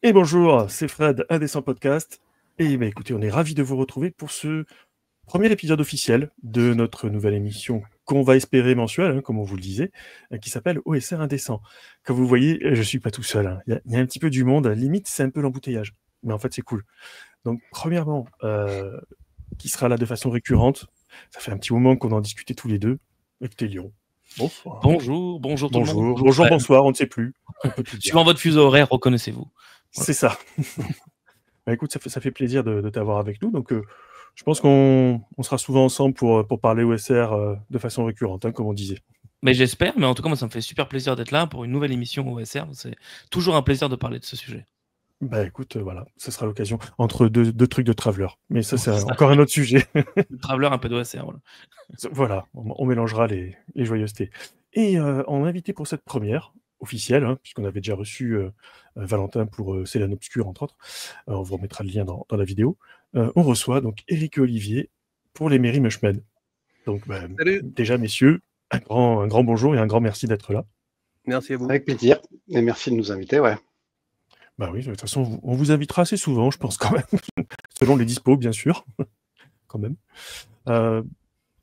Et bonjour, c'est Fred, Indécent Podcast. Et bah, écoutez, on est ravis de vous retrouver pour ce premier épisode officiel de notre nouvelle émission qu'on va espérer mensuelle, comme on vous le disait, qui s'appelle OSR Indécent. Comme vous voyez, je suis pas tout seul. Il y a un petit peu du monde, limite c'est un peu l'embouteillage. Mais en fait c'est cool. Donc premièrement, qui sera là de façon récurrente. Ça fait un petit moment qu'on en discutait tous les deux. Écoutez Lyon. Bonsoir. Bonjour tout le monde. Bonjour, bonsoir, on ne sait plus. On peut tout dire. Suivant votre fuseau horaire, reconnaissez-vous. C'est ça. Bah, écoute, ça fait plaisir de t'avoir avec nous. Donc, je pense qu'on sera souvent ensemble pour parler OSR de façon récurrente, comme on disait. Mais j'espère, mais en tout cas, moi, ça me fait super plaisir d'être là pour une nouvelle émission OSR. C'est toujours un plaisir de parler de ce sujet. Bah écoute, voilà, ce sera l'occasion entre deux trucs de Traveler. Mais ça, c'est encore un autre sujet. Traveler, un peu d'OSR, voilà. Voilà, on mélangera les joyeusetés. Et en invité pour cette première officielle, puisqu'on avait déjà reçu Valentin pour Céline Obscure, entre autres, on vous remettra le lien dans la vidéo, on reçoit donc Eric et Olivier pour les Merry Mushmen. Donc déjà, messieurs, un grand bonjour et un grand merci d'être là. Merci à vous. Avec plaisir, et merci de nous inviter, ouais. Bah oui, de toute façon, on vous invitera assez souvent, je pense, quand même, selon les dispos, bien sûr, quand même.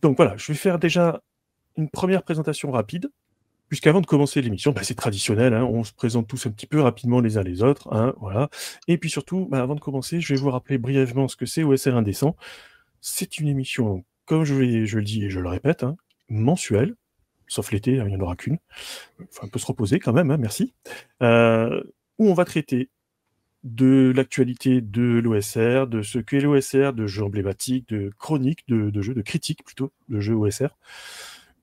Donc voilà, je vais faire déjà une première présentation rapide, puisqu'avant de commencer l'émission, c'est traditionnel, on se présente tous un petit peu rapidement les uns les autres, voilà. Et puis surtout, avant de commencer, je vais vous rappeler brièvement ce que c'est OSR Indécent. C'est une émission, comme je le dis et je le répète, mensuelle, sauf l'été, il n'y en aura qu'une. Enfin, on peut se reposer quand même, merci. Où on va traiter de l'actualité de l'OSR, de ce qu'est l'OSR, de jeux emblématiques, de chroniques, de jeux, de critiques plutôt, de jeux OSR.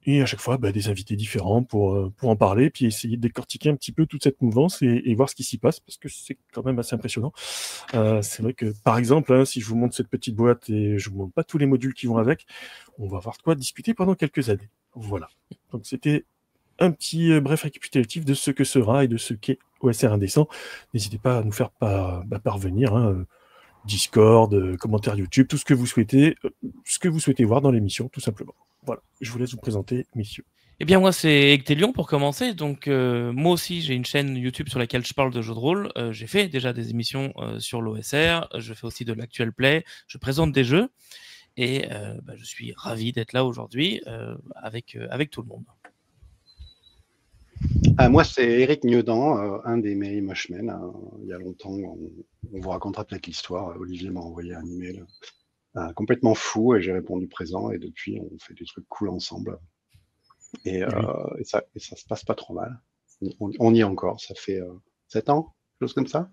Et à chaque fois, des invités différents pour en parler, puis essayer de décortiquer un petit peu toute cette mouvance et voir ce qui s'y passe, parce que c'est quand même assez impressionnant. C'est vrai que, par exemple, si je vous montre cette petite boîte et je vous montre pas tous les modules qui vont avec, on va avoir de quoi discuter pendant quelques années. Voilà. Donc c'était un petit bref récapitulatif de ce que sera et de ce qu'est OSR Indécent. N'hésitez pas à nous faire parvenir Discord, commentaires YouTube, tout ce que vous souhaitez voir dans l'émission, tout simplement. Voilà, je vous laisse vous présenter, messieurs. Eh bien, moi, c'est Ectelion pour commencer. Donc, moi aussi, j'ai une chaîne YouTube sur laquelle je parle de jeux de rôle. J'ai fait déjà des émissions sur l'OSR. Je fais aussi de l'actual play. Je présente des jeux. Et je suis ravi d'être là aujourd'hui avec tout le monde. Moi, c'est Eric Nieudant, un des Merry Mushmen. Il y a longtemps, on vous racontera peut-être l'histoire. Olivier m'a envoyé un email complètement fou et j'ai répondu présent. Et depuis, on fait des trucs cool ensemble. Et ça se passe pas trop mal. On y est encore. Ça fait 7 ans, chose comme ça.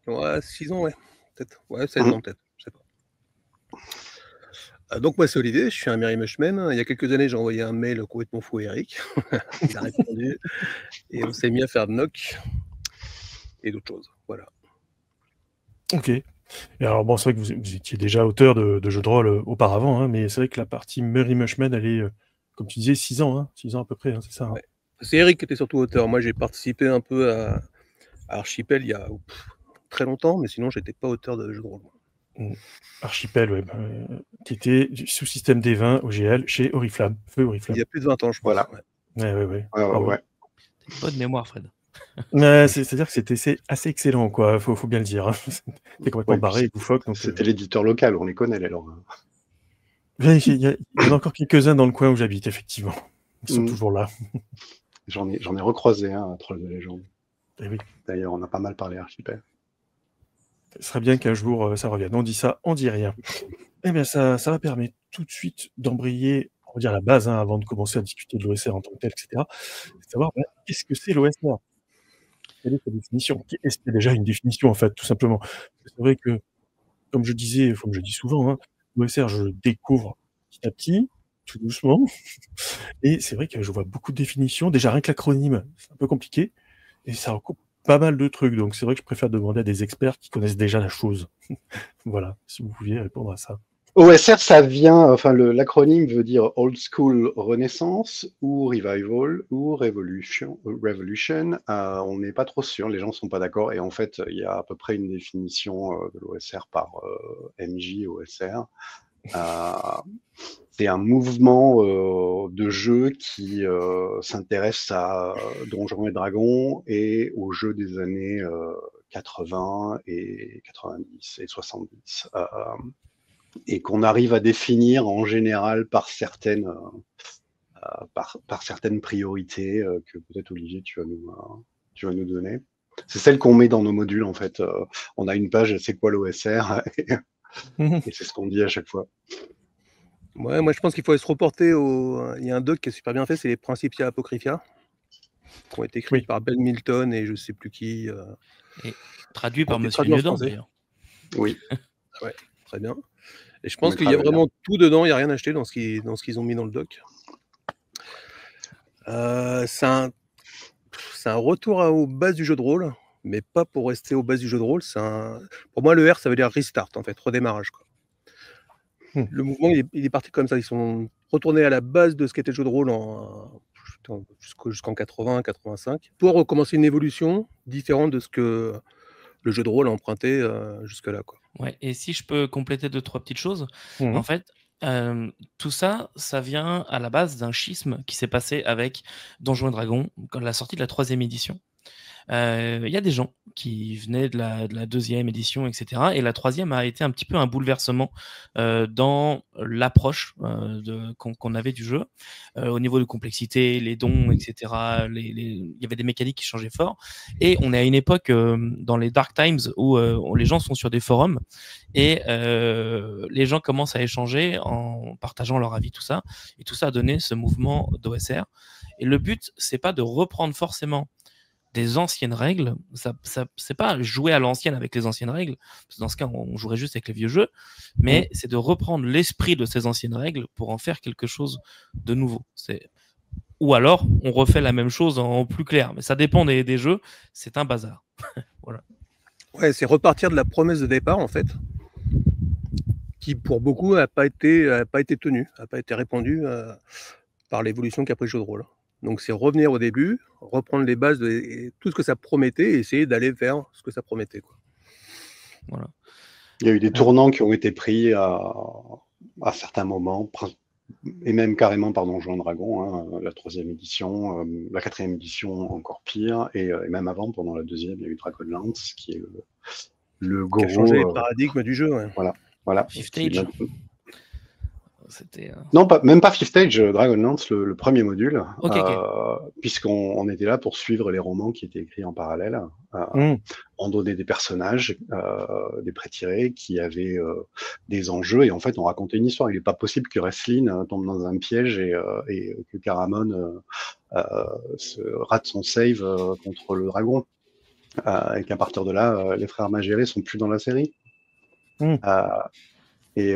Ouais, 6 ans, ouais. Peut-être. Ouais, 7 ans, peut-être. Je sais pas. Donc, moi, c'est Olivier, je suis un Merry Mushman. Il y a quelques années, j'ai envoyé un mail complètement fou à Eric. Il a répondu. Et on s'est mis à faire de NOC et d'autres choses. Voilà. Ok. Et alors, bon, c'est vrai que vous étiez déjà auteur de jeux de rôle auparavant, mais c'est vrai que la partie Merry Mushman, elle est, comme tu disais, 6 ans, 6 ans à peu près, c'est ça. Ouais. C'est Eric qui était surtout auteur. Moi, j'ai participé un peu à Archipel il y a très longtemps, mais sinon, j'étais pas auteur de jeux de rôle. Archipel, qui était sous système D20 OGL chez Oriflamme, Feu Oriflamme. Il y a plus de 20 ans, je pense. Voilà. Ouais. C'est pas de mémoire, Fred. C'est-à-dire que c'était assez excellent, quoi. Faut bien le dire. C'était complètement barré et loufoque. C'était l'éditeur local, on les connaît, les langues. Il y en a encore quelques-uns dans le coin où j'habite, effectivement. Ils sont toujours là. J'en ai recroisé un à Troll de Légende. Oui. D'ailleurs, on a pas mal parlé Archipel. Ce serait bien qu'un jour ça revienne. On dit ça, on dit rien. Eh bien, ça va permettre tout de suite d'embrayer, on va dire la base, avant de commencer à discuter de l'OSR en tant que tel, etc. C'est savoir qu'est-ce que c'est l'OSR. Quelle est sa définition? Est-ce qu'il y a déjà une définition, en fait, tout simplement? C'est vrai que, comme je dis souvent, l'OSR, je le découvre petit à petit, tout doucement. Et c'est vrai que je vois beaucoup de définitions. Déjà, rien que l'acronyme, c'est un peu compliqué. Et ça recoupe pas mal de trucs. Donc, c'est vrai que je préfère demander à des experts qui connaissent déjà la chose. Voilà, si vous pouviez répondre à ça. OSR, ça vient, l'acronyme veut dire Old School Renaissance ou Revival ou Revolution. On n'est pas trop sûr, les gens sont pas d'accord. Et en fait, il y a à peu près une définition de l'OSR par MJ OSR. C'est un mouvement de jeu qui s'intéresse à Donjons et Dragons et aux jeux des années 80 et 90 et 70. Et qu'on arrive à définir en général par certaines priorités que peut-être Olivier tu vas nous donner. C'est celle qu'on met dans nos modules en fait. On a une page, c'est quoi l'OSR et c'est ce qu'on dit à chaque fois. Ouais, moi je pense qu'il faut se reporter il y a un doc qui est super bien fait, c'est les Principia Apocrypha, qui ont été écrits par Ben Milton et je sais plus qui. Et traduit par Monsieur Niedan d'ailleurs. Oui. Ouais, très bien. Et je pense qu'il y a vraiment tout dedans, il n'y a rien à acheter dans ce qu'ils ont mis dans le doc. C'est un retour aux bases du jeu de rôle, mais pas pour rester aux bases du jeu de rôle. Pour moi, le R, ça veut dire restart, en fait, redémarrage, quoi. Le mouvement, il est parti comme ça. Ils sont retournés à la base de ce qu'était le jeu de rôle jusqu'en 80, 85, pour recommencer une évolution différente de ce que le jeu de rôle a emprunté jusque-là, quoi. Ouais, et si je peux compléter 2-3 petites choses, en fait, tout ça, ça vient à la base d'un schisme qui s'est passé avec Donjons et Dragons, quand la sortie de la 3e édition. Il y a des gens qui venaient de la 2e édition, etc. Et la 3e a été un petit peu un bouleversement dans l'approche qu'on avait du jeu, au niveau de complexité, les dons, etc. Il y avait des mécaniques qui changeaient fort. Et on est à une époque dans les Dark Times où les gens sont sur des forums et les gens commencent à échanger en partageant leur avis, tout ça. Et tout ça a donné ce mouvement d'OSR. Et le but, c'est pas de reprendre forcément des anciennes règles, c'est pas jouer à l'ancienne avec les anciennes règles, parce que dans ce cas on jouerait juste avec les vieux jeux, mais c'est de reprendre l'esprit de ces anciennes règles pour en faire quelque chose de nouveau. Ou alors on refait la même chose en plus clair, mais ça dépend des jeux, c'est un bazar. Voilà. Ouais, c'est repartir de la promesse de départ en fait, qui pour beaucoup n'a pas été tenue, n'a pas été répandue par l'évolution qu'a pris le jeu de rôle. Donc c'est revenir au début, reprendre les bases et tout ce que ça promettait et essayer d'aller vers ce que ça promettait, quoi. Voilà. Il y a eu des tournants qui ont été pris à certains moments, et même carrément par Donjons et Dragons, la 3e édition, la 4e édition encore pire, et même avant, pendant la 2e, il y a eu Dragonlance, qui est le gros... Qui a changé le paradigme du jeu, ouais. Voilà. Fifth Age. Non, même pas Fifth Age, Dragonlance, le premier module, puisqu'on était là pour suivre les romans qui étaient écrits en parallèle. On donnait des personnages, des prétirés qui avaient des enjeux, et en fait on racontait une histoire. Il n'est pas possible que Wrestling tombe dans un piège et que Caramon rate son save contre le dragon, et qu'à partir de là, les frères Magéré sont plus dans la série. Et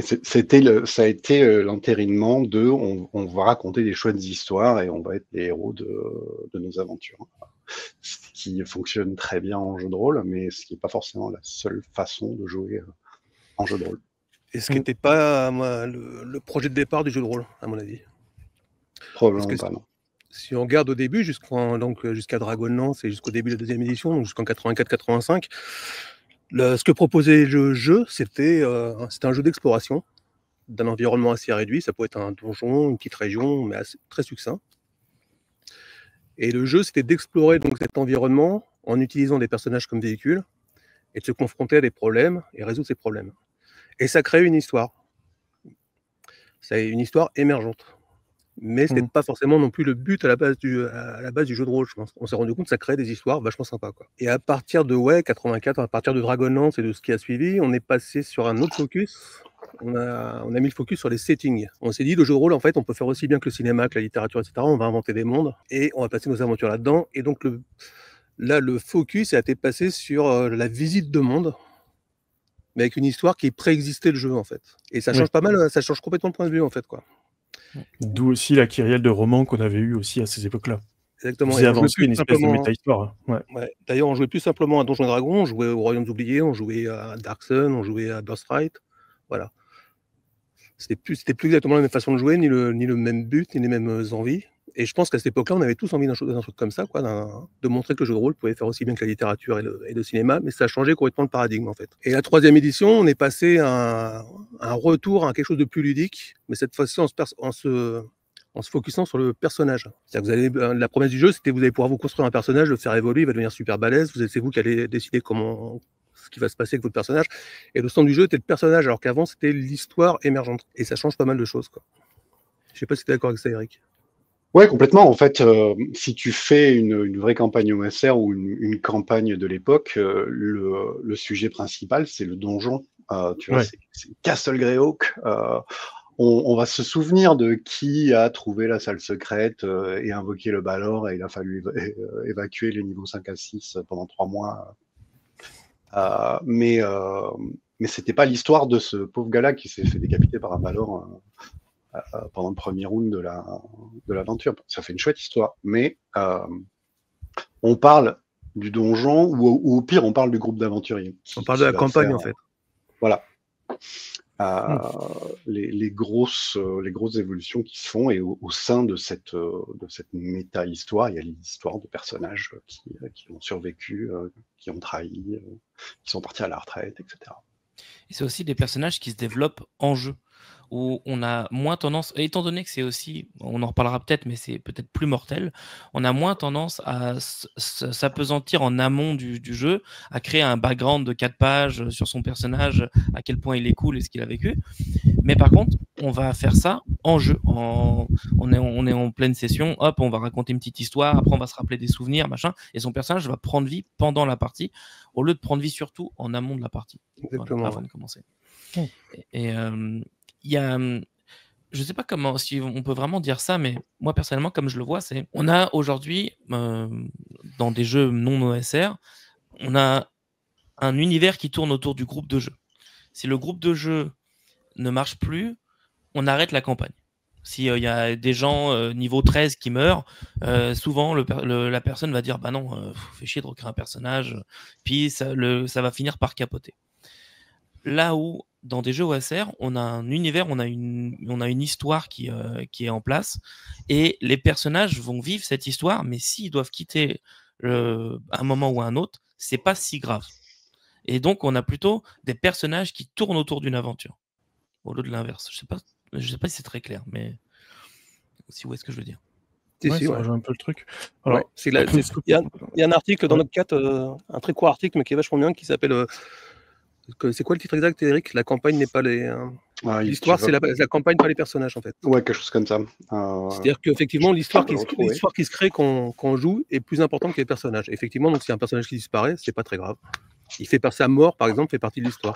ça a été l'entérinement de on va raconter des chouettes histoires et on va être les héros de nos aventures. Ce qui fonctionne très bien en jeu de rôle, mais ce qui n'est pas forcément la seule façon de jouer en jeu de rôle. Et ce qui n'était pas le projet de départ du jeu de rôle, à mon avis. Probablement pas, non. Si on regarde au début, jusqu'à Dragonlance et jusqu'au début de la 2e édition, donc jusqu'en 84-85, ce que proposait le jeu, c'était un jeu d'exploration d'un environnement assez réduit. Ça pouvait être un donjon, une petite région, mais très succinct. Et le jeu, c'était d'explorer donc cet environnement en utilisant des personnages comme véhicules et de se confronter à des problèmes et résoudre ces problèmes. Et ça crée une histoire. C'est une histoire émergente. Mais ce n'était pas forcément non plus le but à la base du jeu de rôle, je pense. On s'est rendu compte que ça créait des histoires vachement sympas, quoi. Et à partir de 84, à partir de Dragonlance et de ce qui a suivi, on est passé sur un autre focus. On a mis le focus sur les settings. On s'est dit, le jeu de rôle, en fait, on peut faire aussi bien que le cinéma, que la littérature, etc. On va inventer des mondes et on va passer nos aventures là-dedans. Et donc, le focus a été passé sur la visite de monde, mais avec une histoire qui préexistait le jeu, en fait. Et ça change pas mal, ça change complètement le point de vue, en fait, quoi. D'où aussi la kyrielle de romans qu'on avait eu aussi à ces époques-là. Exactement. Vous avez avancé une espèce de méta-histoire. Ouais. D'ailleurs, on jouait plus simplement à Donjons et Dragons, on jouait aux Royaumes oubliés, on jouait à Dark Sun, on jouait à Birthright. Voilà. C'était plus exactement la même façon de jouer, ni le même but, ni les mêmes envies. Et je pense qu'à cette époque-là, on avait tous envie d'un truc comme ça, quoi, de montrer que le jeu de rôle pouvait faire aussi bien que la littérature et le cinéma, mais ça a changé complètement le paradigme, en fait. Et la 3e édition, on est passé à un retour à quelque chose de plus ludique, mais cette fois-ci en en se focusant sur le personnage. C'est-à-dire que la promesse du jeu, c'était vous allez pouvoir vous construire un personnage, le faire évoluer, il va devenir super balèze, c'est vous qui allez décider ce qui va se passer avec votre personnage. Et le centre du jeu était le personnage, alors qu'avant, c'était l'histoire émergente. Et ça change pas mal de choses, quoi. Je sais pas si tu es d'accord avec ça, Eric. Ouais, complètement. En fait, si tu fais une vraie campagne OSR ou une campagne de l'époque, le sujet principal, c'est le donjon. Tu vois, c'est Castle Greyhawk. On va se souvenir de qui a trouvé la salle secrète et invoqué le Balor, et il a fallu évacuer les niveaux 5 à 6 pendant 3 mois. Mais c'était pas l'histoire de ce pauvre gars-là qui s'est fait décapiter par un Balor pendant le premier round de l'aventure. Ça fait une chouette histoire, mais on parle du donjon, ou au pire, on parle du groupe d'aventuriers. On parle de la campagne, en fait. Voilà. Les grosses évolutions qui se font, et au sein de cette méta-histoire, il y a l'histoire de personnages qui ont survécu, qui ont trahi, qui sont partis à la retraite, etc. Et c'est aussi des personnages qui se développent en jeu, où on a moins tendance, étant donné que c'est aussi, on en reparlera peut-être, mais c'est peut-être plus mortel, on a moins tendance à s'apesantir en amont du jeu, à créer un background de 4 pages sur son personnage, à quel point il est cool et ce qu'il a vécu. Mais par contre, on va faire ça en jeu. On est en pleine session, hop, on va raconter une petite histoire, après on va se rappeler des souvenirs, machin, et son personnage va prendre vie pendant la partie, au lieu de prendre vie surtout en amont de la partie, avant de commencer. Et il y a, je sais pas comment, si on peut vraiment dire ça, mais moi personnellement, comme je le vois, c'est, on a aujourd'hui, dans des jeux non OSR, on a un univers qui tourne autour du groupe de jeu. Si le groupe de jeu ne marche plus, on arrête la campagne. S'il y a des gens niveau 13 qui meurent, souvent la personne va dire bah non, fait chier de recréer un personnage, puis ça va finir par capoter. Là où dans des jeux OSR, on a un univers, on a une histoire qui est en place, et les personnages vont vivre cette histoire, mais s'ils doivent quitter un moment ou un autre, c'est pas si grave. Et donc on a plutôt des personnages qui tournent autour d'une aventure, au lieu de l'inverse. Je sais pas si c'est très clair, mais si vous voyez ce que je veux dire. Ça rejoint un peu le truc. Alors, il y a un article dans notre chat, un très court article, mais qui est vachement bien, qui s'appelle c'est quoi le titre exact, Eric? La campagne n'est pas l'histoire, c'est la campagne, pas les personnages, en fait. Ouais, quelque chose comme ça. C'est-à-dire qu'effectivement, l'histoire qui se crée quand on joue est plus importante que les personnages. Effectivement, donc si un personnage qui disparaît, c'est pas très grave. Il fait sa mort, par exemple, fait partie de l'histoire.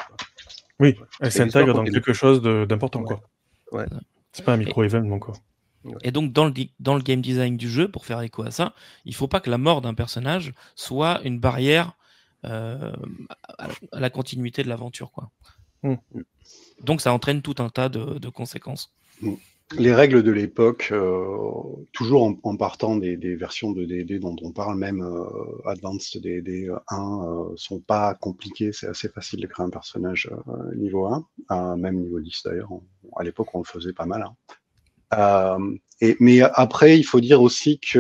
Oui, elle s'intègre dans quelque chose d'important, quoi. Ouais. C'est pas un micro-événement, quoi. Et donc, dans le game design du jeu, pour faire écho à ça, il faut pas que la mort d'un personnage soit une barrière à la continuité de l'aventure, quoi. Donc ça entraîne tout un tas de conséquences. Les règles de l'époque, toujours en partant des versions de D&D dont on parle, même Advanced D&D 1, sont pas compliquées, c'est assez facile de créer un personnage niveau 1, même niveau 10 d'ailleurs, à l'époque on le faisait pas mal. Mais après, il faut dire aussi que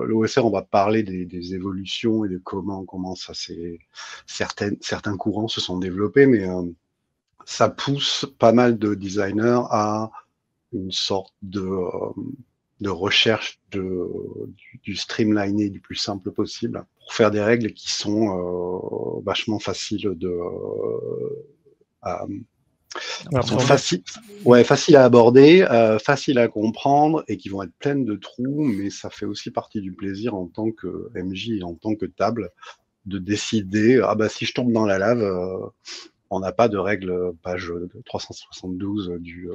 l'OSR, on va parler des évolutions et de comment ça certains courants se sont développés, mais ça pousse pas mal de designers à une sorte de recherche du streamliné du plus simple possible pour faire des règles qui sont vachement faciles faciles à aborder, faciles à comprendre, et qui vont être pleines de trous, mais ça fait aussi partie du plaisir en tant que MJ et en tant que table de décider, si je tombe dans la lave, on n'a pas de règle page 372 du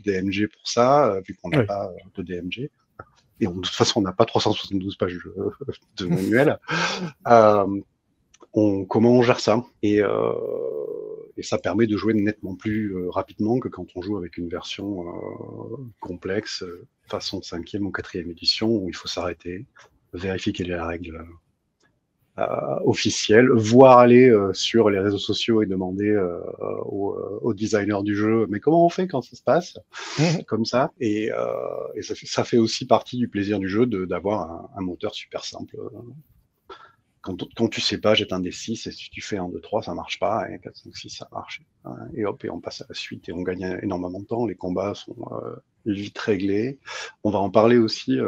DMG pour ça, vu qu'on n'a pas de DMG. Et de toute façon, on n'a pas 372 pages de manuel. Comment on gère ça ? Et ça permet de jouer nettement plus rapidement que quand on joue avec une version complexe, façon 5e ou 4e édition, où il faut s'arrêter, vérifier quelle est la règle officielle, voire aller sur les réseaux sociaux et demander aux designers du jeu, mais comment on fait quand ça se passe comme ça, et ça fait aussi partie du plaisir du jeu d'avoir un moteur super simple. Quand tu sais pas, jette un D6, et si tu fais 1, 2, 3, ça marche pas, et 4, 5, 6, ça marche. Et hop, et on passe à la suite, et on gagne énormément de temps. Les combats sont vite réglé. On va en parler aussi,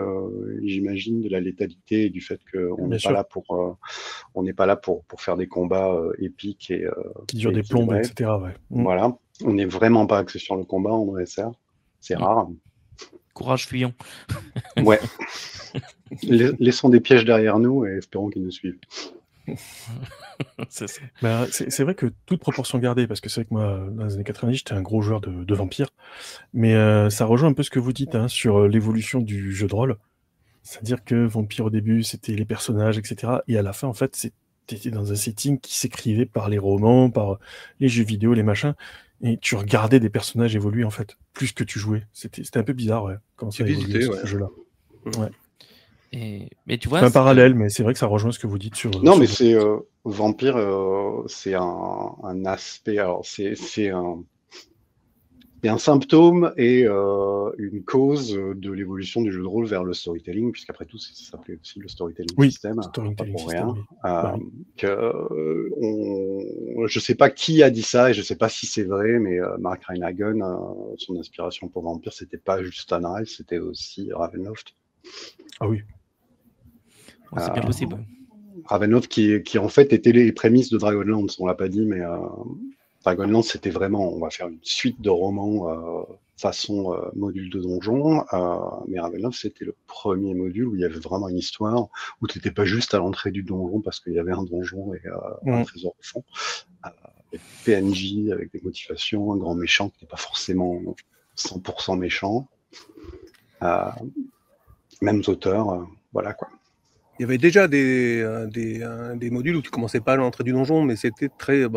j'imagine, de la létalité et du fait qu'on n'est pas là pour faire des combats épiques et qui durent des plombes, etc. Ouais. Voilà, on n'est vraiment pas axé sur le combat en OSR, c'est rare. Courage, fuyons. Ouais. Laissons des pièges derrière nous et espérons qu'ils nous suivent. C'est vrai que toute proportion gardée, parce que c'est vrai que moi, dans les années 90, j'étais un gros joueur de vampires, mais ça rejoint un peu ce que vous dites hein, sur l'évolution du jeu de rôle. C'est-à-dire que Vampire, au début, c'était les personnages, etc. Et à la fin, en fait, c'était dans un setting qui s'écrivait par les romans, par les jeux vidéo, les machins, et tu regardais des personnages évoluer, en fait, plus que tu jouais. C'était un peu bizarre, ouais, comment ça évoluait, ce jeu-là. Ouais. Mais tu vois, c'est un parallèle, mais c'est vrai que ça rejoint ce que vous dites sur... Non, mais c'est Vampire, c'est un aspect... Alors, c'est un symptôme et une cause de l'évolution du jeu de rôle vers le storytelling, puisqu'après tout, ça s'appelait aussi le storytelling system, pas pour rien. Je sais pas qui a dit ça, et je sais pas si c'est vrai, mais Mark Reinhagen, son inspiration pour Vampire, c'était pas juste Anne Rice, c'était aussi Ravenloft. Ah oui. C'est bien possible. Ravenloft qui en fait était les prémices de Dragonlance, on l'a pas dit, mais Dragonlance c'était vraiment, on va faire une suite de romans façon module de donjon, mais Ravenloft c'était le premier module où il y avait vraiment une histoire, où tu n'étais pas juste à l'entrée du donjon parce qu'il y avait un donjon et un trésor au fond. PNJ avec des motivations, un grand méchant qui n'est pas forcément 100% méchant. Mêmes auteurs, voilà quoi. Il y avait déjà des modules où tu commençais pas à l'entrée du donjon, mais c'était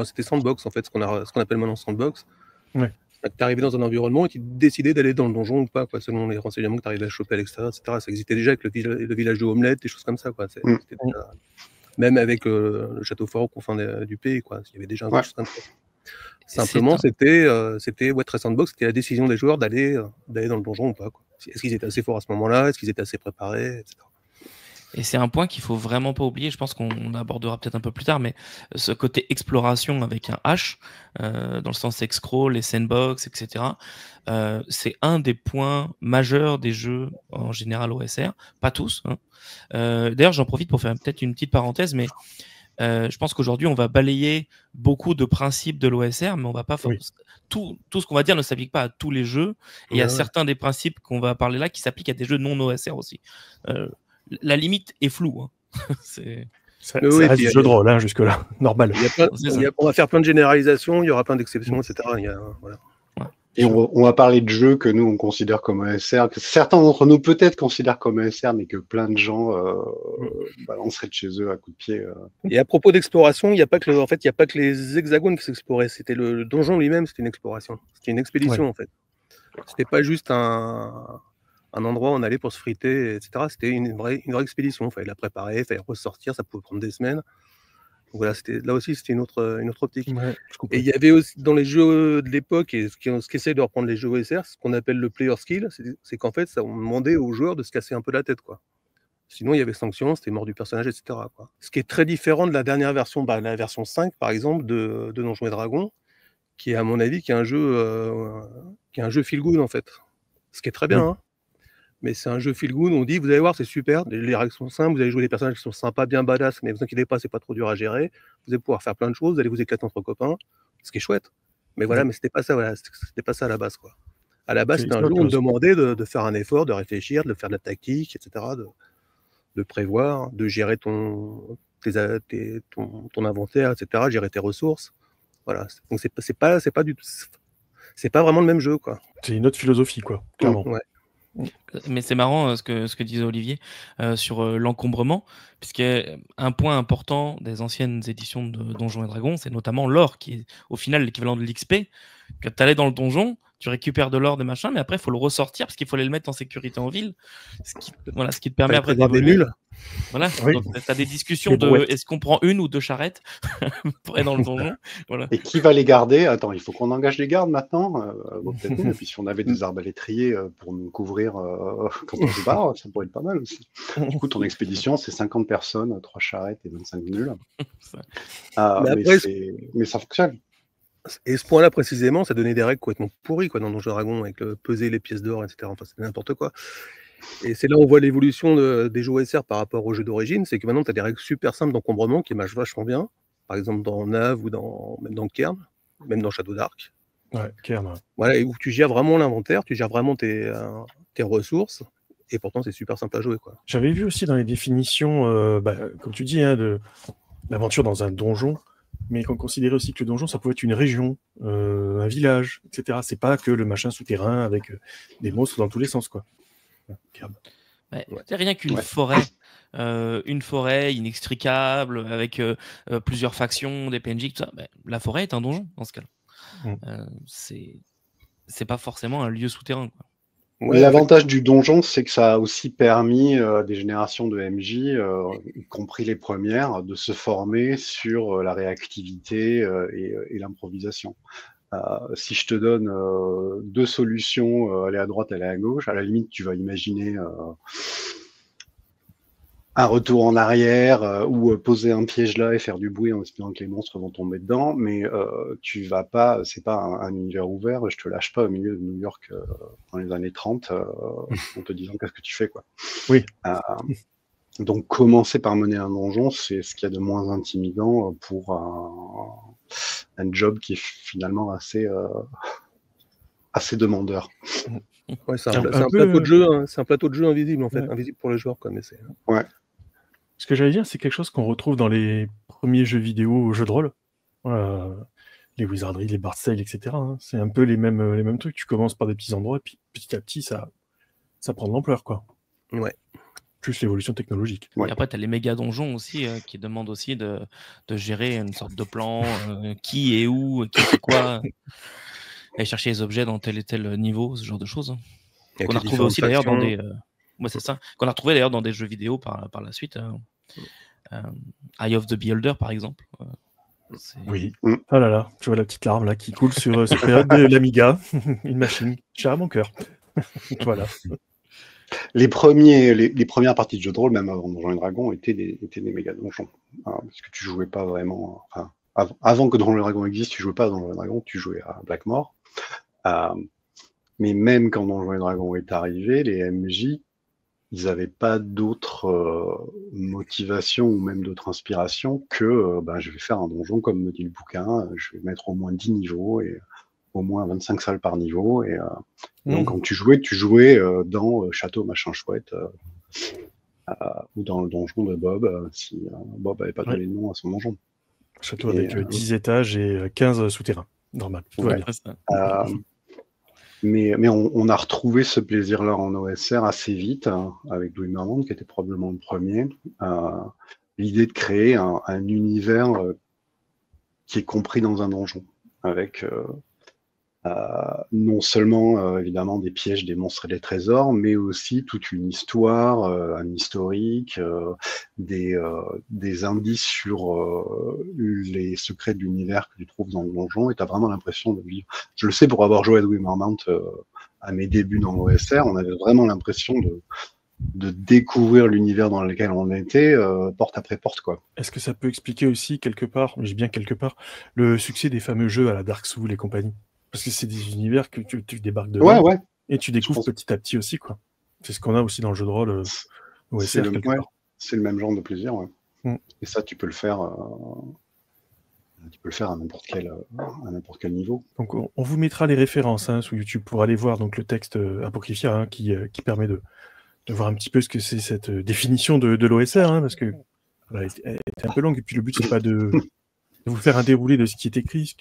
c'était sandbox en fait, ce qu'on appelle maintenant sandbox. Ouais. Tu arrivais dans un environnement et tu décidais d'aller dans le donjon ou pas, quoi, selon les renseignements que tu arrivais à choper à l'extérieur, etc. Ça existait déjà avec le village de Homelette, des choses comme ça, quoi. Même avec le château fort aux confins du pays, quoi. Il y avait déjà un truc comme ça. Simplement, c'était très sandbox, c'était la décision des joueurs d'aller dans le donjon ou pas, quoi. Est-ce qu'ils étaient assez forts à ce moment-là? Est-ce qu'ils étaient assez préparés, etc. Et c'est un point qu'il faut vraiment pas oublier, je pense qu'on abordera peut-être un peu plus tard, mais ce côté exploration avec un H, dans le sens X-Crawl, les sandbox, etc., c'est un des points majeurs des jeux en général OSR, pas tous. Hein. D'ailleurs, j'en profite pour faire peut-être une petite parenthèse, mais je pense qu'aujourd'hui, on va balayer beaucoup de principes de l'OSR, mais on va pas tout ce qu'on va dire ne s'applique pas à tous les jeux, et il y a certains des principes qu'on va parler là qui s'appliquent à des jeux non OSR aussi. La limite est floue. Hein. Ça reste du jeu de rôle, hein, jusque-là, normal. On va faire plein de généralisations, il y aura plein d'exceptions, etc. Voilà. Et on va parler de jeux que nous, on considère comme ESR, que certains d'entre nous peut-être considèrent comme ESR, mais que plein de gens balanceraient de chez eux à coups de pied. Et à propos d'exploration, il n'y a pas que les hexagones qui s'exploraient, c'était le donjon lui-même, c'était une exploration. C'était une expédition, en fait. C'était pas juste un endroit où on allait pour se friter, etc. C'était une vraie expédition. Il fallait la préparer, il fallait ressortir, ça pouvait prendre des semaines. Donc voilà, là aussi, c'était une autre optique. Ouais, et il y avait aussi, dans les jeux de l'époque, et ce qu'essaie de reprendre les jeux OSR, ce qu'on appelle le player skill, c'est qu'en fait, on demandait aux joueurs de se casser un peu la tête, quoi. Sinon, il y avait sanction, c'était mort du personnage, etc., quoi. Ce qui est très différent de la dernière version, la version 5, par exemple, de Donjons et Dragons, qui est, à mon avis, qui est un jeu feel good, en fait. Ce qui est très bien, hein. Mais c'est un jeu feel good, on dit, vous allez voir, c'est super, les règles sont simples, vous allez jouer des personnages qui sont sympas, bien badass, mais ne vous inquiétez pas, c'est pas trop dur à gérer, vous allez pouvoir faire plein de choses, vous allez vous éclater entre copains, ce qui est chouette. Mais voilà, mais c'était pas ça, c'était pas ça à la base, quoi. À la base, c'était un jeu où on demandait de faire un effort, de réfléchir, de faire de la tactique, etc., de prévoir, de gérer ton inventaire, etc., gérer tes ressources. Voilà. Donc c'est pas vraiment le même jeu, quoi. C'est une autre philosophie, quoi, clairement. Ouais. Mais c'est marrant ce que disait Olivier sur l'encombrement, puisqu'un point important des anciennes éditions de Donjons et Dragons, c'est notamment l'or, qui est au final l'équivalent de l'XP. Quand tu allais dans le donjon, tu récupères de l'or, des machins, mais après, il faut le ressortir parce qu'il faut aller le mettre en sécurité en ville. Ce qui te permet après d'avoir des mules. Voilà, tu as des discussions est-ce qu'on prend une ou deux charrettes pour aller dans le donjon. Voilà. Et qui va les garder? Attends, il faut qu'on engage des gardes maintenant. Peut-être nous, et puis si on avait des arbalétriers pour nous couvrir quand on se barre, ça pourrait être pas mal aussi. Du coup, ton expédition, c'est 50 personnes, 3 charrettes et 25 mules. Mais ça fonctionne. Et ce point-là, précisément, ça donnait des règles complètement pourries quoi, dans Donjons et Dragons, avec le peser les pièces d'or, etc. Enfin, c'était n'importe quoi. Et c'est là où on voit l'évolution des jeux OSR par rapport aux jeux d'origine, c'est que maintenant, tu as des règles super simples d'encombrement qui marchent vachement bien. Par exemple, dans Nav ou même dans Cairn, même dans Château d'Arc. Ouais, Cairn, ouais. Voilà, et où tu gères vraiment l'inventaire, tu gères vraiment tes ressources, et pourtant, c'est super simple à jouer, quoi. J'avais vu aussi dans les définitions, comme tu dis, hein, de l'aventure dans un donjon, mais qu'on considérait aussi que le donjon, ça pouvait être une région, un village, etc. C'est pas que le machin souterrain avec des monstres dans tous les sens, quoi. Ouais. C'est rien qu'une forêt. Une forêt inextricable avec plusieurs factions, des PNJ, tout ça. La forêt est un donjon dans ce cas-là. C'est pas forcément un lieu souterrain, quoi. Ouais, l'avantage du donjon, c'est que ça a aussi permis des générations de MJ, y compris les premières, de se former sur la réactivité et l'improvisation. Si je te donne 2 solutions, aller à droite, aller à gauche, à la limite, tu vas imaginer un retour en arrière ou poser un piège là et faire du bruit en espérant que les monstres vont tomber dedans, mais tu vas pas, c'est pas un univers ouvert, je te lâche pas au milieu de New York dans les années 30 en te disant qu'est-ce que tu fais, quoi. Oui. Donc commencer par mener un donjon, c'est ce qu'il y a de moins intimidant pour un job qui est finalement assez demandeur. Ouais, c'est un plateau de jeu, hein, c'est un plateau de jeu invisible en fait, invisible pour les joueurs, quoi, mais c'est. Ouais. Ce que j'allais dire, c'est quelque chose qu'on retrouve dans les premiers jeux vidéo, jeux de rôle, les Wizardry, les Bard's Tale, etc. Hein. C'est un peu les mêmes trucs. Tu commences par des petits endroits, et puis petit à petit, ça prend de l'ampleur, quoi. Ouais. Plus l'évolution technologique. Ouais. Et après, tu as les méga donjons aussi qui demandent aussi de gérer une sorte de plan, qui est où, qui fait quoi, aller chercher les objets dans tel et tel niveau, ce genre de choses. Qu'on a retrouvé aussi d'ailleurs dans des. C'est ça. Qu'on a retrouvé d'ailleurs dans des jeux vidéo par la suite. Eye of the Beholder, par exemple. Oui. Oh là là, tu vois la petite larme là qui coule sur cette période de l'Amiga. Une machine. Chère à mon cœur. Voilà. Les premières parties de jeux de rôle, même avant Donjons et Dragons, étaient des méga donjons. Parce que tu jouais pas vraiment. Enfin, avant que Donjons et Dragons existe, tu jouais pas à Donjons et Dragons, tu jouais à Blackmore. Mais même quand Donjons et Dragons est arrivé, les MJ, ils n'avaient pas d'autre motivation ou même d'autre inspiration que je vais faire un donjon comme me dit le bouquin, je vais mettre au moins 10 niveaux et au moins 25 salles par niveau. Et donc quand tu jouais dans Château machin chouette ou dans le donjon de Bob, si Bob n'avait pas donné le nom à son donjon. Château avec 10 étages et 15 souterrains, normal. Mais on a retrouvé ce plaisir-là en OSR assez vite, avec Louis Marmande, qui était probablement le premier. L'idée de créer un univers qui est compris dans un donjon, avec non seulement évidemment des pièges, des monstres et des trésors, mais aussi toute une histoire, un historique, des indices sur les secrets de l'univers que tu trouves dans le donjon, et tu as vraiment l'impression de vivre. Je le sais pour avoir joué à Louis Marmont à mes débuts dans l'OSR, on avait vraiment l'impression de découvrir l'univers dans lequel on était, porte après porte, quoi. Est-ce que ça peut expliquer aussi quelque part, je dis bien quelque part, le succès des fameux jeux à la Dark Souls et compagnie? Parce que c'est des univers que tu débarques dedans et tu découvres petit à petit aussi, quoi. C'est ce qu'on a aussi dans le jeu de rôle OSR. C'est le même genre de plaisir, ouais. Et ça, tu peux le faire à n'importe quel niveau. Donc on vous mettra les références sur YouTube pour aller voir donc le texte Apocryphia qui permet de voir un petit peu ce que c'est cette définition de l'OSR, parce que elle était un peu longue, et puis le but c'est pas de vous faire un déroulé de ce qui est écrit.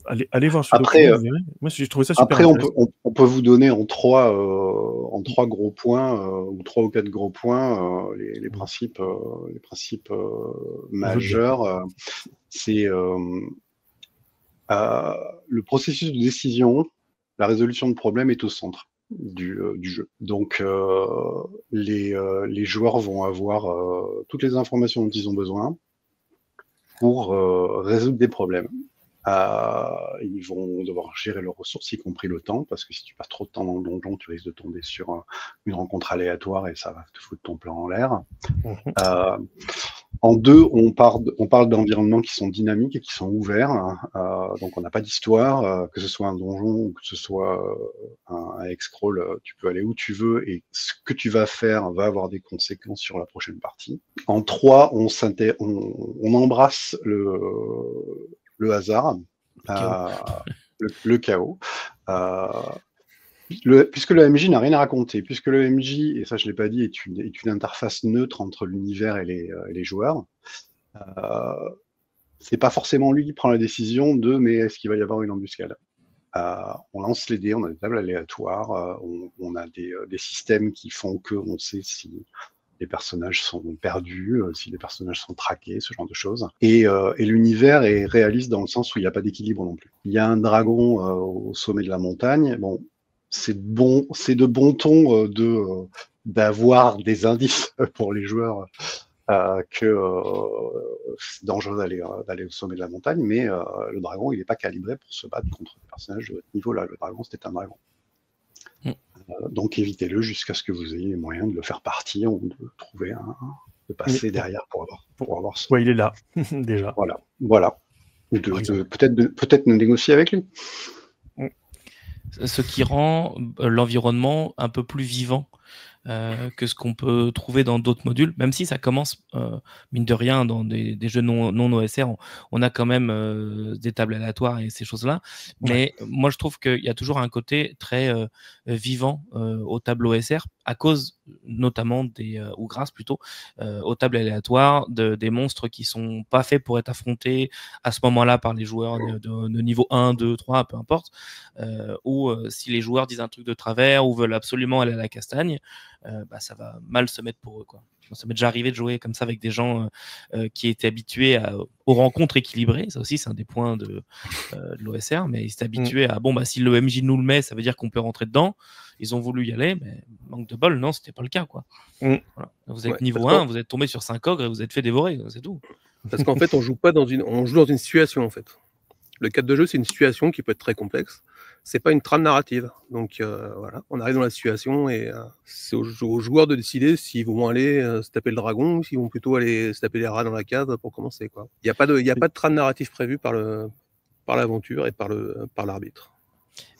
Allez voir ce document, vous verrez. Moi j'ai trouvé ça super intéressant. On peut vous donner en trois gros points ou 3 ou 4 gros points les principes majeurs. C'est le processus de décision, la résolution de problèmes est au centre du jeu. Donc les joueurs vont avoir toutes les informations dont ils ont besoin pour résoudre des problèmes. Ils vont devoir gérer leurs ressources, y compris le temps, parce que si tu passes trop de temps dans le donjon, tu risques de tomber sur une rencontre aléatoire et ça va te foutre ton plan en l'air. En 2, on parle d'environnements qui sont dynamiques et qui sont ouverts. Donc, on n'a pas d'histoire, que ce soit un donjon ou que ce soit un hex-crawl, tu peux aller où tu veux et ce que tu vas faire va avoir des conséquences sur la prochaine partie. En 3, on embrasse le hasard, le chaos. Puisque le MJ n'a rien à raconter, puisque le MJ, et ça je ne l'ai pas dit, est une interface neutre entre l'univers et les joueurs, c'est pas forcément lui qui prend la décision de mais est-ce qu'il va y avoir une embuscade. On lance les dés, on a des tables aléatoires, on a des systèmes qui font qu'on sait si les personnages sont perdus, si les personnages sont traqués, ce genre de choses. Et l'univers est réaliste dans le sens où il n'y a pas d'équilibre non plus. Il y a un dragon au sommet de la montagne. Bon, c'est de bon ton d'avoir des indices pour les joueurs que c'est dangereux d'aller au sommet de la montagne, mais le dragon, il n'est pas calibré pour se battre contre des personnages de ce niveau-là. Le dragon, c'était un dragon. Donc évitez-le jusqu'à ce que vous ayez les moyens de le faire partir ou de trouver de passer derrière pour avoir Ouais, il est là, déjà. Voilà. Ou peut-être négocier avec lui. Ce qui rend l'environnement un peu plus vivant que ce qu'on peut trouver dans d'autres modules, même si ça commence, mine de rien, dans des jeux non OSR, on a quand même des tables aléatoires et ces choses-là. Mais moi, je trouve qu'il y a toujours un côté très vivant aux tables OSR, à cause notamment ou grâce plutôt, aux tables aléatoires des monstres qui sont pas faits pour être affrontés à ce moment-là par les joueurs de niveau 1, 2, 3, peu importe, ou si les joueurs disent un truc de travers ou veulent absolument aller à la castagne, ça va mal se mettre pour eux, quoi. Ça m'est déjà arrivé de jouer comme ça avec des gens qui étaient habitués aux rencontres équilibrées. Ça aussi, c'est un des points de l'OSR, mais ils étaient habitués à si le MJ nous le met, ça veut dire qu'on peut rentrer dedans. Ils ont voulu y aller, mais manque de bol, non, c'était pas le cas, quoi. Voilà. Vous êtes niveau 1, vous êtes tombé sur 5 ogres et vous êtes fait dévorer, c'est tout. Parce qu'en fait, on joue dans une situation, en fait. Le cadre de jeu, c'est une situation qui peut être très complexe. C'est pas une trame narrative. Donc voilà, on arrive dans la situation et c'est aux joueurs de décider s'ils vont aller se taper le dragon ou s'ils vont plutôt aller se taper les rats dans la cave pour commencer, quoi. Il n'y a pas de trame narrative prévue par l'aventure et par l'arbitre.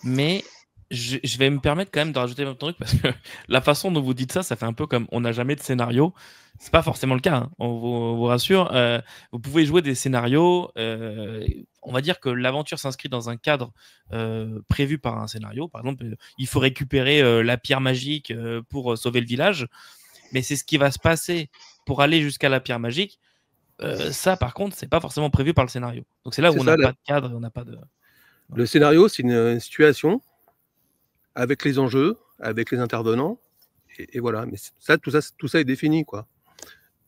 Mais je vais me permettre quand même de rajouter un truc, parce que la façon dont vous dites ça fait un peu comme on n'a jamais de scénario. C'est pas forcément le cas, hein. On vous rassure. Vous pouvez jouer des scénarios. On va dire que l'aventure s'inscrit dans un cadre prévu par un scénario. Par exemple, il faut récupérer la pierre magique pour sauver le village. Mais c'est ce qui va se passer pour aller jusqu'à la pierre magique. Ça, par contre, c'est pas forcément prévu par le scénario. Donc c'est là où on n'a pas de cadre, on n'a pas de. Le scénario, c'est une situation avec les enjeux, avec les intervenants, et voilà. Mais tout ça est défini, quoi.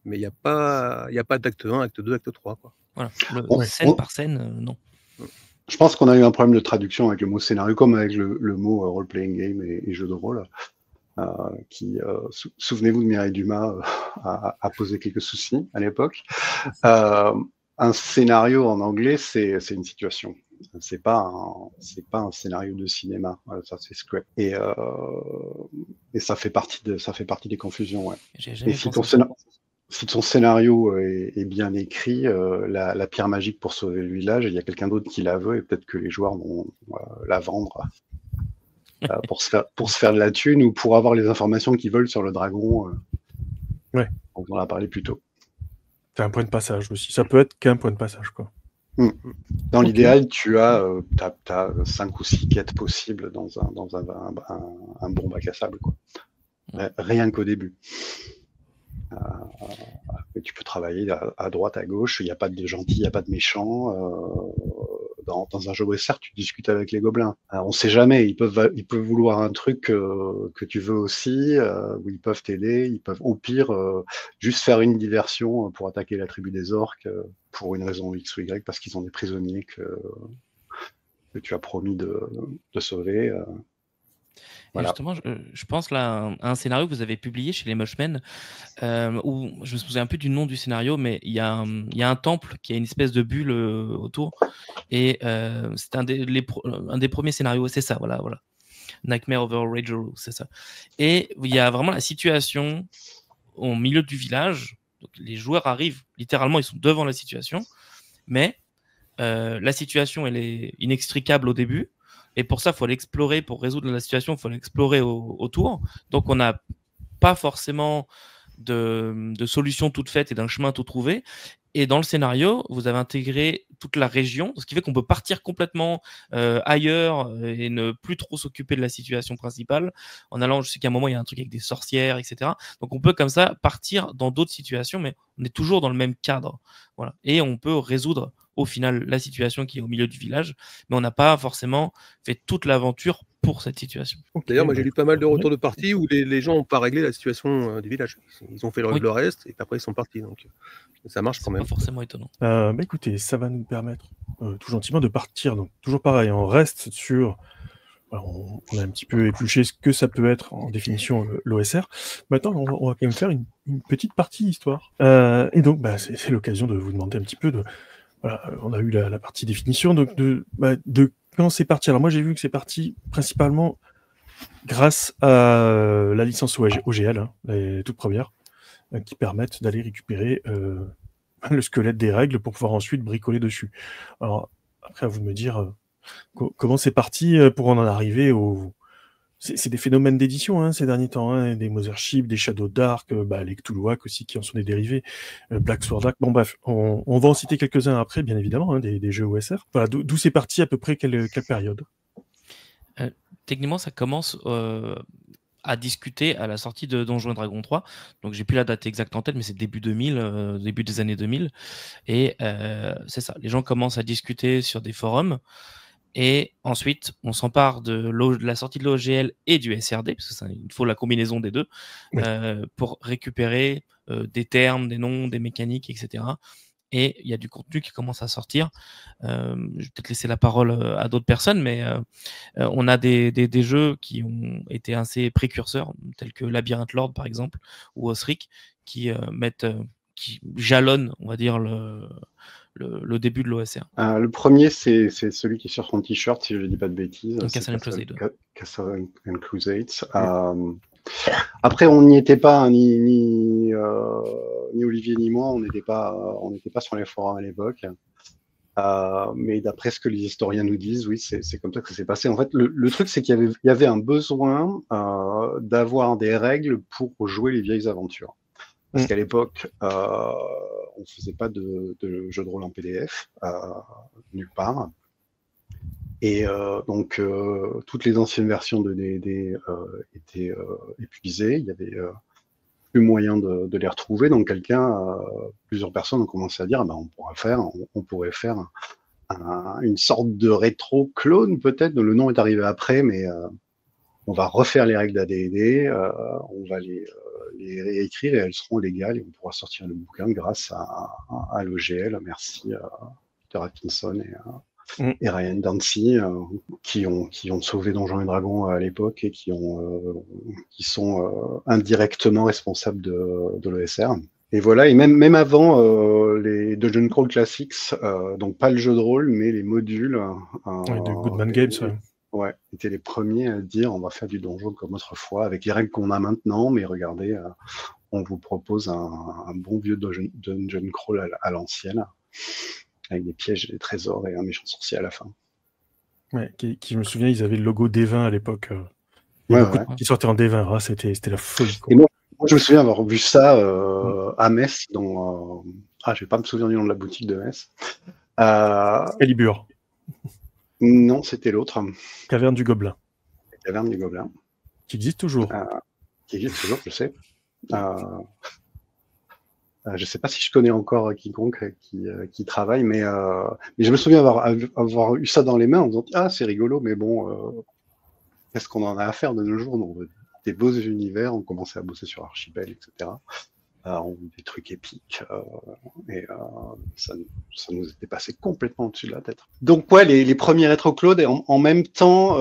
Mais il n'y a pas d'acte 1, acte 2, acte 3, quoi. Voilà. Scène par scène, non. Je pense qu'on a eu un problème de traduction avec le mot scénario, comme avec le mot role-playing game et jeu de rôle, souvenez-vous de Mireille Dumas a posé quelques soucis à l'époque. Un scénario en anglais, c'est une situation. C'est pas un scénario de cinéma. Ça, c'est script. Et ça fait partie des confusions. Ouais. Et si ton scénario est bien écrit, la pierre magique pour sauver le village, il y a quelqu'un d'autre qui la veut et peut-être que les joueurs vont la vendre pour se faire de la thune ou pour avoir les informations qu'ils veulent sur le dragon. Ouais. On en a parlé plus tôt. C'est un point de passage aussi. Ça peut être qu'un point de passage, quoi. Dans l'idéal, tu as 5 ou 6 quêtes possibles dans un bon bac à sable, quoi. Rien qu'au début. Tu peux travailler à droite, à gauche. Il n'y a pas de gentils, il n'y a pas de méchants. Dans un jeu OSR, tu discutes avec les gobelins. On ne sait jamais. Ils peuvent vouloir un truc que tu veux aussi, où ils peuvent t'aider. Ils peuvent, au pire, juste faire une diversion pour attaquer la tribu des orques pour une raison X ou Y, parce qu'ils ont des prisonniers que tu as promis de sauver. Voilà. Justement, je pense là à un scénario que vous avez publié chez les Mushmen, où je me souviens plus du nom du scénario, mais il y a un temple qui a une espèce de bulle autour, et c'est un des premiers scénarios, c'est ça, voilà. Nightmare over Rage, c'est ça. Et il y a vraiment la situation au milieu du village, Donc, les joueurs arrivent, littéralement, ils sont devant la situation, mais la situation, elle est inextricable au début. Et pour ça, il faut l'explorer. Pour résoudre la situation, il faut l'explorer autour. Donc, on n'a pas forcément de solution toute faite et d'un chemin tout trouvé. Et dans le scénario, vous avez intégré toute la région, ce qui fait qu'on peut partir complètement ailleurs et ne plus trop s'occuper de la situation principale. En allant, je sais qu'à un moment, il y a un truc avec des sorcières, etc. Donc, on peut comme ça partir dans d'autres situations, mais on est toujours dans le même cadre. Voilà. Et on peut résoudre au final la situation qui est au milieu du village, mais on n'a pas forcément fait toute l'aventure pour cette situation. D'ailleurs, moi j'ai lu pas mal de retours de parties où les gens n'ont pas réglé la situation du village. Ils ont fait le reste et après ils sont partis. Donc ça marche quand même. Pas forcément étonnant. Écoutez, ça va nous permettre tout gentiment de partir. Donc toujours pareil, on reste sur. Alors, on a un petit peu épluché ce que ça peut être en définition l'OSR. Maintenant, on va quand même faire une petite partie histoire. Et donc, c'est l'occasion de vous demander un petit peu de. Voilà, on a eu la partie définition, donc de quand c'est parti. Alors moi, j'ai vu que c'est parti principalement grâce à la licence OGL, hein, les toutes premières, qui permettent d'aller récupérer le squelette des règles pour pouvoir ensuite bricoler dessus. Alors après, à vous de me dire comment c'est parti pour en arriver au... C'est des phénomènes d'édition hein, ces derniers temps, hein, des Mothership, des Shadow Dark, les Cthulhuac aussi qui en sont des dérivés, Black Sword Dark. Bon bref, on va en citer quelques-uns après, bien évidemment, hein, des jeux OSR. Voilà, d'où c'est parti à peu près quelle période? Techniquement, ça commence à discuter à la sortie de Donjons & Dragons 3. Donc j'ai plus la date exacte en tête, mais c'est début 2000, début des années 2000. Et c'est ça, les gens commencent à discuter sur des forums. Et ensuite, on s'empare de la sortie de l'OGL et du SRD, parce qu'il faut la combinaison des deux, oui. Pour récupérer des termes, des noms, des mécaniques, etc. Et il y a du contenu qui commence à sortir. Je vais peut-être laisser la parole à d'autres personnes, mais on a des jeux qui ont été assez précurseurs, tels que Labyrinth Lord, par exemple, ou Osric, qui jalonnent, on va dire, le début de l'OSR. Le premier, c'est celui qui est sur son t-shirt, si je ne dis pas de bêtises. Castle and Crusade. Castle and Crusade. Après, on n'y était pas, ni Olivier ni moi, on n'était pas sur les forums à l'époque. Mais d'après ce que les historiens nous disent, oui, c'est comme ça que ça s'est passé. En fait, le truc, c'est qu'il y avait un besoin d'avoir des règles pour jouer les vieilles aventures. Parce qu'à l'époque, on ne faisait pas de jeux de rôle en PDF, nulle part. Et donc, toutes les anciennes versions de D&D étaient épuisées. Il y avait plus moyen de les retrouver. Donc, plusieurs personnes ont commencé à dire, on pourrait faire une sorte de rétro-clone, peut-être. Le nom est arrivé après, mais on va refaire les règles d'AD&D, on va les réécrire et elles seront légales et on pourra sortir le bouquin grâce à l'OGL. Merci Peter Atkinson et Ryan Dancy qui ont sauvé Donjons et Dragons à l'époque et qui sont indirectement responsables de l'OSR. Et voilà, et même avant les Dungeon Crawl Classics, donc pas le jeu de rôle, mais les modules. De Goodman Games, ouais, étaient les premiers à dire on va faire du donjon comme autrefois, avec les règles qu'on a maintenant, mais regardez, on vous propose un bon vieux dungeon crawl à l'ancienne, avec des pièges et des trésors et un méchant sorcier à la fin. Ouais, qui je me souviens, ils avaient le logo D20 à l'époque. Qui sortait en D20, c'était la folie. Quoi. Et moi, je me souviens avoir vu ça à Metz, je vais pas me souvenir du nom de la boutique de Metz. Excalibur. Non, c'était l'autre. Caverne du Gobelin. Caverne du Gobelin. Qui existe toujours. Qui existe toujours, je sais. Je sais pas si je connais encore quiconque qui travaille, mais je me souviens avoir eu ça dans les mains en disant c'est rigolo, mais bon, qu'est-ce qu'on en a à faire de nos jours? Donc, des beaux univers, on commençait à bosser sur Archipel, etc. Des trucs épiques, et ça nous était passé complètement au-dessus de la tête. Donc ouais, les premiers rétro-clones, et en même temps,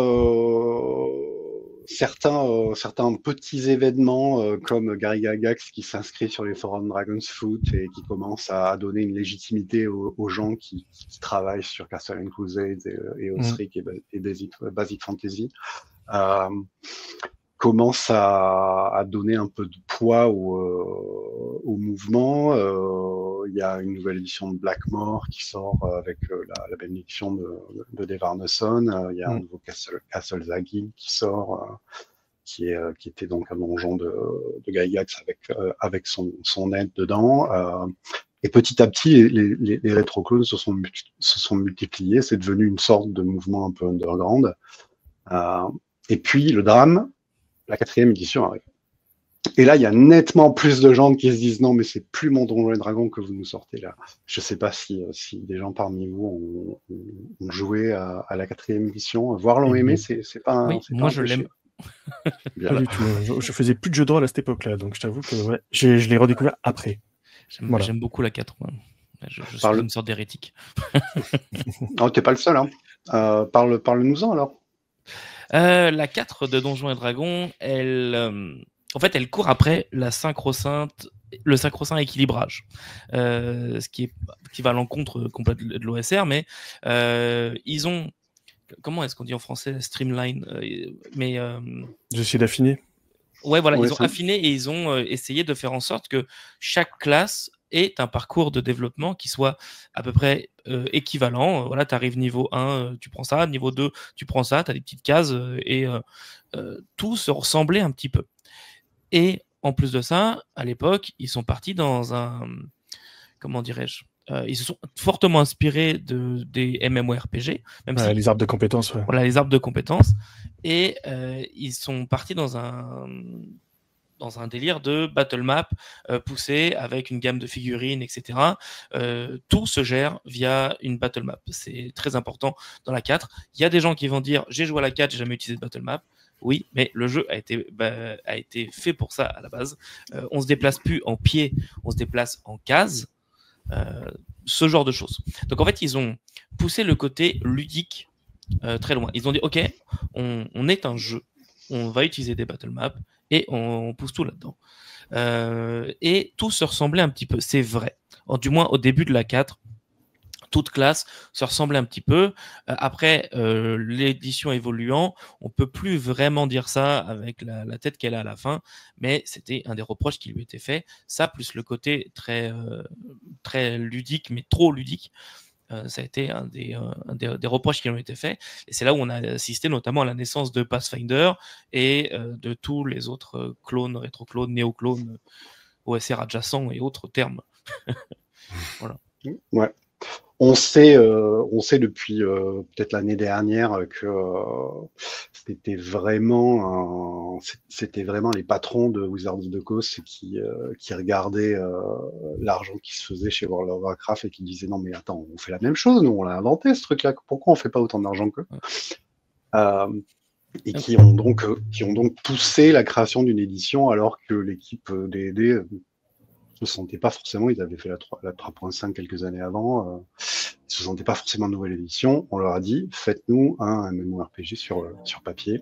certains petits événements comme Gary Gygax qui s'inscrit sur les forums Dragon's Foot et qui commence à donner une légitimité aux gens qui travaillent sur Castle and Crusade et Osric et Basic Fantasy. Commence à donner un peu de poids au mouvement. Il y a une nouvelle édition de Blackmore qui sort avec la bénédiction de Dave Arneson. Il y a un nouveau Castle Zagin qui sort, qui était donc un donjon de Gygax avec son aide dedans. Et petit à petit, les rétroclones se sont multipliés. C'est devenu une sorte de mouvement un peu underground. Et puis, le drame, la 4e édition arrive. Et là, il y a nettement plus de gens qui se disent non, mais c'est plus mon Donjons et Dragons que vous nous sortez là. Je sais pas si des gens parmi vous ont joué à la 4e édition. Voire l'ont aimé, c'est pas. Oui, moi je l'aime. Pas du tout. Je faisais plus de jeux de rôle à cette époque-là, donc je t'avoue que ouais, je l'ai redécouvert après. J'aime beaucoup la 4. Je suis une sorte d'hérétique. Oh, t'es pas le seul. Hein. Parle-nous-en alors. La 4 de Donjons et Dragons, en fait, elle court après le sacro-saint équilibrage, ce qui va à l'encontre complète de l'OSR, mais ils ont, comment est-ce qu'on dit en français, streamline, mais j'essaie d'affiner. Ouais, voilà, ils ont affiné et ils ont essayé de faire en sorte que chaque classe ait un parcours de développement qui soit à peu près équivalent. Voilà, tu arrives niveau 1, tu prends ça, niveau 2, tu prends ça, tu as des petites cases et tout se ressemblait un petit peu. Et en plus de ça, à l'époque, ils sont partis dans un... Comment dirais-je ils se sont fortement inspirés des MMORPG. Même si, les arbres de compétences. Ouais. Voilà, les arbres de compétences. Et ils sont partis dans un délire de battle map poussé avec une gamme de figurines, etc. Tout se gère via une battle map. C'est très important dans la 4. Il y a des gens qui vont dire « J'ai joué à la 4, j'ai jamais utilisé de battle map ». Oui, mais le jeu a été fait pour ça à la base. On se déplace plus en pied, on se déplace en case. Ce genre de choses. Donc en fait, ils ont poussé le côté ludique très loin. Ils ont dit, ok, on est un jeu, on va utiliser des battle maps et on pousse tout là-dedans. Et tout se ressemblait un petit peu, c'est vrai. Du moins au début de la 4, toute classe se ressemblait un petit peu. Après, l'édition évoluant, on peut plus vraiment dire ça avec la tête qu'elle a à la fin, mais c'était un des reproches qui lui était fait. Ça, plus le côté très, très ludique, mais trop ludique, ça a été un des reproches qui lui ont été faits. Et c'est là où on a assisté notamment à la naissance de Pathfinder et de tous les autres clones, rétro-clones, néo-clones, OSR adjacents et autres termes. Voilà. Ouais. On sait depuis peut-être l'année dernière que c'était vraiment les patrons de Wizards of the Coast qui regardaient l'argent qui se faisait chez World of Warcraft et qui disaient non mais attends, on fait la même chose, nous on l'a inventé ce truc-là, pourquoi on fait pas autant d'argent qu'eux et qui ont donc poussé la création d'une édition alors que l'équipe D&D se sentait pas forcément, ils avaient fait la 3.5 quelques années avant, ils se sentaient pas forcément de nouvelle édition. On leur a dit, faites-nous un MMORPG sur papier.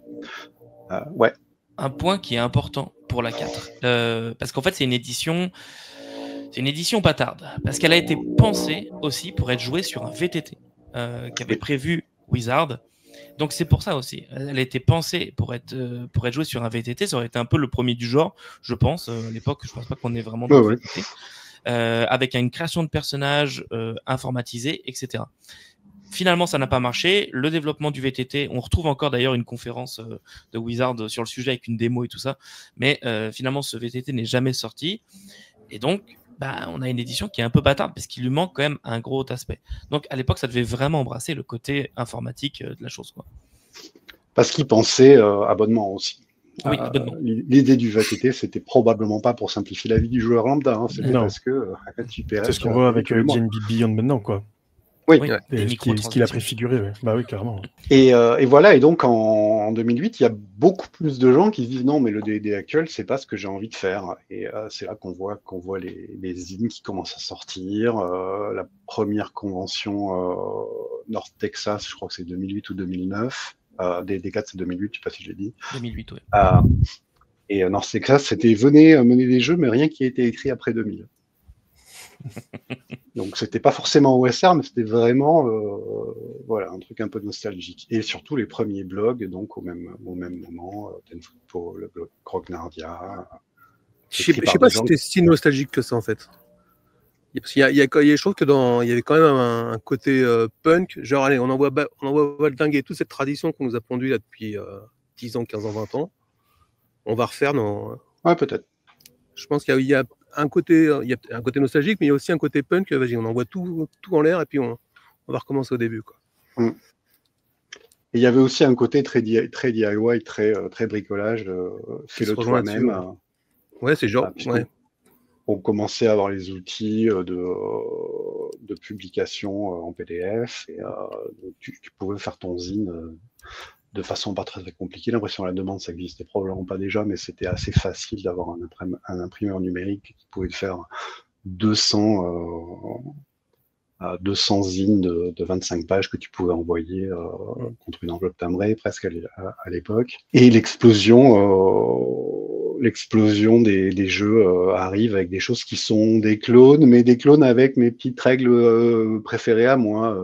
Ouais. Un point qui est important pour la 4, parce qu'en fait c'est une édition bâtarde, parce qu'elle a été pensée aussi pour être jouée sur un VTT qu'avait prévu Wizard. Donc c'est pour ça aussi. Elle a été pensée pour être jouée sur un VTT. Ça aurait été un peu le premier du genre, je pense. À l'époque, je pense pas qu'on ait vraiment de VTT. Avec une création de personnages informatisée, etc. Finalement, ça n'a pas marché. Le développement du VTT, on retrouve encore d'ailleurs une conférence de Wizard sur le sujet avec une démo et tout ça. Mais finalement, ce VTT n'est jamais sorti. Et donc, on a une édition qui est un peu bâtarde parce qu'il lui manque quand même un gros aspect. Donc à l'époque, ça devait vraiment embrasser le côté informatique de la chose, quoi. Parce qu'ils pensaient abonnement aussi. Oui, abonnement. L'idée du VTT, c'était probablement pas pour simplifier la vie du joueur lambda. Hein. C'était parce que tu paierais. C'est ce qu'on voit avec D&D Beyond maintenant, quoi. Oui, ce qu'il a préfiguré, ouais. Bah oui, clairement. Et voilà, et donc en 2008, il y a beaucoup plus de gens qui se disent non, mais le D&D actuel, c'est pas ce que j'ai envie de faire. Et c'est là qu'on voit les zines qui commencent à sortir. La première convention North Texas, je crois que c'est 2008 ou 2009. D4, c'est 2008, je sais pas si je l'ai dit. 2008, oui. Et North Texas, c'était venez mener des jeux, mais rien qui a été écrit après 2000. Donc c'était pas forcément OSR, mais c'était vraiment un truc un peu nostalgique. Et surtout les premiers blogs, donc au même moment, Tenfootball, le blog Grognardia. Je sais pas si c'était si nostalgique que ça en fait. Parce je trouve que il y avait quand même un côté punk, genre allez, on envoie valdinguer toute cette tradition qu'on nous a pondue là depuis 10 ans, 15 ans, 20 ans. On va refaire dans. Ouais, peut-être. Je pense qu'il y a un côté nostalgique, mais il y a aussi un côté punk. Vas-y, on envoie tout en l'air et puis on va recommencer au début, quoi. Et il y avait aussi un côté très DIY, très bricolage, fais-le toi-même. Ouais, c'est genre. Ouais. On commençait à avoir les outils de publication en PDF et tu pouvais faire ton zine de façon pas très compliquée. L'impression à la demande, ça existait probablement pas déjà, mais c'était assez facile d'avoir un imprimeur numérique qui pouvait faire 200 zines de 25 pages que tu pouvais envoyer contre une enveloppe timbrée presque à l'époque. Et l'explosion des jeux arrive avec des choses qui sont des clones, mais des clones avec mes petites règles préférées à moi.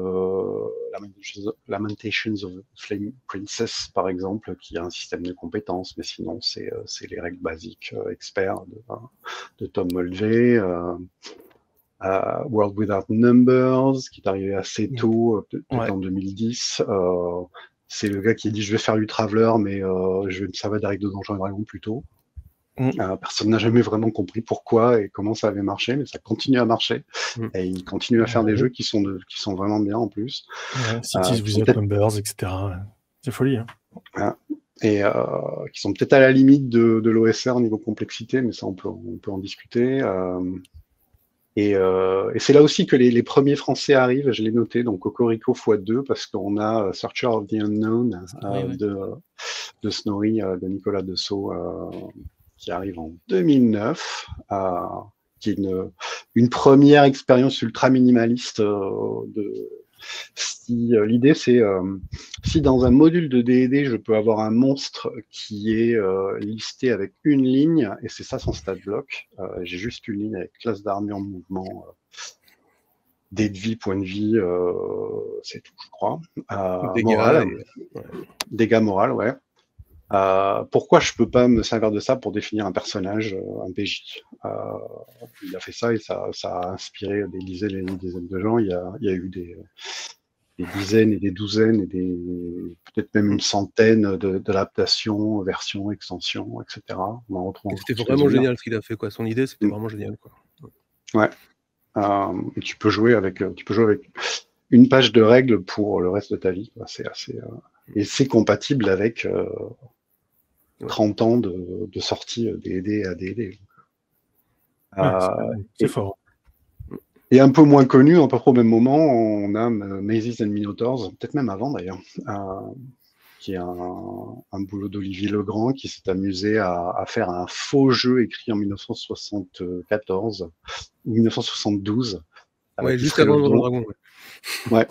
Lamentations of Flame Princess, par exemple, qui a un système de compétences, mais sinon, c'est les règles basiques experts de Tom Mulvey. World Without Numbers, qui est arrivé assez tôt, peut-être en 2010. C'est le gars qui a dit je vais faire du Traveler, mais je vais me servir des règles de Donjons et Dragons plutôt. Personne n'a jamais vraiment compris pourquoi et comment ça avait marché, mais ça continue à marcher. Et il continue à faire des jeux qui sont vraiment bien en plus. Cities Without Numbers, etc. C'est folie. Hein. Et qui sont peut-être à la limite de l'OSR au niveau complexité, mais ça on peut en discuter. Et c'est là aussi que les premiers Français arrivent, je l'ai noté, donc Cocorico x2, parce qu'on a Searcher of the Unknown de Snorri, de Nicolas Dessau, qui arrive en 2009, qui est une première expérience ultra minimaliste l'idée c'est si dans un module de D&D je peux avoir un monstre qui est listé avec une ligne et c'est ça son stat block, j'ai juste une ligne avec classe d'armée en mouvement, dés de vie, point de vie, c'est tout je crois, dégâts moraux, ouais. Pourquoi je peux pas me servir de ça pour définir un personnage, un PJ? Il a fait ça et ça a inspiré des dizaines et des dizaines de gens. Il y a eu des dizaines et des douzaines et peut-être même une centaine d'adaptations, versions, extensions, etc. C'était vraiment génial ce qu'il a fait, quoi. Son idée, c'était vraiment génial, quoi. Ouais. Et tu peux jouer avec une page de règles pour le reste de ta vie, quoi. C'est assez et c'est compatible avec 30 ans de sortie D&D à D&D. C'est fort. Et un peu moins connu, à peu près au même moment, on a Mazes and Minotaurs, peut-être même avant d'ailleurs, qui est un boulot d'Olivier Legrand qui s'est amusé à faire un faux jeu écrit en 1974 ou 1972. Ouais, juste avant Donjon et Dragon. Ouais.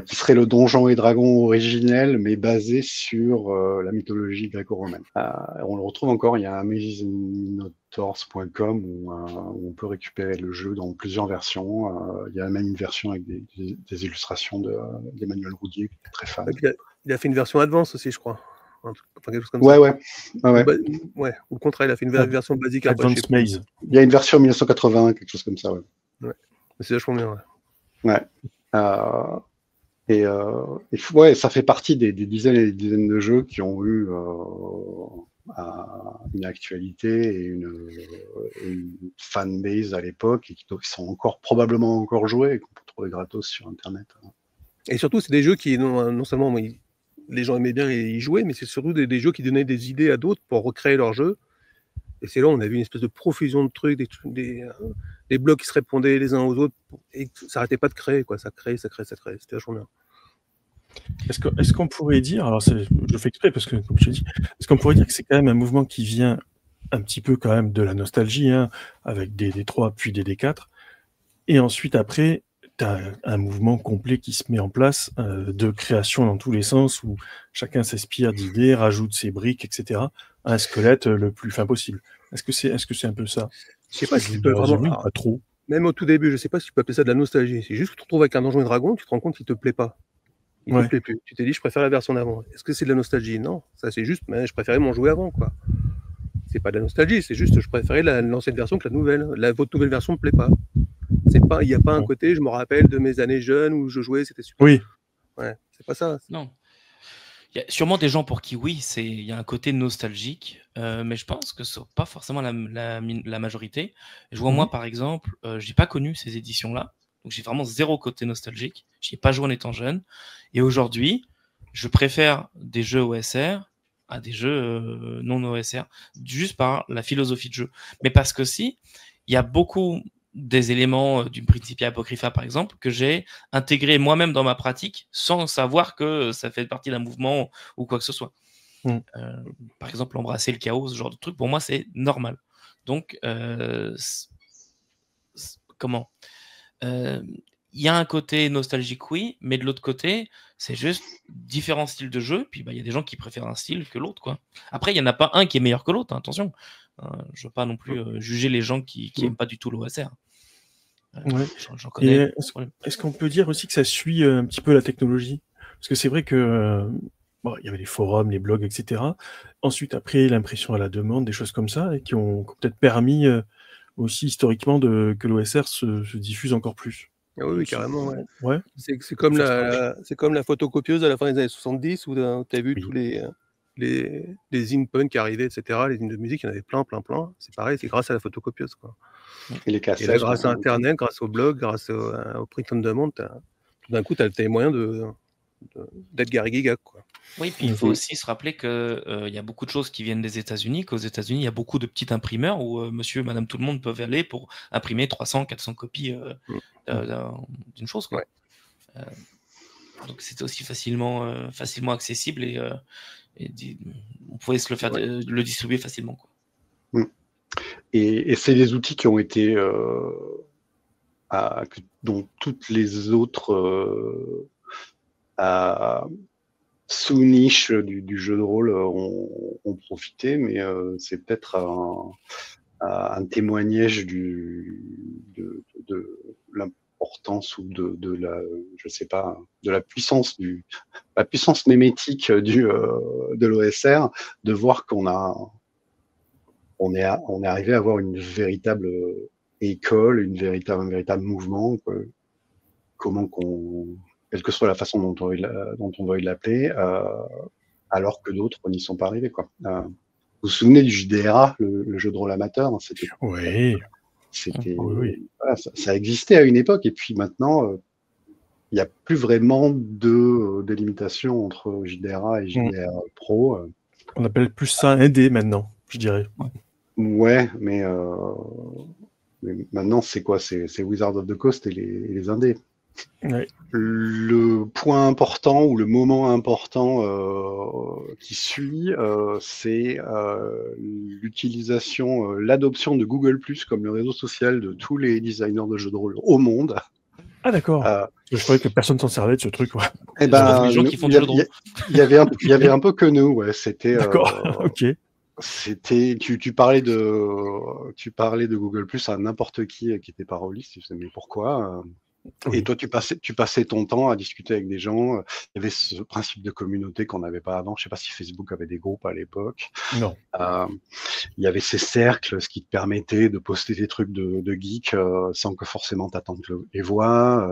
Qui serait le Donjon et Dragon originel, mais basé sur la mythologie gréco-romaine. On le retrouve encore, il y a un mazesandminotaurs.com où on peut récupérer le jeu dans plusieurs versions. Il y a même une version avec des illustrations d'Emmanuel Roudier, qui est très fan. Il a fait une version advance aussi, je crois. Enfin, quelque chose comme ça. Ouais. Ouais. Au contraire, il a fait une version basique. Advanced Maze. Il y a une version 1981, quelque chose comme ça, ouais. C'est vachement bien, ouais. Et ça fait partie des dizaines et des dizaines de jeux qui ont eu une actualité et une fanbase à l'époque et qui sont probablement encore joués et qu'on peut trouver gratos sur Internet. Et surtout, c'est des jeux qui, non seulement les gens aimaient bien y jouer, mais c'est surtout des jeux qui donnaient des idées à d'autres pour recréer leurs jeux. Et c'est là où on a vu une espèce de profusion de trucs, des blocs qui se répondaient les uns aux autres, et ça n'arrêtait pas de créer, quoi. Ça crée. C'était vachement bien. Est-ce qu'on pourrait dire, alors je le fais exprès parce que, comme je te dis, est-ce qu'on pourrait dire que c'est quand même un mouvement qui vient un petit peu quand même de la nostalgie, hein, avec des D3 puis des D4, et ensuite après, tu as un mouvement complet qui se met en place de création dans tous les sens, où chacun s'inspire d'idées, rajoute ses briques, etc., à un squelette le plus fin possible. Est-ce que c'est un peu ça? Je sais pas si tu peux vraiment... Pas trop. Même au tout début, je sais pas si tu peux appeler ça de la nostalgie. C'est juste que tu te retrouves avec un Donjon et Dragon, tu te rends compte qu'il te plaît pas. Il te plaît plus. Tu t'es dit, je préfère la version d'avant. Est-ce que c'est de la nostalgie? Non, ça c'est juste, mais je préférais m'en jouer avant, quoi. c'est pas de la nostalgie, c'est juste je préférais l'ancienne version que la nouvelle. Votre nouvelle version me plaît pas. Il n'y a pas un côté, je me rappelle de mes années jeunes où je jouais, c'était super. Oui. Ouais, c'est pas ça. Non. Il y a sûrement des gens pour qui oui, il y a un côté nostalgique, mais je pense que ce n'est pas forcément la majorité. Je vois moi par exemple, j'ai pas connu ces éditions-là, donc j'ai vraiment zéro côté nostalgique. J'y ai pas joué en étant jeune, et aujourd'hui, je préfère des jeux OSR à des jeux non OSR, juste par la philosophie de jeu. Mais parce que si, il y a beaucoup des éléments du Principia Apocrypha, par exemple, que j'ai intégré moi-même dans ma pratique sans savoir que ça fait partie d'un mouvement ou quoi que ce soit. Par exemple, embrasser le chaos, ce genre de truc, pour moi, c'est normal. Donc, comment il y a un côté nostalgique, oui, mais de l'autre côté, c'est juste différents styles de jeu, puis il y a des gens qui préfèrent un style que l'autre, quoi. Après, il n'y en a pas un qui est meilleur que l'autre, hein, attention. Je ne veux pas non plus juger les gens qui n'aiment pas du tout l'OSR. Ouais. J'en connais. Est-ce qu'on peut dire aussi que ça suit un petit peu la technologie? Parce que c'est vrai que bon, il y avait les forums, les blogs, etc. Ensuite, après, l'impression à la demande, des choses comme ça, et qui ont peut-être permis aussi historiquement que l'OSR se diffuse encore plus. Ah oui, carrément. Ouais. Ouais. C'est comme la photocopieuse à la fin des années 70 où tu as vu tous les zines punk arriver, etc. Les zines de musique, il y en avait plein. C'est pareil, c'est grâce à la photocopieuse, quoi. Et les cassettes. Et là, grâce à Internet, grâce au blog, grâce au print on demand, tout d'un coup, tu as les moyens d'être Gary Gygax, quoi. Oui, puis il faut aussi se rappeler qu'il y a beaucoup de choses qui viennent des États-Unis, qu'aux États-Unis, il y a beaucoup de petits imprimeurs où monsieur, madame, tout le monde peuvent aller pour imprimer 300, 400 copies d'une chose, quoi. Ouais. Donc c'était aussi facilement accessible et on pouvait se le faire le distribuer facilement, quoi. Et c'est des outils qui ont été dont toutes les autres sous-niches du jeu de rôle ont profité, mais c'est peut-être un témoignage de l'importance ou de la, je sais pas, de la puissance la puissance mémétique de l'OSR, de voir on est arrivé à avoir une véritable école, un véritable mouvement, quoi. Quelle que soit la façon dont on veuille l'appeler, alors que d'autres n'y sont pas arrivés, quoi. Vous vous souvenez du JDRA, le jeu de rôle amateur? Oui. Voilà, ça existait à une époque, et puis maintenant, il n'y a plus vraiment de délimitation entre JDRA et JDRA Pro. On appelle plus ça indé maintenant, je dirais. Ouais, mais maintenant, c'est quoi? C'est Wizards of the Coast et les indés. Ouais. Le point important ou le moment important qui suit, c'est l'adoption de Google+ comme le réseau social de tous les designers de jeux de rôle au monde. Ah d'accord. Je croyais que personne s'en servait de ce truc. Ouais. Eh ben, les gens qui font du jeu de rôle. Il y avait un peu que nous, ouais. C'était. D'accord. Ok. C'était, tu parlais de Google+ à n'importe qui était pas rôliste. Tu sais, mais pourquoi? Oui. Et toi, tu passais ton temps à discuter avec des gens. Il y avait ce principe de communauté qu'on n'avait pas avant. Je sais pas si Facebook avait des groupes à l'époque. Non. Il y avait ces cercles, ce qui te permettait de poster des trucs de geek sans que forcément t'attendes les voix.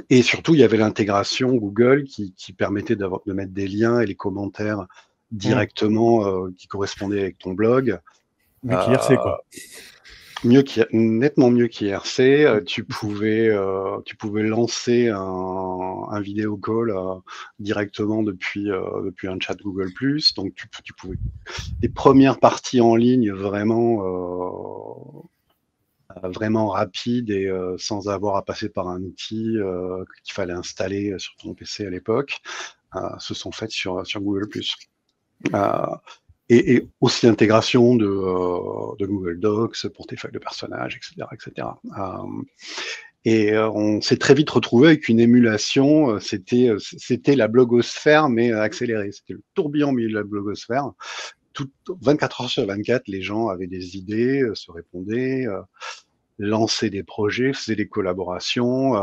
Et surtout, il y avait l'intégration Google qui permettait de mettre des liens et les commentaires directement qui correspondaient avec ton blog. Mieux qu'IRC, quoi. Nettement mieux qu'IRC. Tu pouvais lancer un vidéo call directement depuis un chat Google+. Donc tu pouvais les premières parties en ligne vraiment rapides et sans avoir à passer par un outil qu'il fallait installer sur ton PC à l'époque, se sont faites sur Google+. Et aussi l'intégration de Google Docs pour tes feuilles de personnages, etc. Et on s'est très vite retrouvé avec une émulation. C'était la blogosphère, mais accélérée. C'était le tourbillon au milieu de la blogosphère. 24 heures sur 24, les gens avaient des idées, se répondaient, lançaient des projets, faisaient des collaborations,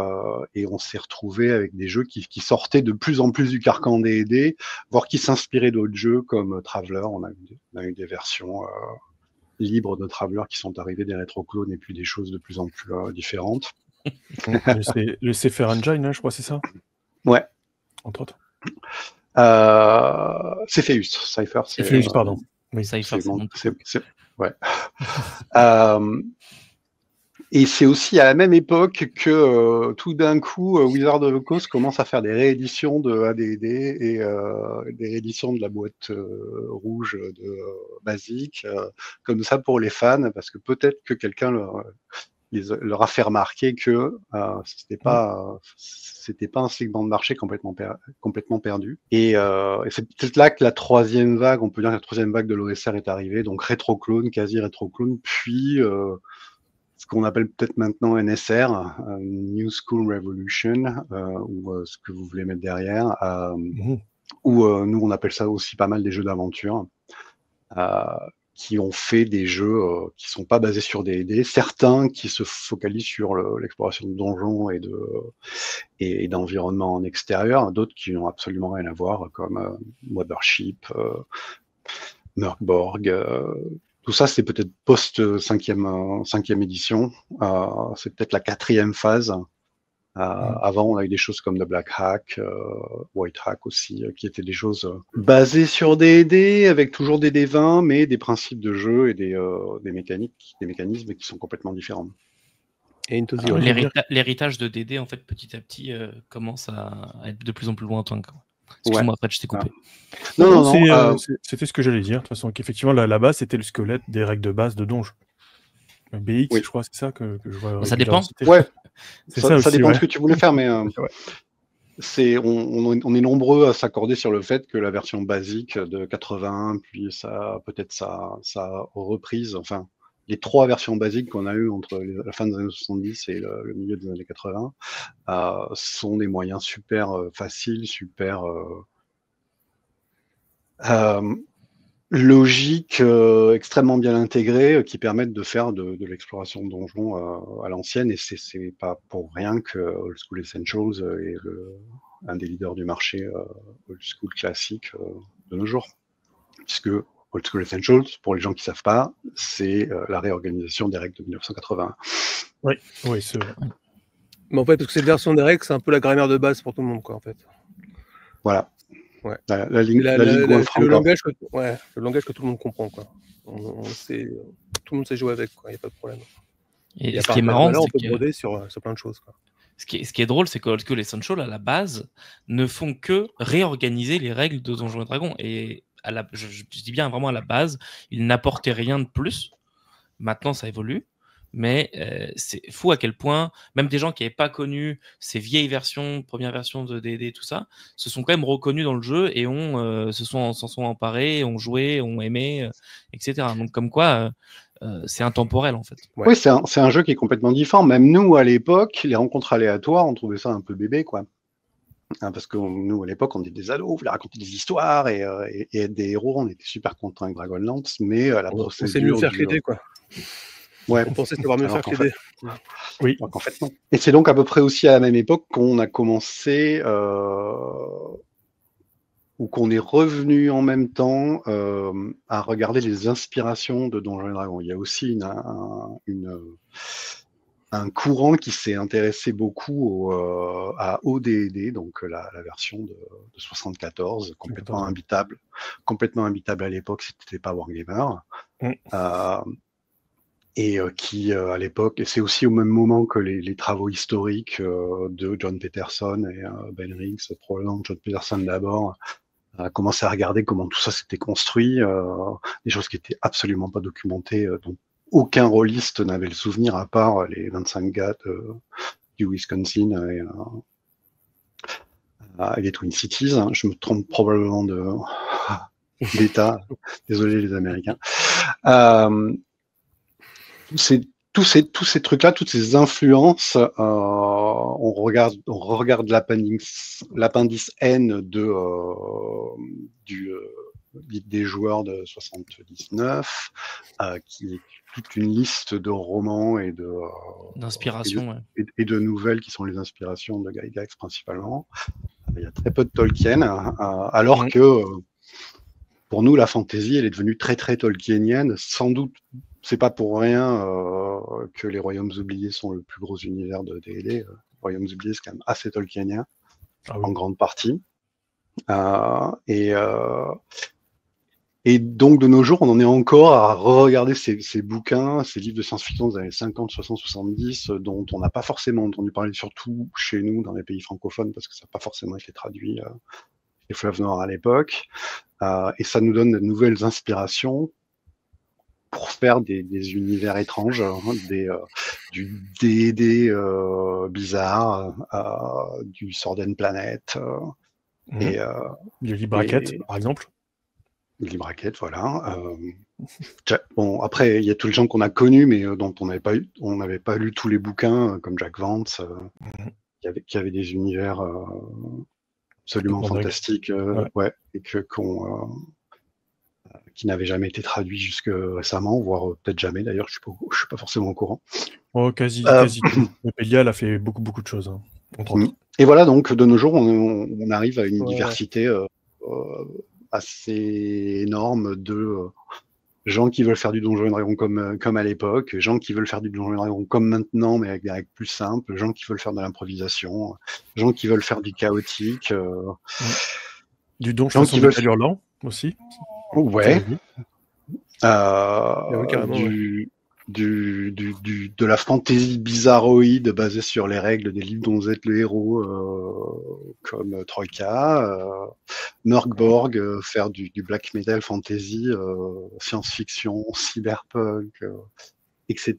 et on s'est retrouvé avec des jeux qui sortaient de plus en plus du carcan des D&D, voire qui s'inspiraient d'autres jeux comme Traveller. On a eu des versions libres de Traveler qui sont arrivés, des rétroclones et puis des choses de plus en plus différentes. Le Cypher Engine, hein, je crois, c'est ça? Ouais. Entre autres. Cepheus, Cypher. Cepheus, pardon. Oui, Cypher, ouais. Et c'est aussi à la même époque que tout d'un coup, Wizard of the Coast commence à faire des rééditions de AD&D et des rééditions de la boîte rouge de Basic, comme ça pour les fans, parce que peut-être que quelqu'un leur a fait remarquer que c'était pas un segment de marché complètement perdu. Et c'est peut-être là que la troisième vague, on peut dire que la troisième vague de l'OSR est arrivée, donc rétroclone, quasi rétroclone, puis ce qu'on appelle peut-être maintenant NSR, New School Revolution, ou ce que vous voulez mettre derrière, où nous on appelle ça aussi pas mal des jeux d'aventure, qui ont fait des jeux qui sont pas basés sur D&D, certains qui se focalisent sur l'exploration de donjons et d'environnements en extérieur, d'autres qui n'ont absolument rien à voir, comme Mothership, Mörkborg. Tout ça, c'est peut-être post-cinquième édition. C'est peut-être la 4e phase. Avant, on a eu des choses comme The Black Hack, White Hack aussi, qui étaient des choses basées sur des dés, avec toujours des D20, mais des principes de jeu et des mécanismes qui sont complètement différents. Et l'héritage de DD, en fait, petit à petit, commence à être de plus en plus lointain. Excuse-moi, après, je t'ai coupé. Non, c'était ce que j'allais dire. De toute façon, qu'effectivement, la base, c'était le squelette des règles de base de Donge. BX, je crois, c'est ça que je vois. Ça dépend. Ouais. Ça dépend de ce que tu voulais faire, mais on est nombreux à s'accorder sur le fait que la version basique de 81, puis sa reprise, enfin, les 3 versions basiques qu'on a eues entre la fin des années 70 et le milieu des années 80 sont des moyens super faciles, super logiques, extrêmement bien intégrés, qui permettent de faire de l'exploration de donjons à l'ancienne, et c'est pas pour rien que Old School Essentials est un des leaders du marché Old School classique de nos jours, puisque Old School Essentials, pour les gens qui ne savent pas, c'est la réorganisation des règles de 1981. Oui, c'est vrai. Mais en fait, parce que cette version des règles, c'est un peu la grammaire de base pour tout le monde, quoi, en fait. Voilà. Ouais. La ligne le langage que tout le monde comprend, quoi. Tout le monde sait jouer avec, quoi. Il n'y a pas de problème. Et ce qui est marrant, on peut broder sur plein de choses, quoi. Ce qui est drôle, c'est que Old School Essentials, à la base, ne font que réorganiser les règles de Donjons et Dragons. Et je dis bien vraiment à la base, ils n'apportaient rien de plus. Maintenant, ça évolue. Mais c'est fou à quel point, même des gens qui n'avaient pas connu ces vieilles versions, première version de D&D, tout ça, se sont quand même reconnus dans le jeu et s'en sont emparés, ont joué, ont aimé, etc. Donc comme quoi, c'est intemporel en fait. Ouais. Oui, c'est un jeu qui est complètement différent. Même nous, à l'époque, les rencontres aléatoires, on trouvait ça un peu bébé, quoi. Parce que nous, à l'époque, on était des ados, on voulait raconter des histoires et être des héros, on était super contents avec Dragonlance, mais la procédure... C'est mieux faire qu'aider, quoi. Ouais. On pensait savoir mieux faire qu'aider. Oui. Donc, en fait, non. Et c'est donc à peu près aussi à la même époque qu'on a commencé, ou qu'on est revenu en même temps à regarder les inspirations de Donjons et Dragons. Il y a aussi un courant qui s'est intéressé beaucoup à OD&D, donc la version de 74, complètement imbitable à l'époque, c'était pas Wargammer. Et qui, à l'époque, et c'est aussi au même moment que les travaux historiques de John Peterson et Ben Riggs, probablement John Peterson d'abord, a commencé à regarder comment tout ça s'était construit, des choses qui étaient absolument pas documentées, dont aucun rôliste n'avait le souvenir, à part les 25 gars du Wisconsin et les Twin Cities. Je me trompe probablement d'État. Désolé les Américains. Tous ces trucs-là, toutes ces influences, on regarde l'appendice N des joueurs de 79, qui est toute une liste de romans et d'inspiration, et de nouvelles qui sont les inspirations de Guy Gygax principalement. Il y a très peu de Tolkien, alors que pour nous, la fantasy, elle est devenue très très tolkienienne, sans doute c'est pas pour rien que les Royaumes oubliés sont le plus gros univers de D&D. Royaumes oubliés, c'est quand même assez tolkienien, en grande partie. Et donc, de nos jours, on en est encore à re-regarder ces bouquins, ces livres de science-fiction des années 50, 60, 70, dont on n'a pas forcément entendu parler, surtout chez nous, dans les pays francophones, parce que ça n'a pas forcément été traduit les fleuves noirs à l'époque. Et ça nous donne de nouvelles inspirations pour faire des univers étranges, du D&D bizarre, du Sword and Planet, et du Libraket, par exemple. Libraket, voilà. Bon, après, il y a tous les gens qu'on a connus, mais dont on n'avait pas lu tous les bouquins, comme Jack Vance, qui avait des univers absolument fantastiques, et qui n'avaient jamais été traduits jusque récemment, voire peut-être jamais. D'ailleurs, je suis pas forcément au courant. Oh, quasi. Pélial a fait beaucoup de choses, entre autres. Et voilà, donc de nos jours, on arrive à une diversité assez énorme de gens qui veulent faire du Donjons et Dragons comme à l'époque, gens qui veulent faire du Donjons et Dragons comme maintenant, mais avec des règles plus simples, gens qui veulent faire de l'improvisation, gens qui veulent faire du chaotique. Du donjon qui veulent faire hurlant aussi. Ouais. De la fantaisie bizarroïde basée sur les règles des livres dont vous êtes le héros, comme Troika, Mörkborg, faire du black metal fantasy, science-fiction, cyberpunk, etc.,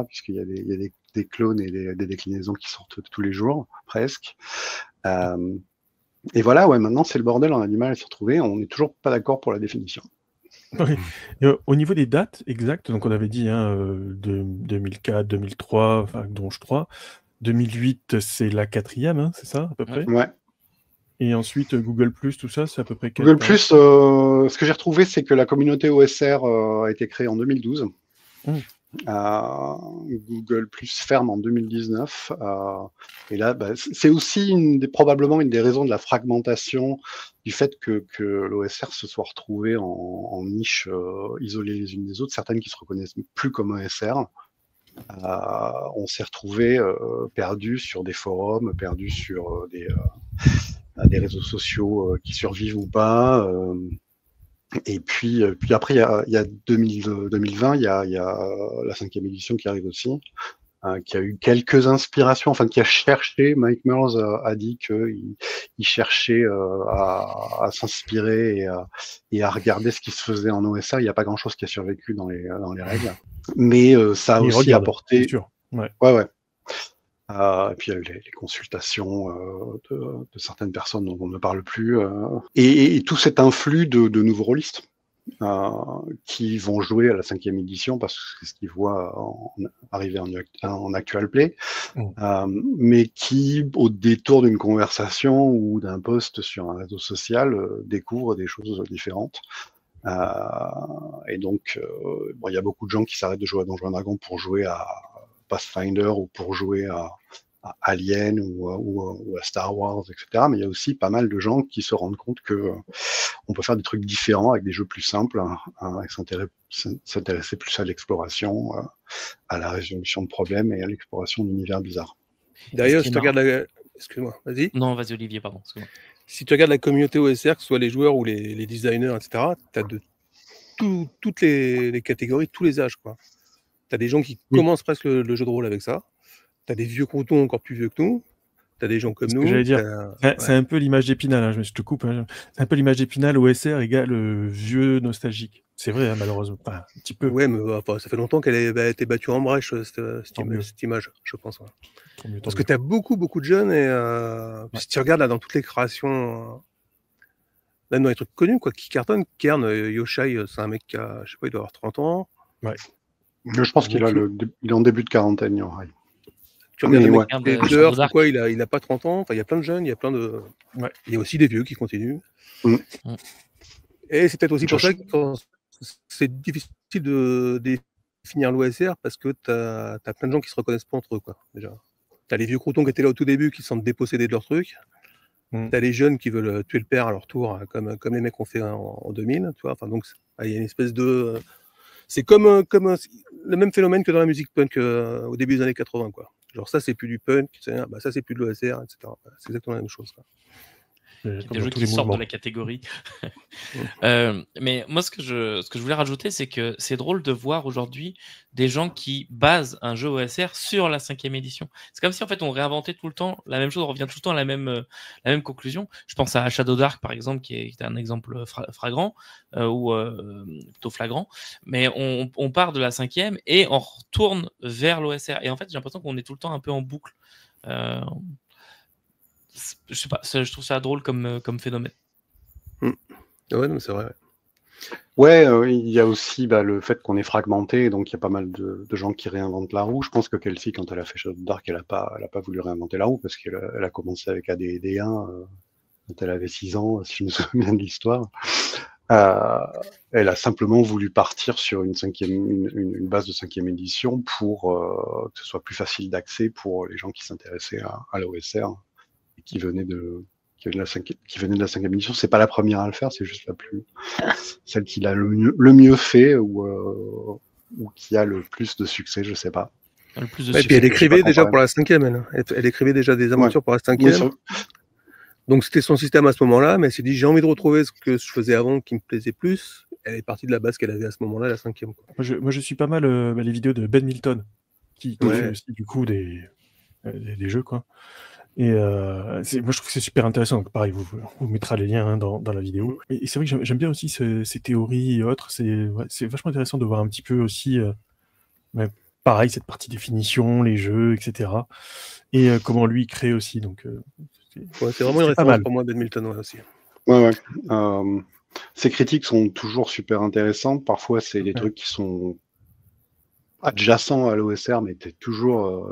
puisqu'il y a des clones et des déclinaisons qui sortent tous les jours, presque. Et voilà, maintenant c'est le bordel, on a du mal à s'y retrouver, on n'est toujours pas d'accord pour la définition. Oui. Et, au niveau des dates exactes, donc on avait dit 2004, 2003, enfin Donjon 3, 2008 c'est la 4e, c'est ça à peu près? Ouais. Et ensuite Google+, tout ça, c'est à peu près quel Google+, temps? ce que j'ai retrouvé, c'est que la communauté OSR a été créée en 2012. Google+ ferme en 2019. Et là, c'est aussi probablement une des raisons de la fragmentation, du fait que l'OSR se soit retrouvé en niches isolées les unes des autres, certaines qui se reconnaissent plus comme OSR. On s'est retrouvé perdu sur des forums, perdu sur des réseaux sociaux qui survivent ou pas. Et puis après, il y a 2020, il y a la 5e édition qui arrive aussi, qui a eu quelques inspirations, enfin qui a cherché, Mike Mearls a dit qu'il cherchait à s'inspirer et à regarder ce qui se faisait en OSR. Il n'y a pas grand-chose qui a survécu dans les règles. Mais ça a aussi apporté... C'est sûr. Ouais. Et puis il y a eu les consultations de certaines personnes dont on ne parle plus, et tout cet influx de nouveaux rôlistes qui vont jouer à la 5e édition parce que c'est ce qu'ils voient arriver en actual play, mais qui, au détour d'une conversation ou d'un post sur un réseau social, découvrent des choses différentes. Et donc, il y a beaucoup de gens qui s'arrêtent de jouer à Donjons et Dragons pour jouer à Pathfinder ou pour jouer à Alien ou à Star Wars, etc. Mais il y a aussi pas mal de gens qui se rendent compte que on peut faire des trucs différents avec des jeux plus simples, et s'intéresser plus à l'exploration, à la résolution de problèmes et à l'exploration d'univers bizarres. D'ailleurs, si tu regardes Excuse-moi, vas-y. Non, vas-y Olivier, pardon. Excuse-moi. Si tu regardes la communauté OSR, que ce soit les joueurs ou les designers, etc., tu as de toutes les catégories, tous les âges, quoi. T'as des gens qui commencent presque le jeu de rôle avec ça. T'as des vieux croutons encore plus vieux que nous. T'as des gens comme nous. Ce que j'allais dire. C'est un peu l'image d'Épinal, je te coupe. C'est un peu l'image d'Épinal, OSR égale vieux nostalgique. C'est vrai, malheureusement. Enfin, un petit peu. Ouais, mais ça fait longtemps qu'elle a été battue en brèche, cette image, je pense. Ouais. Parce que t'as beaucoup de jeunes et si tu regardes là, dans toutes les créations, là, dans les trucs connus, quoi, qui cartonnent, Kern, Yoshai, c'est un mec qui a, je sais pas, il doit avoir 30 ans. Ouais. Je pense qu'il est en début de quarantaine, Yoshai. Tu regardes les joueurs, pourquoi il a pas 30 ans. Enfin, il y a plein de jeunes, il y a plein de. Ouais. Il y a aussi des vieux qui continuent. Et c'est peut-être aussi pour ça que c'est difficile de définir l'OSR parce que t'as plein de gens qui se reconnaissent pas entre eux, quoi. Déjà, t'as les vieux croutons qui étaient là au tout début qui se sentent dépossédés de leur truc. T'as les jeunes qui veulent tuer le père à leur tour, comme les mecs ont fait en 2000, tu vois. Enfin, donc il y a une espèce de C'est le même phénomène que dans la musique punk au début des années 80, quoi. Genre ça, c'est plus du punk, ça, c'est plus de l'OSR, etc. C'est exactement la même chose, quoi. Des jeux qui sortent de la catégorie. Mais moi, ce que je voulais rajouter, c'est que c'est drôle de voir aujourd'hui des gens qui basent un jeu OSR sur la 5e édition. C'est comme si en fait on réinventait tout le temps la même chose, on revient tout le temps à la même conclusion. Je pense à Shadow Dark par exemple, qui est un exemple flagrant ou plutôt flagrant. Mais on part de la 5e et on retourne vers l'OSR. Et en fait, j'ai l'impression qu'on est tout le temps un peu en boucle. Je sais pas, je trouve ça drôle comme phénomène. Ouais, non, c'est vrai. Ouais, il y a aussi le fait qu'on est fragmenté, donc il y a pas mal de gens qui réinventent la roue. Je pense que Kelsey, quand elle a fait Shadow Dark, elle a pas voulu réinventer la roue parce qu'elle a commencé avec AD&D 1 quand elle avait 6 ans, si je me souviens de l'histoire. Elle a simplement voulu partir sur une base de 5e édition pour que ce soit plus facile d'accès pour les gens qui s'intéressaient à l'OSR et qui venaient de la 5e édition. C'est pas la première à le faire, c'est juste celle qui l'a le mieux fait ou qui a le plus de succès, je sais pas. Le plus de succès. Et puis elle écrivait déjà pour la 5e, elle écrivait déjà des aventures pour la 5e. Oui, donc c'était son système à ce moment-là, mais elle s'est dit j'ai envie de retrouver ce que je faisais avant qui me plaisait plus. Elle est partie de la base qu'elle avait à ce moment-là, la 5e. Moi je suis pas mal les vidéos de Ben Milton, qui fait aussi du coup des jeux, quoi. Et moi je trouve que c'est super intéressant. Donc pareil, vous mettra les liens dans la vidéo. Et c'est vrai que j'aime bien aussi ces théories et autres. C'est vachement intéressant de voir un petit peu aussi, pareil, cette partie définition, les jeux, etc. Et comment lui crée aussi. Donc c'est vraiment une référence pour moi, Ben Milton aussi. Ouais. Ces critiques sont toujours super intéressantes. Parfois, c'est des trucs qui sont adjacents à l'OSR, mais t'es toujours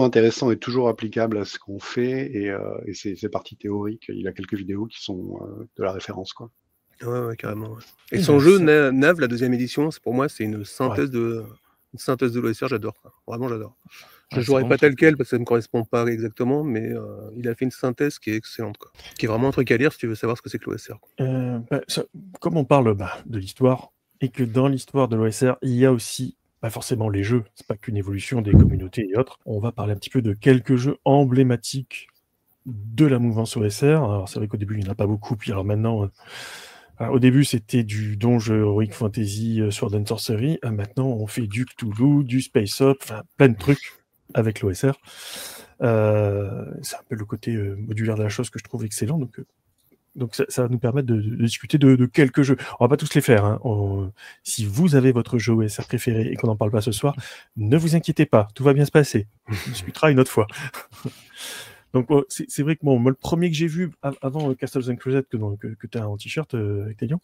intéressant et toujours applicable à ce qu'on fait. Et ces parties théoriques, il a quelques vidéos qui sont de la référence, quoi. Ouais, carrément. Ouais. Et son jeu, Nav, la 2e édition, pour moi, c'est une synthèse de l'OSR. J'adore. Vraiment, j'adore. Je ne jouerai pas tel quel parce que ça ne me correspond pas exactement, mais il a fait une synthèse qui est excellente, quoi. Qui est vraiment un truc à lire si tu veux savoir ce que c'est que l'OSR. Comme on parle de l'histoire, et que dans l'histoire de l'OSR, il y a aussi pas forcément les jeux, c'est pas qu'une évolution des communautés et autres. On va parler un petit peu de quelques jeux emblématiques de la mouvance OSR. Alors c'est vrai qu'au début il n'y en a pas beaucoup, puis alors maintenant, au début c'était du Donjon Heroic Fantasy, Sword and Sorcery, maintenant on fait du Cthulhu, du Space Up, enfin plein de trucs avec l'OSR. C'est un peu le côté modulaire de la chose que je trouve excellent, donc ça va nous permettre de discuter de quelques jeux. On va pas tous les faire, hein. Si vous avez votre jeu OSR préféré et qu'on n'en parle pas ce soir, ne vous inquiétez pas, tout va bien se passer. On discutera une autre fois. Donc c'est vrai que moi le premier que j'ai vu avant Castles and Crusade que tu as en t-shirt avec tes lions,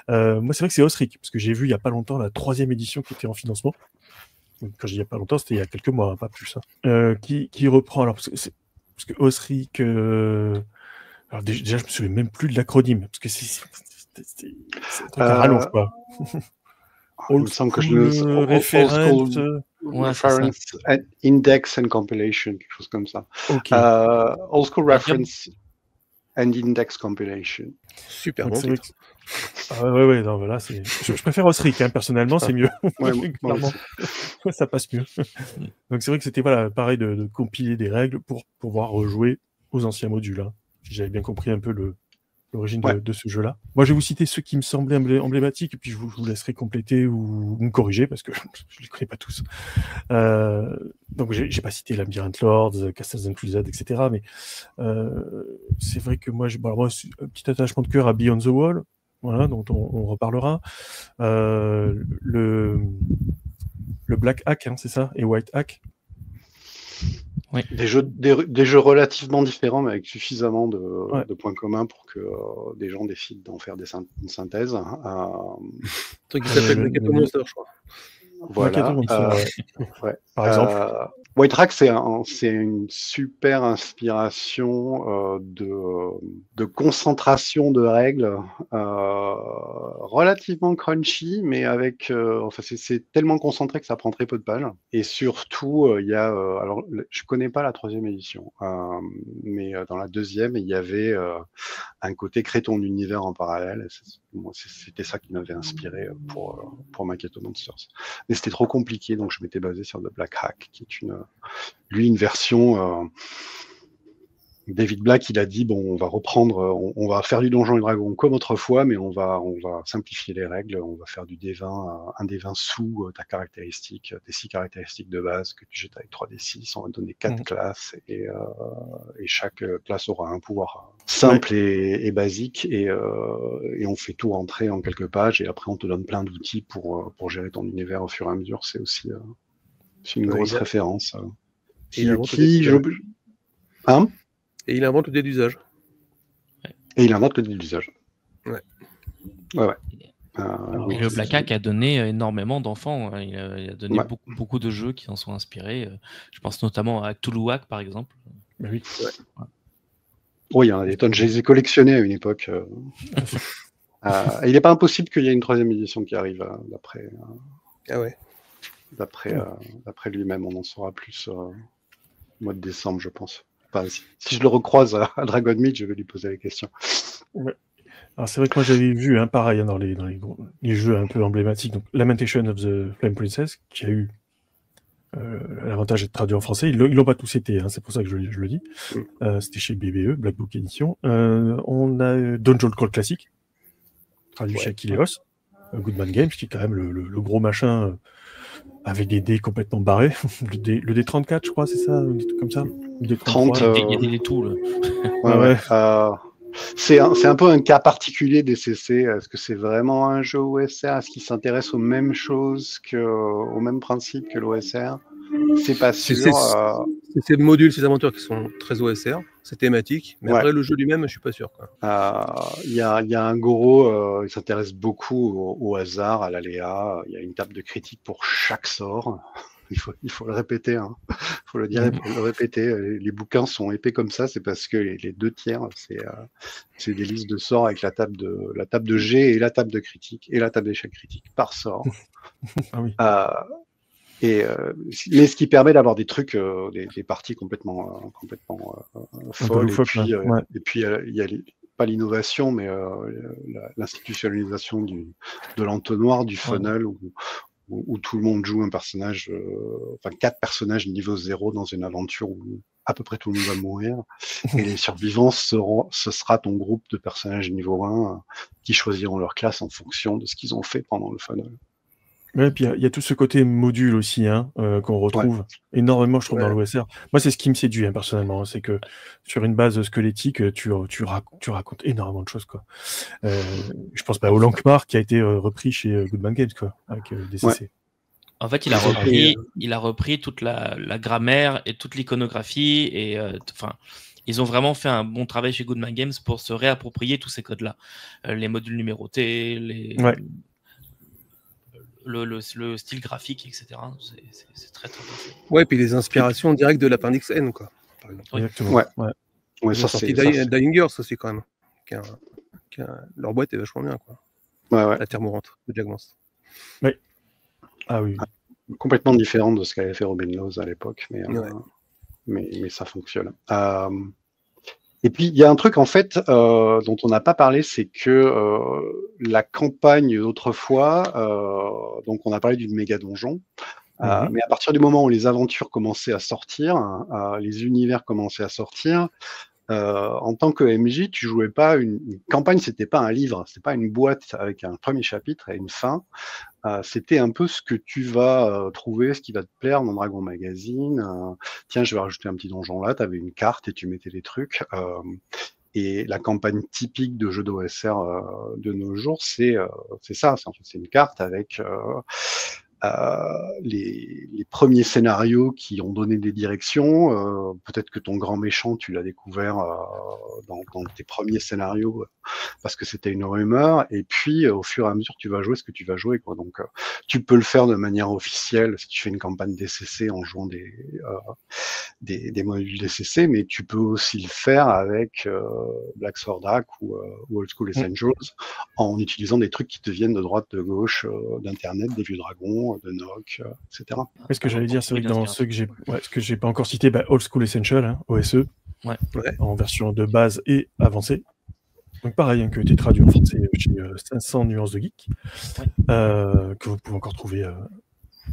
moi c'est vrai que c'est Osric, parce que j'ai vu il y a pas longtemps la 3e édition qui était en financement. Donc, quand je dis il y a pas longtemps, c'était il y a quelques mois, pas plus. Qui reprend, alors parce que Osric... Alors déjà, je me souviens même plus de l'acronyme, parce que c'est un truc à rallonge, quoi. Il me semble que je le Reference and Index and Compilation, quelque chose comme ça. Okay. Old School Reference and Index Compilation. Super bon. Ouais, non, voilà, je préfère Osric, hein, personnellement, c'est mieux. Clairement, ça passe mieux. Donc c'est vrai que c'était pareil de compiler des règles pour pouvoir rejouer aux anciens modules, hein. Si j'avais bien compris un peu l'origine de ce jeu-là. Moi, je vais vous citer ceux qui me semblaient emblématiques, et puis je vous laisserai compléter ou me corriger, parce que je ne les connais pas tous. Donc, j'ai pas cité Labyrinth Lords, Castles and Crusade, etc. Mais c'est vrai que moi, un petit attachement de cœur à Beyond the Wall, voilà, dont on reparlera. Le Black Hack, hein, c'est ça, et White Hack. Oui. Des jeux relativement différents, mais avec suffisamment de points communs pour que des gens décident d'en faire une synthèse. Un truc qui s'appelle Makato Monster, je crois. Voilà. Par exemple. White Rack, c'est une super inspiration de concentration de règles relativement crunchy, mais avec enfin c'est tellement concentré que ça prend très peu de pages. Et surtout, il y a alors je connais pas la 3e édition, mais dans la 2e, il y avait un côté crée ton univers en parallèle. C'était ça qui m'avait inspiré pour Maketo Monsters. Mais c'était trop compliqué, donc je m'étais basé sur The Black Hack, qui est une version. David Black, il a dit bon, on va reprendre, on va faire du Donjons et Dragons comme autrefois, mais on va simplifier les règles, on va faire du D20, un D20 sous ta caractéristique, tes 6 caractéristiques de base que tu jettes avec 3D6, on va donner 4 classes et chaque classe aura un pouvoir simple et basique et on fait tout rentrer en quelques pages et après on te donne plein d'outils pour gérer ton univers au fur et à mesure. C'est aussi une grosse référence. Et il invente le dé d'usage. Et il invente le dé d'usage. Ouais. Et le Black Hack a donné énormément d'enfants. Hein. Il a donné beaucoup de jeux qui en sont inspirés. Je pense notamment à Cthulhu par exemple. Oui. Oui, il y en a des tonnes. Je les ai collectionnés à une époque. Il n'est pas impossible qu'il y ait une 3e édition qui arrive d'après. D'après lui-même, on en saura plus au mois de décembre, je pense. Enfin, si je le recroise à Dragon Meet, je vais lui poser la question. Ouais. Alors c'est vrai que moi j'avais vu pareil dans les jeux un peu emblématiques, donc Lamentation of the Flame Princess, qui a eu l'avantage d'être traduit en français. Ils l'ont pas tous été, hein, c'est pour ça que je le dis. C'était chez BBE, Black Book Edition. On a Dungeon Crawl Classic, traduit chez Akileos. Goodman Games, qui est quand même le gros machin avec des dés complètement barrés. le dé 34, je crois, c'est ça, un truc comme ça. Le dé 30, il y a des tout là. C'est un peu un cas particulier des CC. Est-ce que c'est vraiment un jeu OSR? Est-ce qu'il s'intéresse aux mêmes choses, au même principe que l'OSR? C'est pas sûr. C'est ces modules, ces aventures qui sont très OSR, c'est thématique, mais après le jeu lui-même, je suis pas sûr. Il y a un goro, il s'intéresse beaucoup au hasard, à l'aléa. Il y a une table de critique pour chaque sort. Il faut le répéter, hein. Il faut le dire et le répéter. Les bouquins sont épais comme ça, c'est parce que les 2/3, c'est des listes de sorts avec la table de G et la table de critique et la table d'échec critique par sort. Ah oui. Mais ce qui permet d'avoir des trucs, des parties complètement folles. Et puis il y a pas l'innovation, mais l'institutionnalisation de l'entonnoir, du funnel, où tout le monde joue un personnage, 4 personnages niveau 0 dans une aventure où à peu près tout le monde va mourir. Et les survivants, ce sera ton groupe de personnages niveau 1 qui choisiront leur classe en fonction de ce qu'ils ont fait pendant le funnel. Ouais, puis il y a tout ce côté module aussi, hein, qu'on retrouve énormément, je trouve, dans l'OSR. Moi, c'est ce qui me séduit, personnellement, c'est que sur une base squelettique, tu racontes énormément de choses, quoi. Je pense au Lankmar qui a été repris chez Goodman Games, quoi, avec DCC. En fait, il a repris toute la grammaire et toute l'iconographie et ils ont vraiment fait un bon travail chez Goodman Games pour se réapproprier tous ces codes-là, les modules numérotés, le style graphique, etc. C'est très très bien. Ouais, puis les inspirations directes de l'Appendix N, quoi. Par exemple. Exactement. Ouais, ça c'est Dying Earth aussi quand même. Leur boîte est vachement bien, quoi. La Terre mourante de Jack Mance. Oui. Ah oui. Complètement différente de ce qu'avait fait Robin Laws à l'époque, mais ça fonctionne. Et puis, il y a un truc, en fait, dont on n'a pas parlé, c'est que la campagne d'autrefois, donc on a parlé du méga donjon, mais à partir du moment où les aventures commençaient à sortir, les univers commençaient à sortir, en tant que MJ, tu jouais pas une campagne, c'était pas un livre, c'était pas une boîte avec un premier chapitre et une fin. C'était un peu ce que tu vas trouver, ce qui va te plaire dans Dragon Magazine. Tiens, je vais rajouter un petit donjon là, tu avais une carte et tu mettais les trucs. Et la campagne typique de jeu d'OSR de nos jours, c'est ça. C'est une carte avec les premiers scénarios qui ont donné des directions. Peut-être que ton grand méchant, tu l'as découvert dans tes premiers scénarios parce que c'était une rumeur. Et puis, au fur et à mesure, tu vas jouer ce que tu vas jouer, quoi. Donc, tu peux le faire de manière officielle si tu fais une campagne DCC en jouant des modules DCC, mais tu peux aussi le faire avec Black Sword Hack ou Old School Essentials en utilisant des trucs qui te viennent de droite, de gauche, d'internet, des vieux dragons, de Nock, etc. Ce que j'allais dire, c'est vrai que dans ceux que j'ai pas encore cité, Old School Essential, hein, OSE, en version de base et avancée. Donc pareil, hein, qui a été traduit en français chez 500 nuances de geek, que vous pouvez encore trouver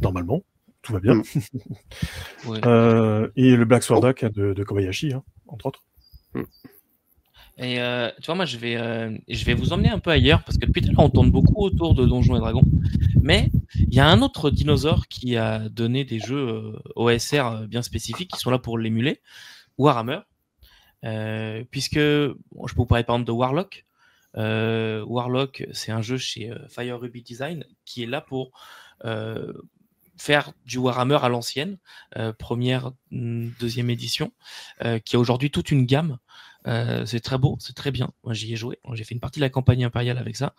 normalement, tout va bien. Et le Black Sword Hack de Kobayashi, hein, entre autres. Et tu vois, moi, je vais vous emmener un peu ailleurs, parce que depuis tout à l'heure, on tourne beaucoup autour de Donjons et Dragons. Mais il y a un autre dinosaure qui a donné des jeux OSR bien spécifiques, qui sont là pour l'émuler, Warhammer. Puisque bon, je peux vous parler par exemple de Warlock. Warlock, c'est un jeu chez Fire Ruby Design qui est là pour faire du Warhammer à l'ancienne, première, deuxième édition, qui a aujourd'hui toute une gamme. C'est très beau, c'est très bien. Moi, j'y ai joué. J'ai fait une partie de la campagne impériale avec ça.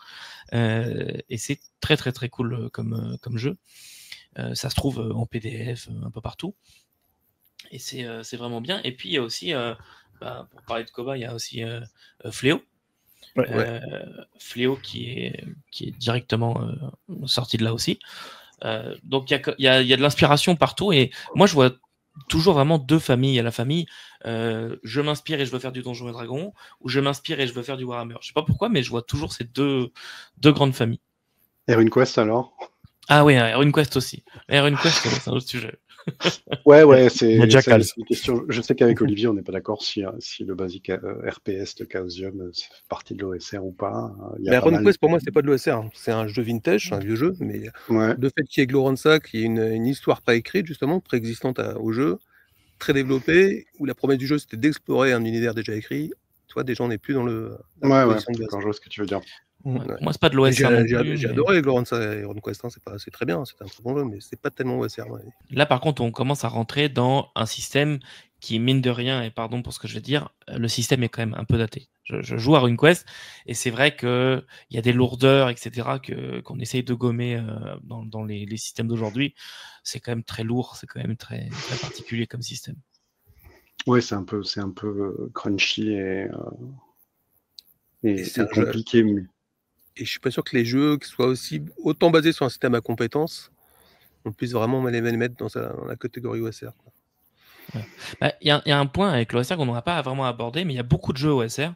Et c'est très, très, très cool comme jeu. Ça se trouve en PDF un peu partout. Et c'est vraiment bien. Et puis, il y a aussi, pour parler de Koba, il y a aussi Fléau. Fléau qui est directement sorti de là aussi. Donc, il y a de l'inspiration partout. Et moi, je vois toujours vraiment deux familles. Il y a la famille je m'inspire et je veux faire du Donjons et Dragons, ou je m'inspire et je veux faire du Warhammer. Je sais pas pourquoi, mais je vois toujours ces deux grandes familles. RuneQuest alors? Ah oui, RuneQuest aussi. RuneQuest, c'est un autre sujet. Ouais, c'est une question. Je sais qu'avec Olivier, on n'est pas d'accord si le basique RPS de Chaosium fait partie de l'OSR ou pas. RuneQuest, pour moi, c'est pas de l'OSR. Hein. C'est un jeu vintage, un vieux jeu, mais le fait qu'il y ait Glorantha, qui est une histoire pas écrite, justement, préexistante au jeu, très développée, où la promesse du jeu, c'était d'explorer un univers déjà écrit. Tu vois, déjà, on n'est plus dans le... quand je vois ce que tu veux dire. Moi, c'est pas de l'OSR. J'ai adoré Glorantha et RuneQuest, hein, c'est très bien, c'est un très bon jeu, mais c'est pas tellement OSR. Là, par contre, on commence à rentrer dans un système qui, mine de rien, et pardon pour ce que je vais dire, le système est quand même un peu daté. Je joue à RuneQuest, et c'est vrai qu'il y a des lourdeurs, etc., qu'on essaye de gommer dans les systèmes d'aujourd'hui. C'est quand même très lourd, c'est quand même très, très particulier comme système. Oui, c'est un peu crunchy et c'est compliqué. Et je suis pas sûr que les jeux qui soient autant basés sur un système à compétences, on puisse vraiment les mettre dans la catégorie OSR. Il y a un point avec l'OSR qu'on n'aura pas vraiment abordé, mais il y a beaucoup de jeux OSR,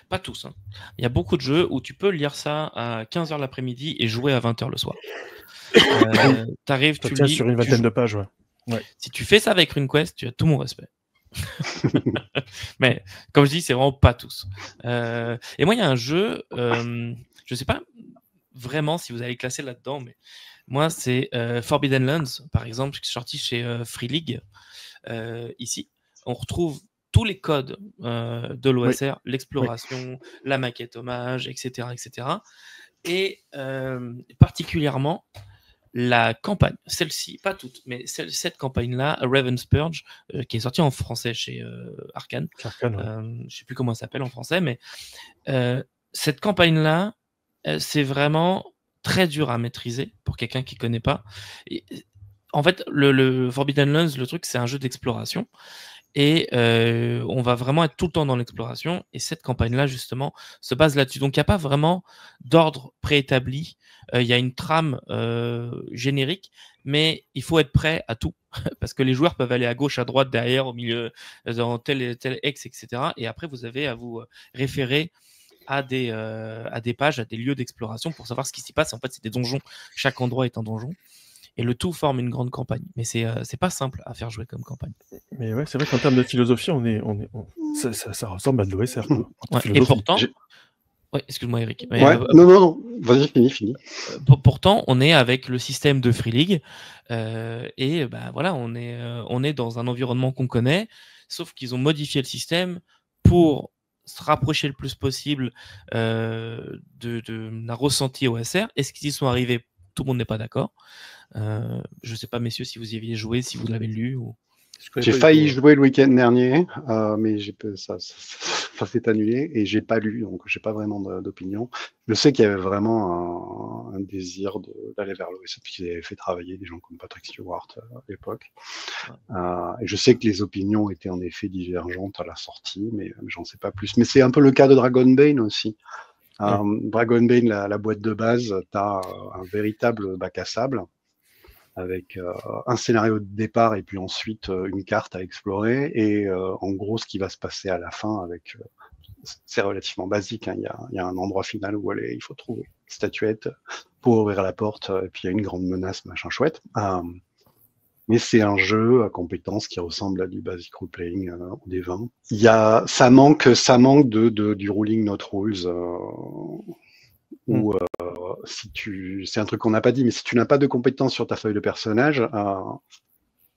pas tous. Hein. Il y a beaucoup de jeux où tu peux lire ça à 15h l'après-midi et jouer à 20h le soir. T'arrives, tu lis sur une vingtaine de pages. Ouais. Si tu fais ça avec RuneQuest, tu as tout mon respect. Mais comme je dis, c'est vraiment pas tous. Et moi, il y a un jeu, je sais pas vraiment si vous allez classer là-dedans, mais moi, c'est Forbidden Lands, par exemple, qui est sorti chez Free League. Ici, on retrouve tous les codes de l'OSR, l'exploration, la maquette hommage, etc. etc. Et particulièrement la campagne, celle-ci, pas toute, mais cette campagne-là, Raven's Purge, qui est sortie en français chez Arcane. Je ne sais plus comment ça s'appelle en français, mais cette campagne-là, c'est vraiment très dur à maîtriser pour quelqu'un qui ne connaît pas. Et, en fait, le Forbidden Lands, le truc, c'est un jeu d'exploration. Et on va vraiment être tout le temps dans l'exploration. Et cette campagne-là, justement, se base là-dessus. Donc, il n'y a pas vraiment d'ordre préétabli. Il y a une trame générique, mais il faut être prêt à tout. Parce que les joueurs peuvent aller à gauche, à droite, derrière, au milieu, dans tel ex, etc. Et après, vous avez à vous référer à des pages, à des lieux d'exploration pour savoir ce qui s'y passe. En fait, c'est des donjons. Chaque endroit est un donjon. Et le tout forme une grande campagne. Mais c'est pas simple à faire jouer comme campagne. Mais ouais, c'est vrai qu'en termes de philosophie, ça ressemble à de l'OSR. Et pourtant... Ouais, excuse-moi Eric. Mais, non, vas-y, fini. Pourtant, on est avec le système de Free League. Et voilà, on est dans un environnement qu'on connaît, sauf qu'ils ont modifié le système pour se rapprocher le plus possible d'un ressenti OSR. Est-ce qu'ils y sont arrivés? tout le monde n'est pas d'accord. Je sais pas, messieurs, si vous y aviez joué, si vous l'avez lu. Ou... J'ai failli jouer le week-end dernier, mais ça s'est annulé et j'ai pas lu, donc j'ai pas vraiment d'opinion. Je sais qu'il y avait vraiment un désir d'aller vers l'OS, puis qu'ils avaient fait travailler des gens comme Patrick Stewart à l'époque. Et je sais que les opinions étaient en effet divergentes à la sortie, mais j'en sais pas plus. Mais c'est un peu le cas de Dragonbane aussi. Dragonbane, la boîte de base, tu as un véritable bac à sable avec un scénario de départ et puis ensuite une carte à explorer. Et en gros, ce qui va se passer à la fin, c'est relativement basique. Hein. Il y a un endroit final où aller, il faut trouver une statuette pour ouvrir la porte, et puis il y a une grande menace, machin chouette. Mais c'est un jeu à compétences qui ressemble à du basic role-playing au D20. Ça manque du ruling not rules. Où c'est un truc qu'on n'a pas dit, mais si tu n'as pas de compétences sur ta feuille de personnage,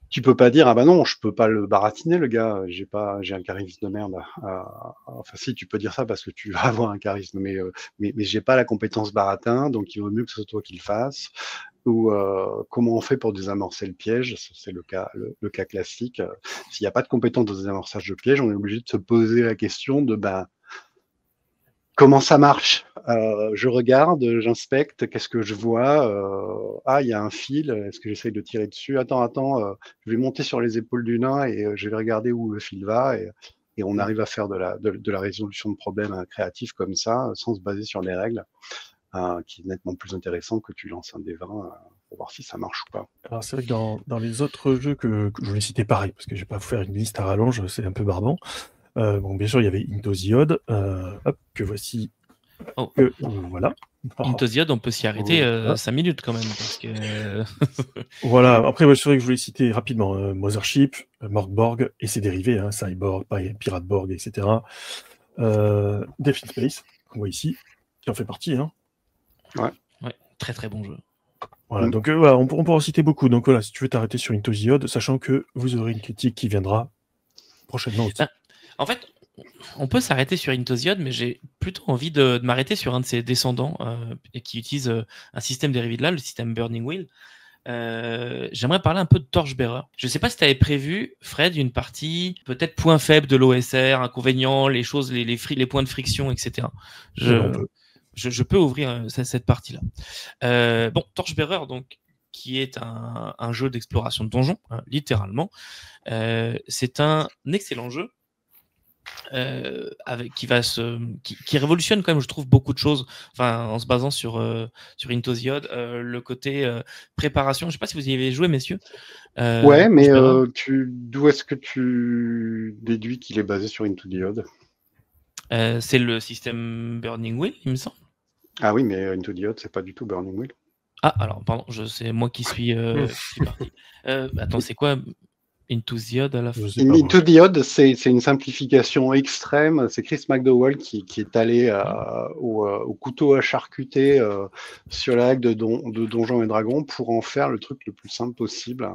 tu peux pas dire ah bah non, je peux pas le baratiner le gars, j'ai un charisme de merde. Enfin si, tu peux dire ça parce que tu vas avoir un charisme, mais j'ai pas la compétence baratin, donc il vaut mieux que ce soit toi qui le fasses. Ou comment on fait pour désamorcer le piège, c'est le cas classique. S'il n'y a pas de compétence de désamorçage de piège, on est obligé de se poser la question de comment ça marche? Je regarde, j'inspecte, qu'est-ce que je vois? Il y a un fil, est-ce que j'essaye de tirer dessus? Attends, je vais monter sur les épaules du nain et je vais regarder où le fil va. Et on arrive à faire de la résolution de problèmes créatifs comme ça, sans se baser sur les règles, qui est nettement plus intéressant que tu lances un dé 20 pour voir si ça marche ou pas. Alors c'est vrai que dans les autres jeux que je voulais citer pareil, parce que je vais pas vous faire une liste à rallonge, c'est un peu barbant. Bon, bien sûr, il y avait Into the Odd, que voici. Voilà. Into the Odd, on peut s'y arrêter 5 minutes quand même. Parce que... voilà, après, c'est vrai que je voulais citer rapidement Mothership, Morkborg et ses dérivés, hein, Cyborg, Pirateborg, etc. Death in Space, qu'on voit ici, qui en fait partie. Hein. Ouais, très très bon jeu. Voilà, donc voilà, on pourra en citer beaucoup. Donc voilà, si tu veux t'arrêter sur Into the Odd, sachant que vous aurez une critique qui viendra prochainement aussi. En fait, on peut s'arrêter sur Into the Odd, mais j'ai plutôt envie de m'arrêter sur un de ses descendants qui utilise un système dérivé de là, le système Burning Wheel. J'aimerais parler un peu de Torchbearer. Je ne sais pas si tu avais prévu, Fred, une partie, peut-être point faible de l'OSR, inconvénients, les choses, les points de friction, etc. Je peux ouvrir cette partie-là. Bon, Torchbearer, donc, qui est un jeu d'exploration de donjons, hein, littéralement. C'est un excellent jeu. Qui révolutionne quand même, je trouve, beaucoup de choses, enfin, en se basant sur Into the Odd, le côté préparation. Je ne sais pas si vous y avez joué, messieurs. Ouais, mais d'où est-ce que tu déduis qu'il est basé sur Into the Odd? C'est le système Burning Wheel, il me semble. Ah oui, mais Into the Odd, c'est pas du tout Burning Wheel. Ah, alors, pardon, c'est moi qui suis parti. Attends, c'est quoi Into the Odd à la fin? Into the Odd, c'est une simplification extrême. C'est Chris McDowell qui est allé au couteau à charcuter sur la règle de Donjons et Dragons pour en faire le truc le plus simple possible.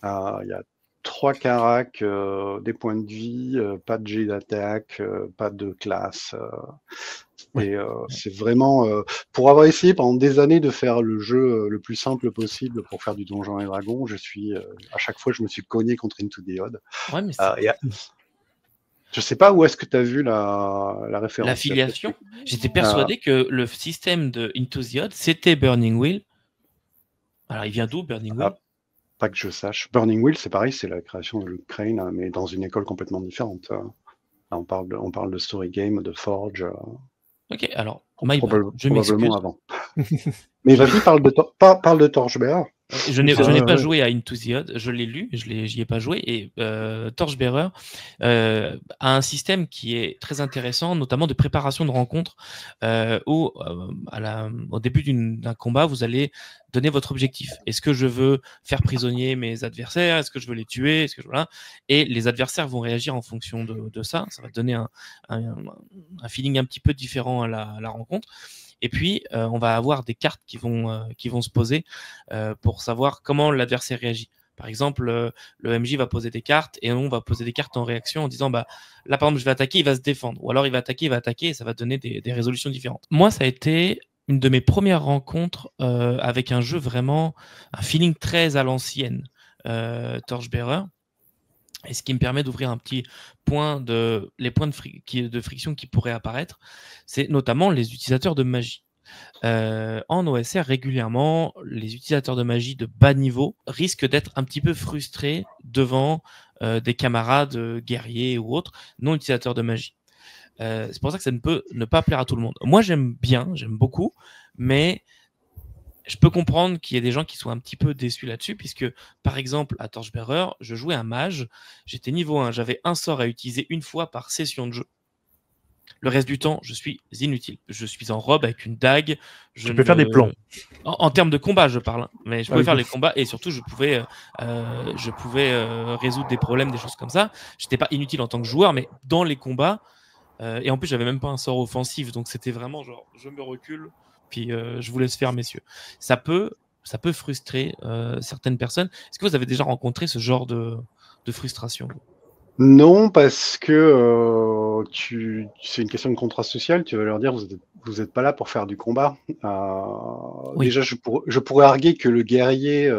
Il y a 3 caracs, des points de vie, pas de jet d'attaque, pas de classe. Et c'est vraiment pour avoir essayé pendant des années de faire le jeu le plus simple possible pour faire du Donjons et Dragons, à chaque fois je me suis cogné contre Into the Odd. Ouais, mais je sais pas où est-ce que tu as vu la référence. L'affiliation. J'étais persuadé que le système de Into the Odd, c'était Burning Wheel. Alors il vient d'où Burning Wheel? Pas que je sache. Burning Wheel, c'est pareil, c'est la création de Luke Crane, mais dans une école complètement différente. Là, on parle de Story Game, de Forge. Ok, alors, probablement avant. Mais vas-y, parle de Torchbearer. Je n'ai pas joué à Into the Odd, je l'ai lu, j'y ai pas joué. Et Torchbearer a un système qui est très intéressant, notamment de préparation de rencontres, où au début d'un combat, vous allez donner votre objectif. Est-ce que je veux faire prisonnier mes adversaires? Est-ce que je veux les tuer? Et les adversaires vont réagir en fonction de ça. Ça va donner un feeling un petit peu différent à la rencontre. Et puis, on va avoir des cartes qui vont se poser pour savoir comment l'adversaire réagit. Par exemple, le MJ va poser des cartes et on va poser des cartes en réaction en disant là, par exemple, je vais attaquer, il va se défendre. Ou alors, il va attaquer, et ça va donner des résolutions différentes. Moi, ça a été une de mes premières rencontres avec un jeu vraiment, un feeling très à l'ancienne, Torchbearer. Et ce qui me permet d'ouvrir un petit point les points de friction qui pourraient apparaître, c'est notamment les utilisateurs de magie. En OSR, régulièrement, les utilisateurs de magie de bas niveau risquent d'être un petit peu frustrés devant des camarades guerriers ou autres non utilisateurs de magie. C'est pour ça que ça ne peut ne pas plaire à tout le monde. Moi, j'aime beaucoup, mais je peux comprendre qu'il y ait des gens qui soient un petit peu déçus là-dessus, puisque, par exemple, à Torchbearer, je jouais un mage, j'étais niveau 1, j'avais un sort à utiliser une fois par session de jeu. Le reste du temps, je suis inutile. Je suis en robe avec une dague. Tu peux faire des plans. En termes de combat, je parle. Mais je pouvais faire les combats et surtout, je pouvais résoudre des problèmes, des choses comme ça. J'étais pas inutile en tant que joueur, mais dans les combats. Et en plus, j'avais même pas un sort offensif, donc c'était vraiment genre, je me recule, puis je vous laisse faire, messieurs. Ça peut frustrer certaines personnes. Est-ce que vous avez déjà rencontré ce genre de frustration? Non, parce que c'est une question de contrat social. Tu vas leur dire, vous êtes pas là pour faire du combat. Oui. Déjà, je pourrais arguer que le guerrier,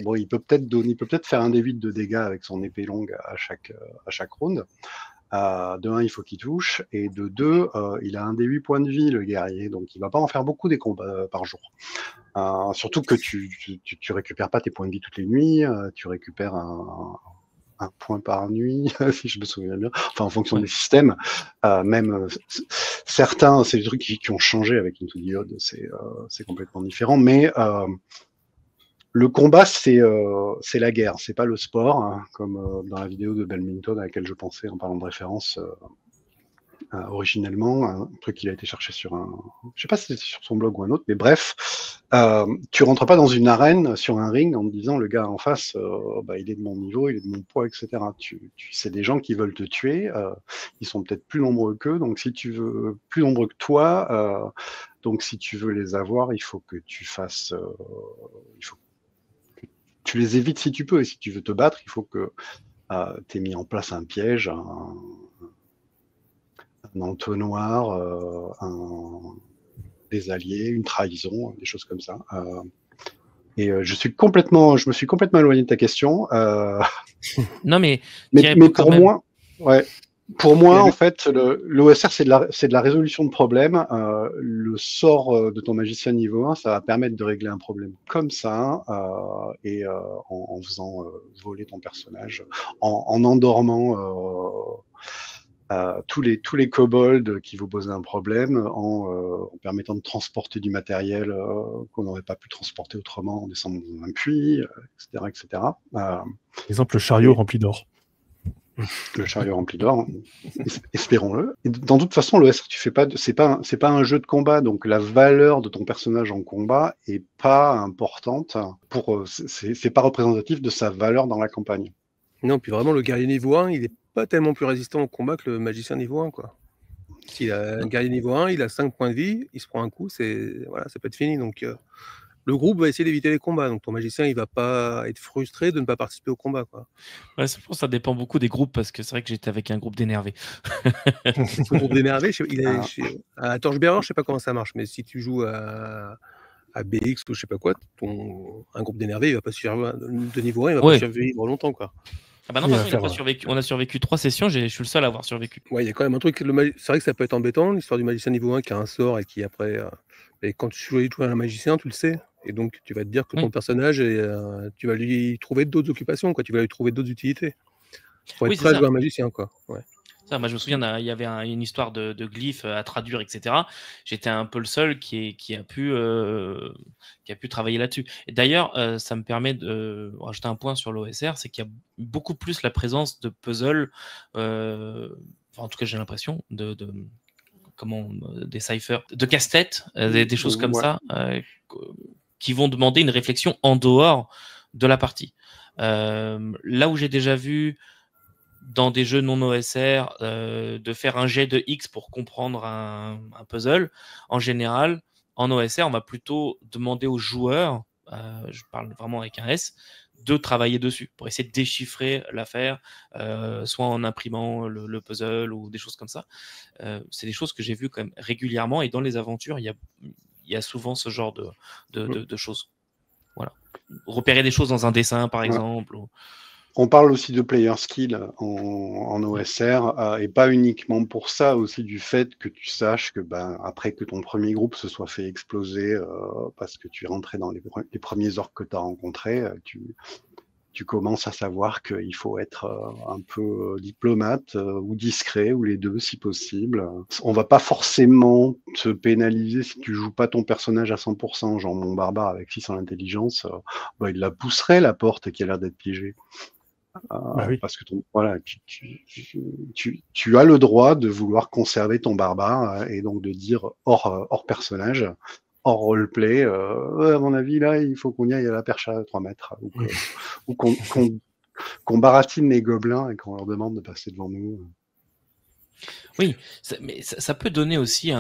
bon, il peut peut-être faire un D8 de dégâts avec son épée longue à chaque round. De 1, il faut qu'il touche, et de 2, il a un des 8 points de vie, le guerrier, donc il va pas en faire beaucoup des combats par jour. Surtout que tu récupères pas tes points de vie toutes les nuits, tu récupères un point par nuit, si je me souviens bien, enfin en fonction des systèmes. Même certains, c'est des trucs qui ont changé avec Into the Odd, c'est complètement différent, mais le combat, c'est la guerre, c'est pas le sport, hein, comme dans la vidéo de Belmington à laquelle je pensais en parlant de référence originellement, un truc qu'il a été cherché sur je sais pas si c'était sur son blog ou un autre, mais bref, tu rentres pas dans une arène sur un ring en te disant le gars en face, il est de mon niveau, il est de mon poids, etc. C'est des gens qui veulent te tuer, ils sont peut-être plus nombreux qu'eux, donc si tu veux plus nombreux que toi, donc si tu veux les avoir, il faut que tu fasses, tu les évites si tu peux, et si tu veux te battre, il faut que tu aies mis en place un piège, un entonnoir, des alliés, une trahison, des choses comme ça. Et je me suis complètement éloigné de ta question. Non, mais pour moi, ouais. Pour moi, en fait, l'OSR, c'est de la résolution de problèmes. Le sort de ton magicien niveau 1, ça va permettre de régler un problème comme ça, et en faisant voler ton personnage, en endormant tous les kobolds qui vous posaient un problème, en permettant de transporter du matériel qu'on n'aurait pas pu transporter autrement en descendant dans un puits, etc. etc. Exemple, le chariot rempli d'or. Le chariot rempli d'or, espérons-le. Et dans toute façon, l'OSR, c'est pas un jeu de combat, donc la valeur de ton personnage en combat est pas importante. C'est pas représentatif de sa valeur dans la campagne. Non, puis vraiment, le guerrier niveau 1, il est pas tellement plus résistant au combat que le magicien niveau 1, quoi. S'il a un guerrier niveau 1, il a 5 points de vie, il se prend un coup, ça peut être fini. Donc le groupe va essayer d'éviter les combats. Donc ton magicien, il va pas être frustré de ne pas participer au combat, quoi. Ouais, je pense que ça dépend beaucoup des groupes, parce que c'est vrai que j'étais avec un groupe d'énervés. Le groupe d'énervés, à Torchbearer, je sais pas comment ça marche, mais si tu joues à BX ou je sais pas quoi, un groupe d'énervés, il va pas survivre de niveau 1, il va pas survivre longtemps, quoi. Ah bah non, de toute façon, il a pas survécu. On a survécu 3 sessions, je suis le seul à avoir survécu. Ouais, il y a quand même un truc, c'est vrai que ça peut être embêtant, l'histoire du magicien niveau 1 qui a un sort et qui après, et quand tu choisis de jouer un magicien, tu le sais, et donc tu vas te dire que ton personnage, tu vas lui trouver d'autres occupations, quoi, tu vas lui trouver d'autres utilités. Faut être prêt à jouer un magicien, quoi. Ouais. Ça, moi, je me souviens, il y avait une histoire de glyphes à traduire, etc. J'étais un peu le seul qui a pu travailler là-dessus. Et d'ailleurs, ça me permet de rajouter un point sur l'OSR, c'est qu'il y a beaucoup plus la présence de puzzles, en tout cas j'ai l'impression, des ciphers, de casse-tête, des choses comme ça, qui vont demander une réflexion en dehors de la partie. Là où j'ai déjà vu dans des jeux non OSR, de faire un jet de X pour comprendre un puzzle. En général, en OSR, on va plutôt demander aux joueurs, je parle vraiment avec un S, de travailler dessus pour essayer de déchiffrer l'affaire, soit en imprimant le puzzle ou des choses comme ça. C'est des choses que j'ai vues quand même régulièrement, et dans les aventures, il y a y a souvent ce genre de choses. Voilà. Repérer des choses dans un dessin, par exemple. On parle aussi de player skill en OSR, et pas uniquement pour ça, aussi du fait que tu saches que après que ton premier groupe se soit fait exploser parce que tu es rentré dans les premiers orques que tu as rencontrés, tu commences à savoir qu'il faut être un peu diplomate ou discret, ou les deux si possible. On va pas forcément te pénaliser si tu joues pas ton personnage à 100%, genre mon barbare avec 6 en intelligence, il la pousserait la porte qui a l'air d'être piégée. Oui. Parce que tu as le droit de vouloir conserver ton barbare et donc de dire hors personnage, hors roleplay, à mon avis là il faut qu'on y aille à la perche à 3 mètres ou qu'on baratine les gobelins et qu'on leur demande de passer devant nous. Oui, mais ça peut donner aussi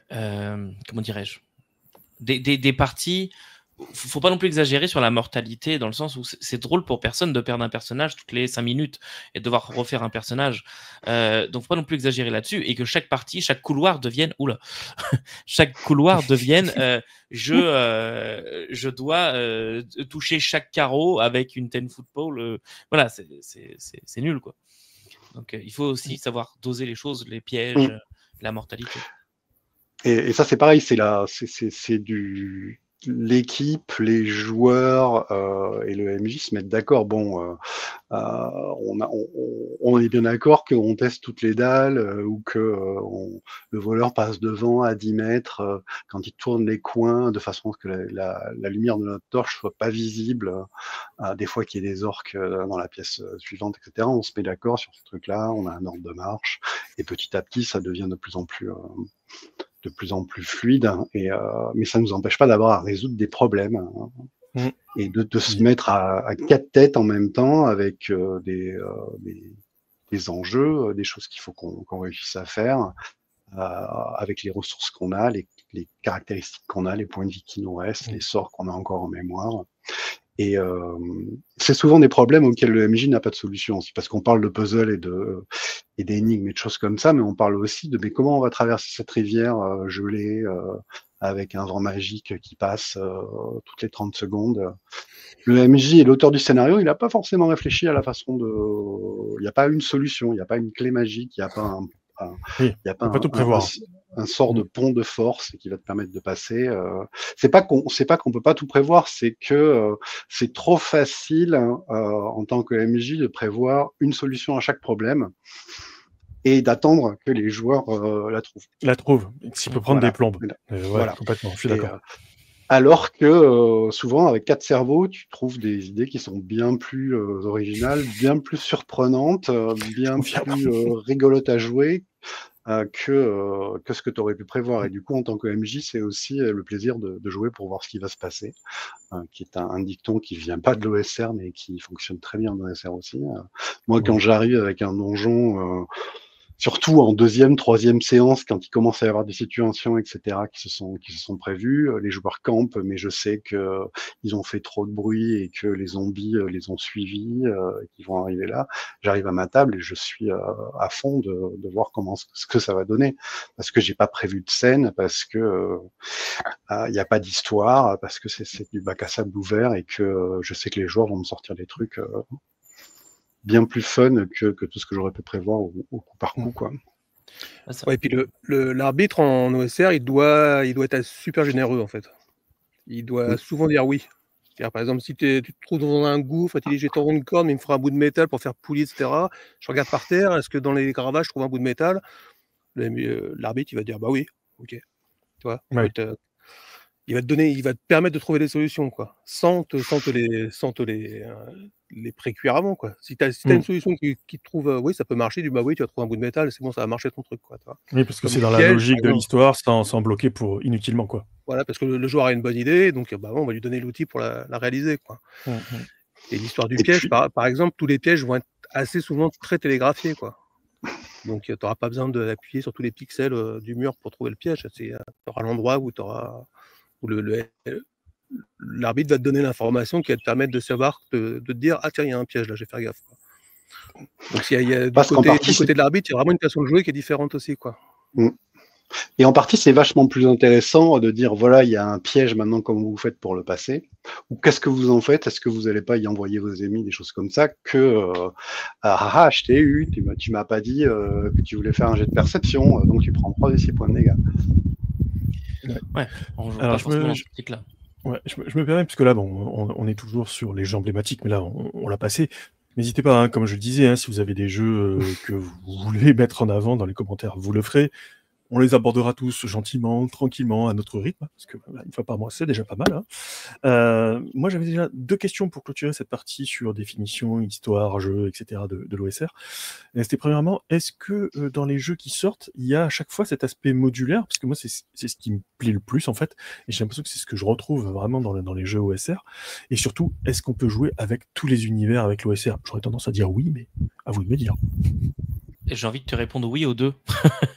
comment dirais-je, des parties. Faut pas non plus exagérer sur la mortalité, dans le sens où c'est drôle pour personne de perdre un personnage toutes les 5 minutes et de devoir refaire un personnage. Donc faut pas non plus exagérer là-dessus, et que chaque partie, chaque couloir devienne chaque couloir devienne je dois toucher chaque carreau avec une 10-foot pole. Voilà, c'est nul, quoi. Donc il faut aussi savoir doser les choses, les pièges, la mortalité. Et ça c'est pareil, c'est du l'équipe, les joueurs et le MJ se mettent d'accord. Bon, on est bien d'accord qu'on teste toutes les dalles ou que le voleur passe devant à 10 mètres quand il tourne les coins de façon à ce que la lumière de notre torche soit pas visible. Des fois qu'il y ait des orques dans la pièce suivante, etc. On se met d'accord sur ce truc-là, on a un ordre de marche et petit à petit ça devient de plus en plus fluide, mais ça ne nous empêche pas d'avoir à résoudre des problèmes et de se mettre à 4 têtes en même temps avec des enjeux, des choses qu'il faut qu'on réussisse à faire avec les ressources qu'on a, les caractéristiques qu'on a, les points de vie qui nous restent, les sorts qu'on a encore en mémoire. Et c'est souvent des problèmes auxquels le MJ n'a pas de solution aussi, parce qu'on parle de puzzle et d'énigmes et de choses comme ça, mais on parle aussi de comment on va traverser cette rivière gelée avec un vent magique qui passe toutes les 30 secondes. Le MJ et l'auteur du scénario, il n'a pas forcément réfléchi à la façon il n'y a pas une solution, il n'y a pas une clé magique, il n'y a pas un sort de pont de force qui va te permettre de passer. C'est pas qu'on peut pas tout prévoir, c'est que c'est trop facile en tant que MJ de prévoir une solution à chaque problème et d'attendre que les joueurs la trouvent. Ça peut prendre des plombes. Voilà. Complètement, je suis d'accord. Alors que souvent, avec 4 cerveaux, tu trouves des idées qui sont bien plus originales, bien plus surprenantes, bien plus rigolotes à jouer que ce que tu aurais pu prévoir. Et du coup, en tant que MJ, c'est aussi le plaisir de jouer pour voir ce qui va se passer, qui est un dicton qui vient pas de l'OSR, mais qui fonctionne très bien en OSR aussi. Moi, quand j'arrive avec un donjon... surtout en 2e, 3e séance, quand il commence à y avoir des situations, etc., qui se sont prévues, les joueurs campent, mais je sais que ils ont fait trop de bruit et que les zombies les ont suivis, et qu'ils vont arriver là. J'arrive à ma table et je suis à fond de voir ce que ça va donner, parce que j'ai pas prévu de scène, parce que il y a pas d'histoire, parce que c'est du bac à sable ouvert et que je sais que les joueurs vont me sortir des trucs bien plus fun que tout ce que j'aurais pu prévoir au coup par coup, quoi. Ouais, et puis l'arbitre en OSR, il doit être super généreux, en fait. Il doit souvent dire oui. C'est-à-dire, par exemple, si tu te trouves dans un gouffre, tu dis j'ai tordé une corde, mais il me fera un bout de métal pour faire poulie, etc. Je regarde par terre, est-ce que dans les cravages, je trouve un bout de métal? L'arbitre, il va dire bah oui, ok. Tu vois, il va te permettre de trouver des solutions, quoi, sans te les précuire avant, quoi. Si tu as une solution qui te trouve oui, ça peut marcher, bah oui, tu vas trouver un bout de métal, c'est bon, ça va marcher ton truc, quoi. Tu vois, oui, parce que c'est dans la logique de l'histoire, sans bloquer inutilement, quoi. Voilà, parce que le joueur a une bonne idée, donc on va lui donner l'outil pour la réaliser, quoi. Et l'histoire du piège, par exemple, tous les pièges vont être assez souvent très télégraphiés, quoi. Donc tu n'auras pas besoin d'appuyer sur tous les pixels du mur pour trouver le piège. Tu auras l'endroit où l'arbitre va te donner l'information qui va te permettre de savoir, de te dire ah tiens, il y a un piège là, je vais faire gaffe, quoi. Donc du côté de l'arbitre, il y a vraiment une façon de jouer qui est différente aussi, quoi. Et en partie, c'est vachement plus intéressant de dire, voilà, il y a un piège maintenant, comment vous faites pour le passer? Ou qu'est-ce que vous en faites? Est-ce que vous n'allez pas y envoyer vos ennemis, des choses comme ça, que je t'ai eu, tu m'as pas dit que tu voulais faire un jet de perception, donc tu prends 3 des 6 points de dégâts. Ouais, on joue Alors, pas forcément dans cette optique-là. Ouais, je me permets, parce que là, bon, on est toujours sur les jeux emblématiques, mais là, on l'a passé. N'hésitez pas, hein, comme je le disais, hein, si vous avez des jeux que vous voulez mettre en avant dans les commentaires, vous le ferez. On les abordera tous gentiment, tranquillement, à notre rythme, parce que une fois par mois, c'est déjà pas mal. Hein. Moi, j'avais déjà 2 questions pour clôturer cette partie sur définition, histoire, jeu, etc. de l'OSR. Et c'était premièrement, est-ce que dans les jeux qui sortent, il y a à chaque fois cet aspect modulaire? Parce que moi, c'est ce qui me plaît le plus, en fait. Et j'ai l'impression que c'est ce que je retrouve vraiment dans les jeux OSR. Et surtout, est-ce qu'on peut jouer avec tous les univers avec l'OSR? J'aurais tendance à dire oui, mais à vous de me dire. J'ai envie de te répondre oui aux deux.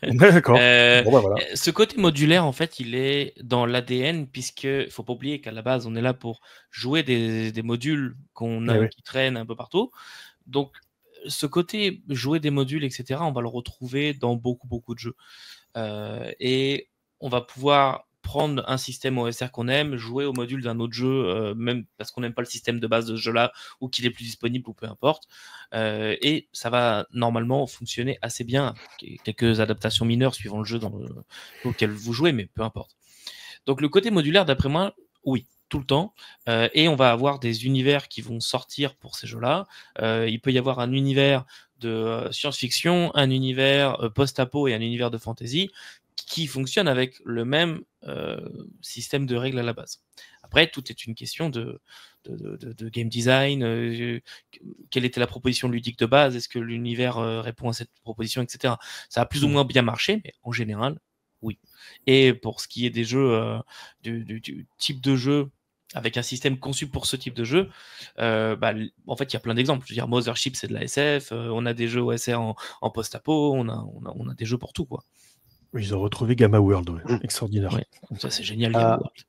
D'accord. Bon, bah, voilà. Ce côté modulaire, en fait, il est dans l'ADN, puisqu'il ne faut pas oublier qu'à la base, on est là pour jouer des modules qu'on a, Eh oui. qui traînent un peu partout. Donc, ce côté jouer des modules, etc., on va le retrouver dans beaucoup de jeux. Et on va pouvoir prendre un système OSR qu'on aime, jouer au module d'un autre jeu, même parce qu'on n'aime pas le système de base de ce jeu-là, ou qu'il est plus disponible, ou peu importe. Et ça va normalement fonctionner assez bien. Quelques adaptations mineures suivant le jeu auquel vous jouez, mais peu importe. Donc le côté modulaire, d'après moi, oui, tout le temps. Et on va avoir des univers qui vont sortir pour ces jeux-là. Il peut y avoir un univers de science-fiction, un univers post-apo et un univers de fantasy qui fonctionnent avec le même système de règles à la base. Après, tout est une question de game design, quelle était la proposition ludique de base, est-ce que l'univers répond à cette proposition, etc. Ça a plus ou moins bien marché, mais en général, oui. Et pour ce qui est des jeux, du type de jeu avec un système conçu pour ce type de jeu, en fait, il y a plein d'exemples. Je veux dire, Mothership, c'est de la SF, on a des jeux OSR en post-apo, on a des jeux pour tout, quoi. Oui, ils ont retrouvé Gamma World, ouais. Extraordinaire. Ouais. Ça, c'est génial, Gamma World.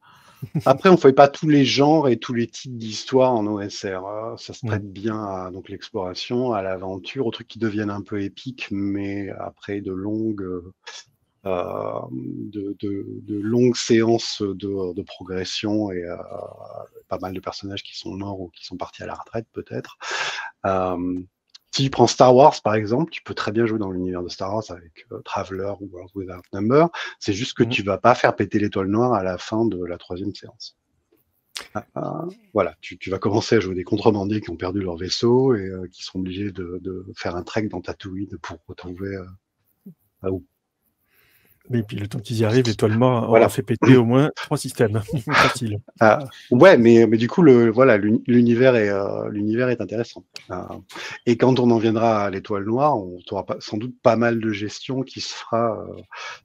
Après, on ne fait pas tous les genres et tous les types d'histoires en OSR. Ça se prête bien à donc, l'exploration, à l'aventure, aux trucs qui deviennent un peu épiques, mais après de longues séances de progression et pas mal de personnages qui sont morts ou qui sont partis à la retraite, peut-être. Si tu prends Star Wars, par exemple, tu peux très bien jouer dans l'univers de Star Wars avec Traveler ou World Without Number. C'est juste que tu vas pas faire péter l'étoile noire à la fin de la 3e séance. Voilà, tu vas commencer à jouer des contrebandiers qui ont perdu leur vaisseau et qui sont obligés de faire un trek dans Tatooine pour retrouver où. Mais puis le temps qu'ils y arrivent, l'étoile noire aura fait péter au moins 3 systèmes. Facile. Ouais, mais du coup, l'univers est intéressant. Et quand on en viendra à l'étoile noire, on aura sans doute pas mal de gestion qui se fera.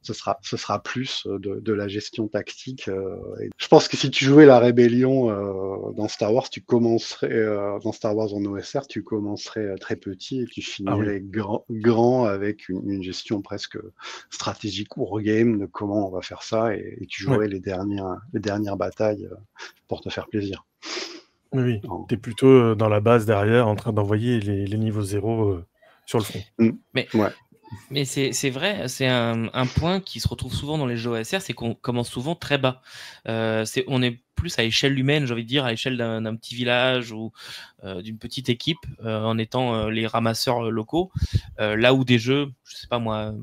Ce sera plus de la gestion tactique. Et je pense que si tu jouais la rébellion dans Star Wars, tu commencerais dans Star Wars en OSR, tu commencerais très petit et tu finirais grand avec une gestion presque stratégique ou game de comment on va faire ça et tu jouerais les dernières batailles pour te faire plaisir. Oui, tu es plutôt dans la base derrière en train d'envoyer les niveaux 0 sur le front. Mais c'est vrai, c'est un point qui se retrouve souvent dans les jeux OSR, c'est qu'on commence souvent très bas. On est plus à échelle humaine, j'ai envie de dire, à l'échelle d'un petit village ou d'une petite équipe, en étant les ramasseurs locaux. Là où des jeux, je sais pas moi,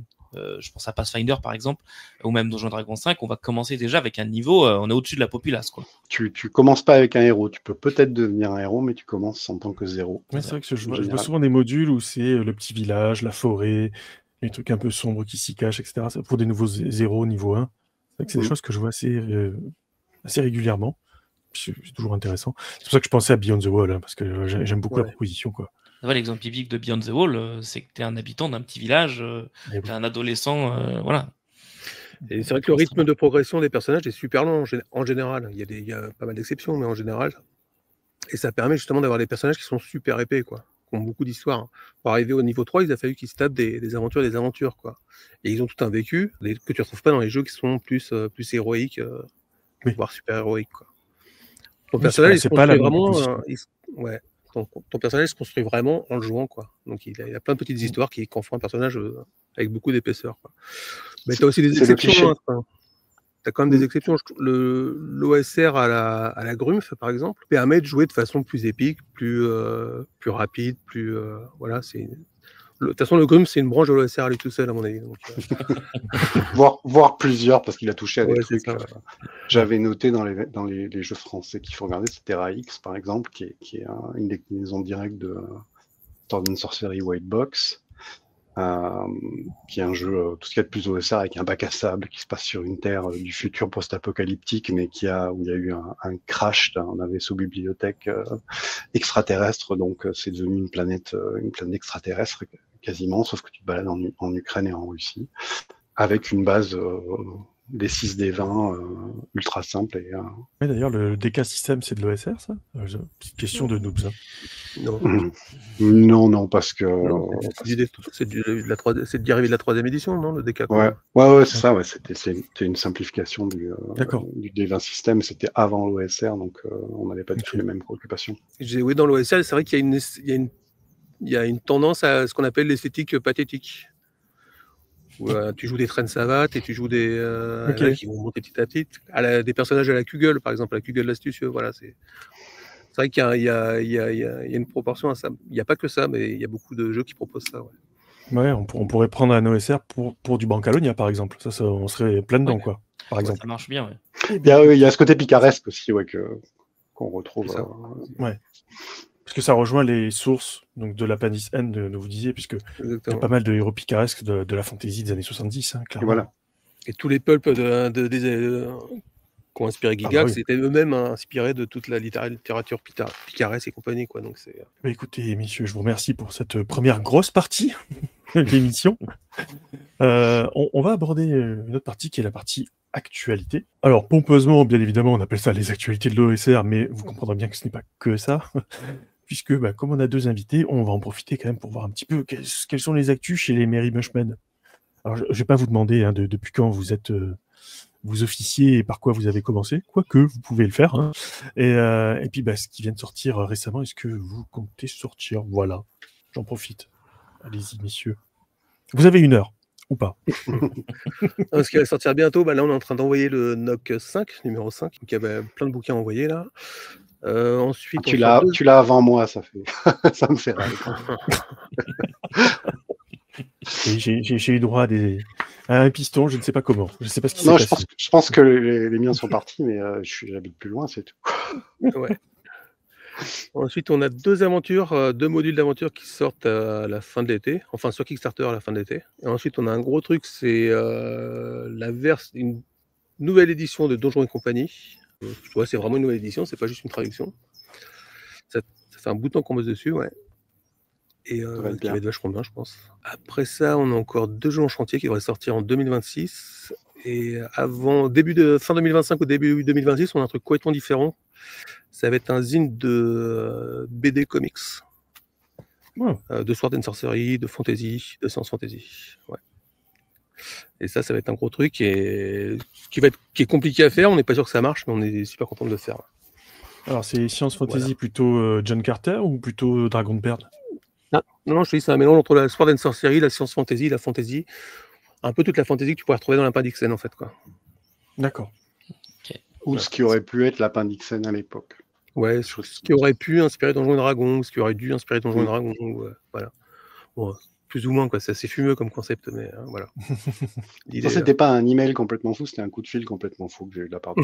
je pense à Pathfinder par exemple, ou même Donjons & Dragons 5, on va commencer déjà avec un niveau, on est au-dessus de la populace, quoi. Tu commences pas avec un héros, tu peux peut-être devenir un héros, mais tu commences en tant que zéro. Ouais, c'est vrai que je vois souvent des modules où c'est le petit village, la forêt, les trucs un peu sombres qui s'y cachent, etc. C'est pour des nouveaux 0, niveau 1. C'est vrai que c'est des choses que je vois assez régulièrement. C'est toujours intéressant. C'est pour ça que je pensais à Beyond the Wall, hein, parce que j'aime beaucoup la proposition, quoi. L'exemple typique de Beyond the Wall, c'est que tu es un habitant d'un petit village, tu es un adolescent, voilà. Et c'est vrai que le rythme de progression des personnages est super long en général. Il y a pas mal d'exceptions, mais en général. Et ça permet justement d'avoir des personnages qui sont super épais, quoi, qui ont beaucoup d'histoire. Pour arriver au niveau 3, il a fallu qu'ils se tapent des aventures, quoi. Et ils ont tout un vécu que tu ne retrouves pas dans les jeux qui sont plus héroïques, voire super héroïques, quoi. Ton personnage, il se construit vraiment. ton personnage se construit vraiment en le jouant, quoi. Donc il a plein de petites histoires qui en font un personnage avec beaucoup d'épaisseur, quoi. Mais tu as aussi des exceptions. Tu as quand même des exceptions. L'OSR à la Grumpf, par exemple, permet de jouer de façon plus épique, plus rapide, voilà. De toute façon, le Grumpf, c'est une branche de l'OSR à lui tout seul, à mon avis. Donc, voire plusieurs, parce qu'il a touché à des trucs. Ça, j'avais noté dans les jeux français qu'il faut regarder, c'est Terra X, par exemple, qui est une déclinaison directe de Sword and Sorcery White Box, qui est un jeu tout ce qu'il y a de plus OSR avec un bac à sable qui se passe sur une terre du futur post-apocalyptique, mais où il y a eu un crash d'un vaisseau bibliothèque extraterrestre, donc c'est devenu une planète extraterrestre quasiment, sauf que tu te balades en Ukraine et en Russie, avec une base des 6 des 20 ultra simple. Ouais, d'ailleurs, le DK système, c'est de l'OSR, ça? Petite question de noobs. Non, parce que... c'est dérivé de la 3e édition, non, le DK? Ouais, c'est ça, c'était une simplification du D20 système, c'était avant l'OSR, donc on n'avait pas du tout les mêmes préoccupations. Oui, dans l'OSR, c'est vrai qu'il y a une tendance à ce qu'on appelle l'esthétique pathétique. Où tu joues des traînes savates et tu joues des qui vont monter petit à petit. Des personnages à la Kugel, par exemple, la Kugel l'astucieux. Voilà, c'est vrai qu'il y a une proportion à ça. Il n'y a pas que ça, mais il y a beaucoup de jeux qui proposent ça. Ouais, on pourrait prendre un OSR pour du Bancalonia, par exemple. Ça, on serait plein dedans, quoi. Par exemple. Ça marche bien, Il y a ce côté picaresque aussi, qu'on retrouve. Ouais. Parce que ça rejoint les sources donc, de l'appendice N dont vous disiez, puisque il y a pas mal de héros picaresques de la fantasy des années 70, clairement. Et voilà. Et tous les pulps qui ont inspiré Gigax c'était eux-mêmes inspirés de toute la littérature picaresque et compagnie, quoi. Donc c'est. Écoutez, messieurs, je vous remercie pour cette première grosse partie de l'émission. On va aborder une autre partie qui est la partie actualité. Alors, pompeusement, bien évidemment, on appelle ça les actualités de l'OSR, mais vous comprendrez bien que ce n'est pas que ça. Puisque, comme on a 2 invités, on va en profiter quand même pour voir un petit peu quelles sont les actus chez les Merry Mushmen. Alors, je ne vais pas vous demander depuis quand vous êtes vous officiez et par quoi vous avez commencé, quoique vous pouvez le faire. Et puis, ce qui vient de sortir récemment, est-ce que vous comptez sortir? Voilà, j'en profite. Allez-y, messieurs. Vous avez 1 heure, ou pas? Ce qui va sortir bientôt, là, on est en train d'envoyer le NOC 5, numéro 5, donc il y avait plein de bouquins envoyés, là. Ensuite, tu l'as avant moi, ça me fait rire. J'ai eu droit à un piston, je ne sais pas comment. Je ne sais pas ce qui s'est passé. Je pense que les miens sont partis, mais j'habite plus loin, c'est tout. Ouais. Ensuite, on a 2 modules d'aventure qui sortent à la fin de l'été, enfin sur Kickstarter à la fin de l'été. Et ensuite, on a un gros truc, c'est une nouvelle édition de Donjons et compagnie. C'est vraiment une nouvelle édition, c'est pas juste une traduction. Ça fait un bout de temps qu'on bosse dessus, ouais. Et qui va être vachement bien, je pense. Après ça, on a encore 2 jeux en chantier qui devraient sortir en 2026. Et fin 2025 ou début 2026, on a un truc complètement différent. Ça va être un zine de BD comics. De Sword and Sorcery, de fantasy, de science fantasy. Ouais. Et ça va être un gros truc qui est compliqué à faire. On n'est pas sûr que ça marche, mais on est super content de le faire. Alors, c'est science fantasy plutôt John Carter ou plutôt Dragonbird? Non, je te dis, c'est un mélange entre la Sword and Sorcery, la science fantasy, la fantasy. Un peu toute la fantasy que tu pourrais retrouver dans l'Appendice N, en fait, quoi. D'accord. Okay. Ou ce qui aurait pu être l'Appendice N à l'époque. Ouais, ce qui aurait pu inspirer Donjons et Dragons, ce qui aurait dû inspirer Donjons et Dragons, voilà. Bon, plus ou moins, quoi. C'est assez fumeux comme concept, mais voilà. Ça, c'était pas un email complètement fou, c'était un coup de fil complètement fou que j'ai eu de la part de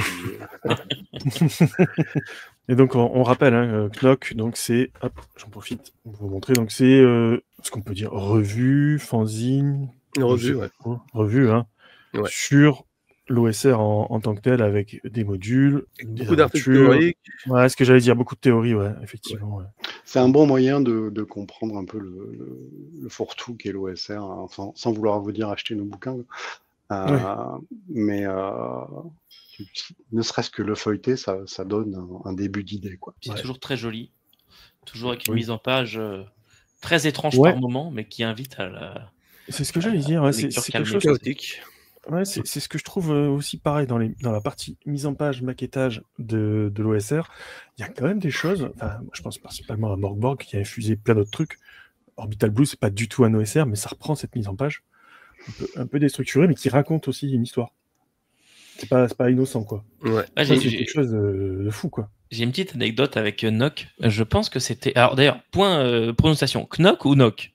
Et donc, on rappelle, Knock, donc c'est, hop, j'en profite pour vous montrer, donc c'est ce qu'on peut dire revue, fanzine. Revue, ouais. Revue, ouais. Sur l'OSR en tant que tel, avec des modules, beaucoup d'articles théoriques. Ouais, ce que j'allais dire, beaucoup de théories, ouais, effectivement. Ouais. C'est un bon moyen de comprendre un peu le fourre-tout qu'est l'OSR, hein, sans vouloir vous dire acheter nos bouquins. Mais ne serait-ce que le feuilleter, ça donne un début d'idée, quoi. C'est toujours très joli, toujours avec une mise en page très étrange par moment, mais qui invite à la. C'est ce que j'allais dire, c'est quelque chose chaotique. Ouais, c'est ce que je trouve aussi pareil dans la partie mise en page, maquettage de l'OSR. Il y a quand même des choses. Enfin, je pense principalement à Morgborg qui a infusé plein d'autres trucs. Orbital Blue, c'est pas du tout un OSR, mais ça reprend cette mise en page un peu déstructurée, mais qui raconte aussi une histoire. C'est pas innocent, quoi. Ouais. Ah, Ça, c'est quelque chose de fou, quoi. J'ai une petite anecdote avec Nock. Je pense que c'était. Alors d'ailleurs, point prononciation. Knock ou Nock?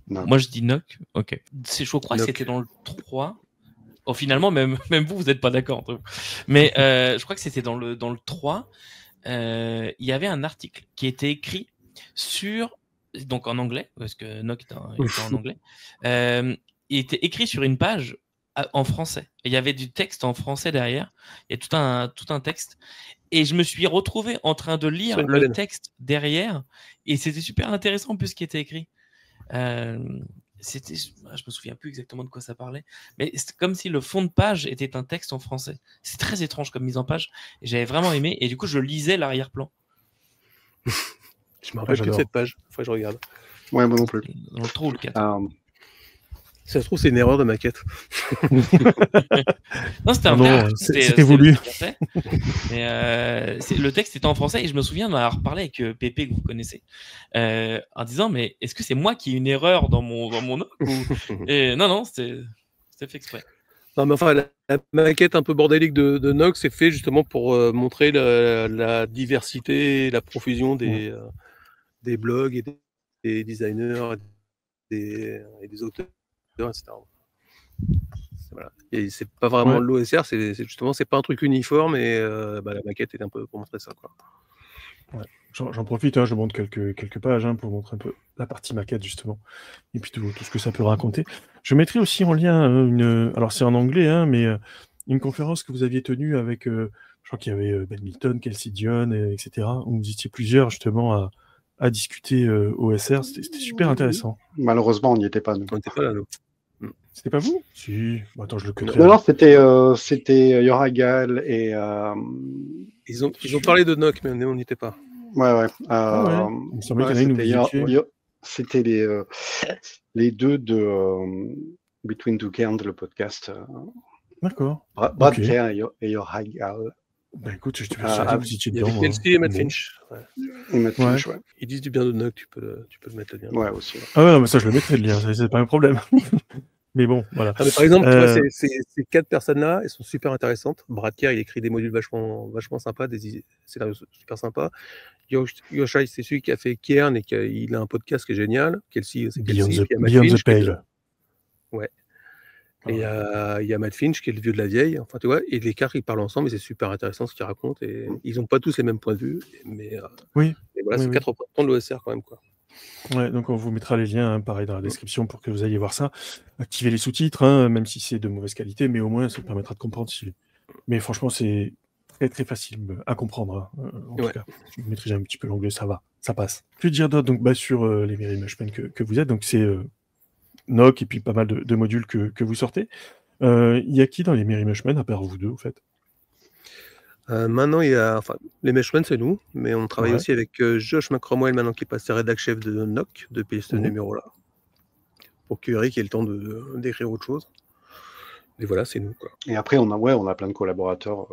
Nock. Moi je dis Nock. Ok. Je crois que Nock. c'était dans le 3. Oh, finalement, même vous n'êtes pas d'accord entre vous. Mais je crois que c'était dans le 3. Il y avait un article qui était écrit sur. Donc en anglais, parce que Nock était en anglais. Il était écrit sur une page en français. Et il y avait du texte en français derrière. Il y a tout un texte. Et je me suis retrouvé en train de lire le texte derrière. Et c'était super intéressant plus ce qui était écrit. Je me souviens plus exactement de quoi ça parlait. Mais c'est comme si le fond de page était un texte en français. C'est très étrange comme mise en page. Et j'avais vraiment aimé. Et du coup, je lisais l'arrière-plan. Je me rappelle plus de cette page. Faut que je regarde. Ouais, moi non plus. Dans le 3 ou le 4. Si ça se trouve, c'est une erreur de maquette. Non, c'était un vrai. C'était voulu. Mais le texte était en français et je me souviens d'avoir parlé avec Pépé que vous connaissez en disant mais est-ce que c'est moi qui ai une erreur dans mon Nock ou... Et non, c'était fait exprès. Non, mais enfin, la maquette un peu bordélique de Nock, c'est fait justement pour montrer la diversité et la profusion des blogs et des designers et des auteurs, etc. Voilà. Et c'est pas vraiment de l'OSR, c'est justement, c'est pas un truc uniforme et la maquette est un peu pour montrer ça, quoi. Ouais. J'en profite, je montre quelques pages pour montrer un peu la partie maquette justement, et puis tout ce que ça peut raconter. Je mettrai aussi en lien alors c'est en anglais, mais une conférence que vous aviez tenue avec, je crois qu'il y avait Ben Milton, Kelsey Dion, etc., où vous étiez plusieurs justement à discuter OSR, c'était super intéressant. Malheureusement, on n'y était pas, nous. On n'était pas là, nous. C'était pas vous? Si. Bon, attends, je le cutterai. Non, c'était Yoragal et... Ils ont parlé de Nock, mais on n'y était pas. Ouais. Il me semblait qu'il y en avait une. C'était les deux de Between Two Cairns, le podcast. D'accord. Brad Kerr et Yoragal. Bah écoute, je te remercie, vous étiez dedans. Il y avait Kelsey et Matt Finch. Ouais. Et Matt Finch, ouais. Ils disent du bien de Nock, tu peux le mettre le lien. Ouais, aussi. Ouais. Ah ouais, non, mais ça, je le mettrai le lien, c'est pas un problème. Mais bon, voilà. Ah, mais par exemple, tu vois, ces 4 personnes-là, elles sont super intéressantes. Brad Kerr, il écrit des modules vachement sympas, des scénarios super sympas. Yoshai, c'est celui qui a fait Cairn et il a un podcast qui est génial. Kelsey, c'est Kelsey. Beyond the Pale. Ouais. Et il y a Matt Finch qui est le vieux de la vieille. Enfin, tu vois, et les 4, ils parlent ensemble et c'est super intéressant ce qu'ils racontent. Et ils n'ont pas tous les mêmes points de vue. Mais voilà, c'est 4 représentants de l'OSR quand même, quoi. Ouais, donc on vous mettra les liens, pareil, dans la description pour que vous alliez voir ça. Activez les sous-titres, même si c'est de mauvaise qualité, mais au moins ça vous permettra de comprendre. Mais franchement, c'est très très facile à comprendre. En tout cas, si vous maîtrisez un petit peu l'anglais, ça va, ça passe. Que dire d'autre donc, sur les Merry Mushmen que vous êtes? Donc c'est Nock et puis pas mal de modules que vous sortez. Il y a qui dans les Merry Mushmen à part vous deux, au fait? Maintenant, il y a, les Meshmen, c'est nous, mais on travaille aussi avec Josh McCromwell maintenant qui passe rédac chef de Nock depuis ce numéro-là, pour qu'Eric ait le temps d'écrire autre chose. Et voilà, c'est nous, quoi. Et après, on a plein de collaborateurs,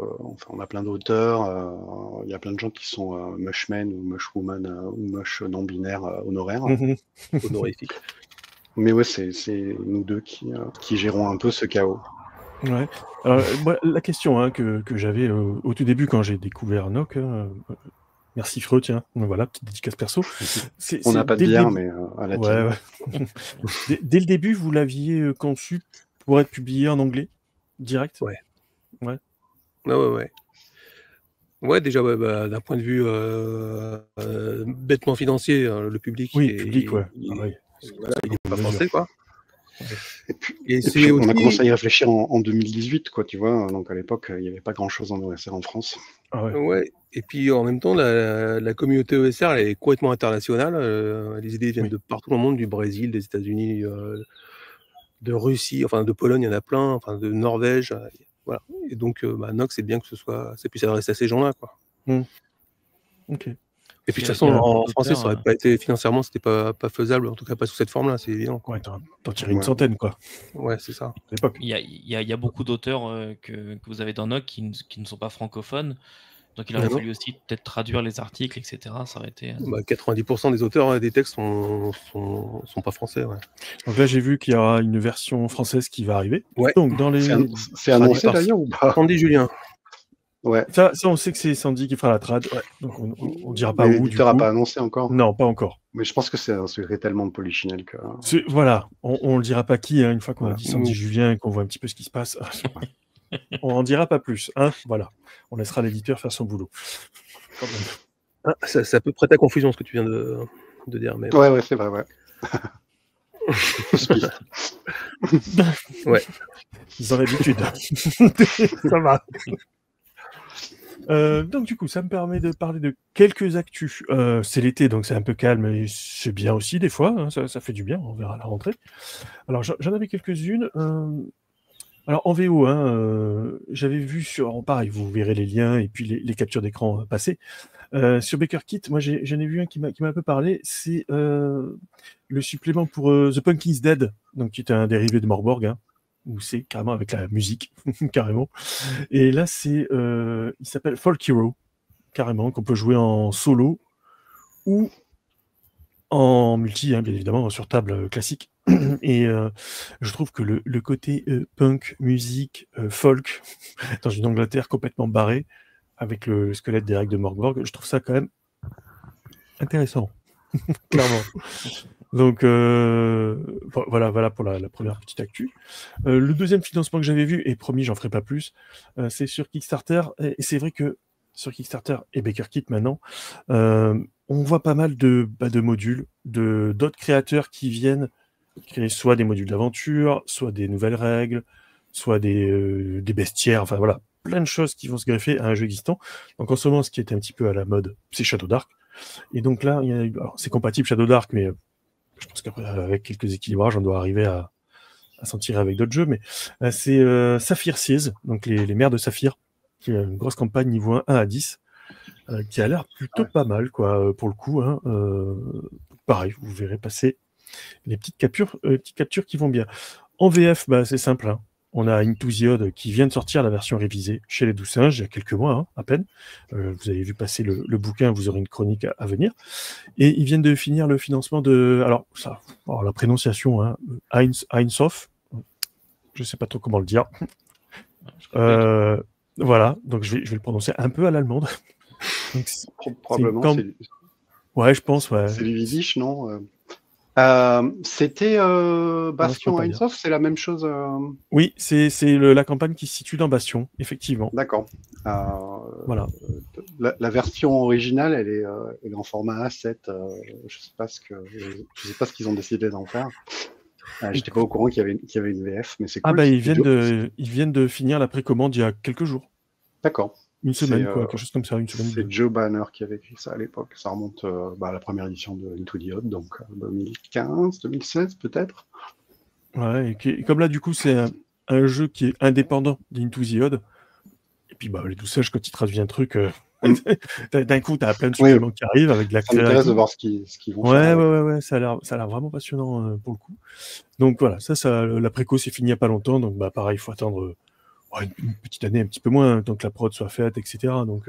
on a plein d'auteurs, il y a plein de gens qui sont Mushmen ou Mushwoman ou Mush non-binaire honoraires. Honorifique. Mais ouais, c'est nous deux qui gérons un peu ce chaos. Ouais. Alors, moi, la question que j'avais au tout début quand j'ai découvert Nock, merci Freux, tiens, voilà, petite dédicace perso. On n'a pas de bière, mais à la tienne. Ouais. Dès le début, vous l'aviez conçu pour être publié en anglais, direct? Ouais. Ouais, déjà, d'un point de vue bêtement financier, le public. Oui, il n'est pas français, quoi. Et puis on a commencé à y réfléchir en 2018, quoi, tu vois. Donc à l'époque, il n'y avait pas grand-chose en OSR en France. Ouais. Et puis en même temps, la communauté OSR elle est complètement internationale. Les idées viennent de partout dans le monde, du Brésil, des États-Unis, de Russie, enfin de Pologne, il y en a plein, enfin de Norvège. Voilà. Et donc, Nock, c'est bien que ça puisse s'adresser à ces gens-là, quoi. Ok. Et puis de Il y a- toute façon, il y a en beaucoup français, ça d'auteurs, aurait pas été financièrement, c'était pas faisable, en tout cas pas sous cette forme-là, c'est évident. Ouais, t'en tirais une Ouais. centaine, quoi, Ouais, c'est ça. à l'époque. il y a beaucoup d'auteurs que vous avez dans Noc qui ne sont pas francophones. Donc il aurait Ah non. fallu aussi peut-être traduire les articles, etc. Ça aurait été. Bah, 90% des auteurs des textes sont pas français. Ouais. Donc là, j'ai vu qu'il y aura une version française qui va arriver. Ouais. Donc, dans les... C'est annoncé par- d'ailleurs ou pas? Sandy Julien. Ouais. Ça, on sait que c'est Sandy qui fera la trad. Ouais. Donc, on dira pas Mais où, du l'éditeur n'a coup. pas annoncé encore. Non, pas encore. Mais je pense que c'est un secret tellement de polichinelle que. Voilà, on le dira pas qui, hein, une fois qu'on a Voilà. dit Sandy Julien et qu'on voit un petit peu ce qui se passe. On en dira pas plus, hein. Voilà. On laissera l'éditeur faire son boulot. Quand même. Ah, ça peut prêter à confusion ce que tu viens de dire. Mais... Ouais, c'est vrai, ouais. Ouais. Ils ont l'habitude. Ça va. Donc du coup, ça me permet de parler de quelques actus. C'est l'été, donc c'est un peu calme, et c'est bien aussi des fois, hein, ça fait du bien, on verra à la rentrée. Alors j'en avais quelques-unes. Alors en VO, hein, j'avais vu sur... Pareil, vous verrez les liens et puis les captures d'écran passer. Sur Baker Kit, moi j'en ai vu un qui m'a un peu parlé, c'est le supplément pour The Pumpkin's Dead, donc qui est un dérivé de Morborg, hein, où c'est carrément avec la musique, carrément. Et là, il s'appelle Folk Hero, carrément, qu'on peut jouer en solo ou en multi, hein, bien évidemment, sur table classique. Et je trouve que le côté punk, musique, folk, dans une Angleterre complètement barrée, avec le squelette des règles de Morgborg, je trouve ça quand même intéressant, clairement. Donc voilà pour la première petite actu. Le deuxième financement que j'avais vu, et promis j'en ferai pas plus, c'est sur Kickstarter, et c'est vrai que sur Kickstarter et BakerKit maintenant, on voit pas mal de modules, d'autres créateurs qui viennent créer soit des modules d'aventure, soit des nouvelles règles, soit des bestiaires, enfin voilà, plein de choses qui vont se greffer à un jeu existant. Donc en ce moment, ce qui est un petit peu à la mode, c'est Shadow Dark. Et donc là, alors, c'est compatible Shadow Dark, mais je pense qu'avec quelques équilibrages, on doit arriver à s'en tirer avec d'autres jeux. Mais c'est Saphir Seas, donc les mers de Saphir, qui est une grosse campagne niveau 1 à 10, qui a l'air plutôt pas mal, quoi, pour le coup. Hein, pareil, vous verrez passer les petites captures qui vont bien. En VF, c'est simple. Hein. On a Into the Odd qui vient de sortir la version révisée chez les Doux Singes il y a quelques mois, hein, à peine. Vous avez vu passer le bouquin, vous aurez une chronique à venir. Et ils viennent de finir le financement de... Alors, la prononciation, hein, Heinsof. Je ne sais pas trop comment le dire. Voilà, donc je vais le prononcer un peu à l'allemande. Donc, probablement, ouais, je pense, ouais. C'est du Yiddish, non C'était Bastion Heinsof, c'est la même chose Oui, c'est la campagne qui se situe dans Bastion, effectivement. D'accord. Voilà. La version originale, elle est en format A7. Je sais pas ce qu'ils ont décidé d'en faire. J'étais pas au courant qu'il y avait une VF, mais c'est cool. Ils viennent de finir la précommande il y a quelques jours. D'accord. Une semaine, quoi, quelque chose comme ça, une semaine. C'est Joe Banner qui avait écrit ça à l'époque. Ça remonte à la première édition de Into the Odd, donc 2015, 2016 peut-être. Ouais, et comme là, du coup, c'est un jeu qui est indépendant d'Into the Odd. Et puis, les Doux Singes, quand ils traduisent un truc, d'un coup, tu as plein de suppléments qui arrivent avec de la création. Ça m'intéresse de voir ce qu'ils vont faire. Ouais, ça a l'air vraiment passionnant pour le coup. Donc voilà, ça la préco, c'est fini il n'y a pas longtemps. Donc, pareil, il faut attendre une petite année, un petit peu moins, tant que la prod soit faite, etc. Donc,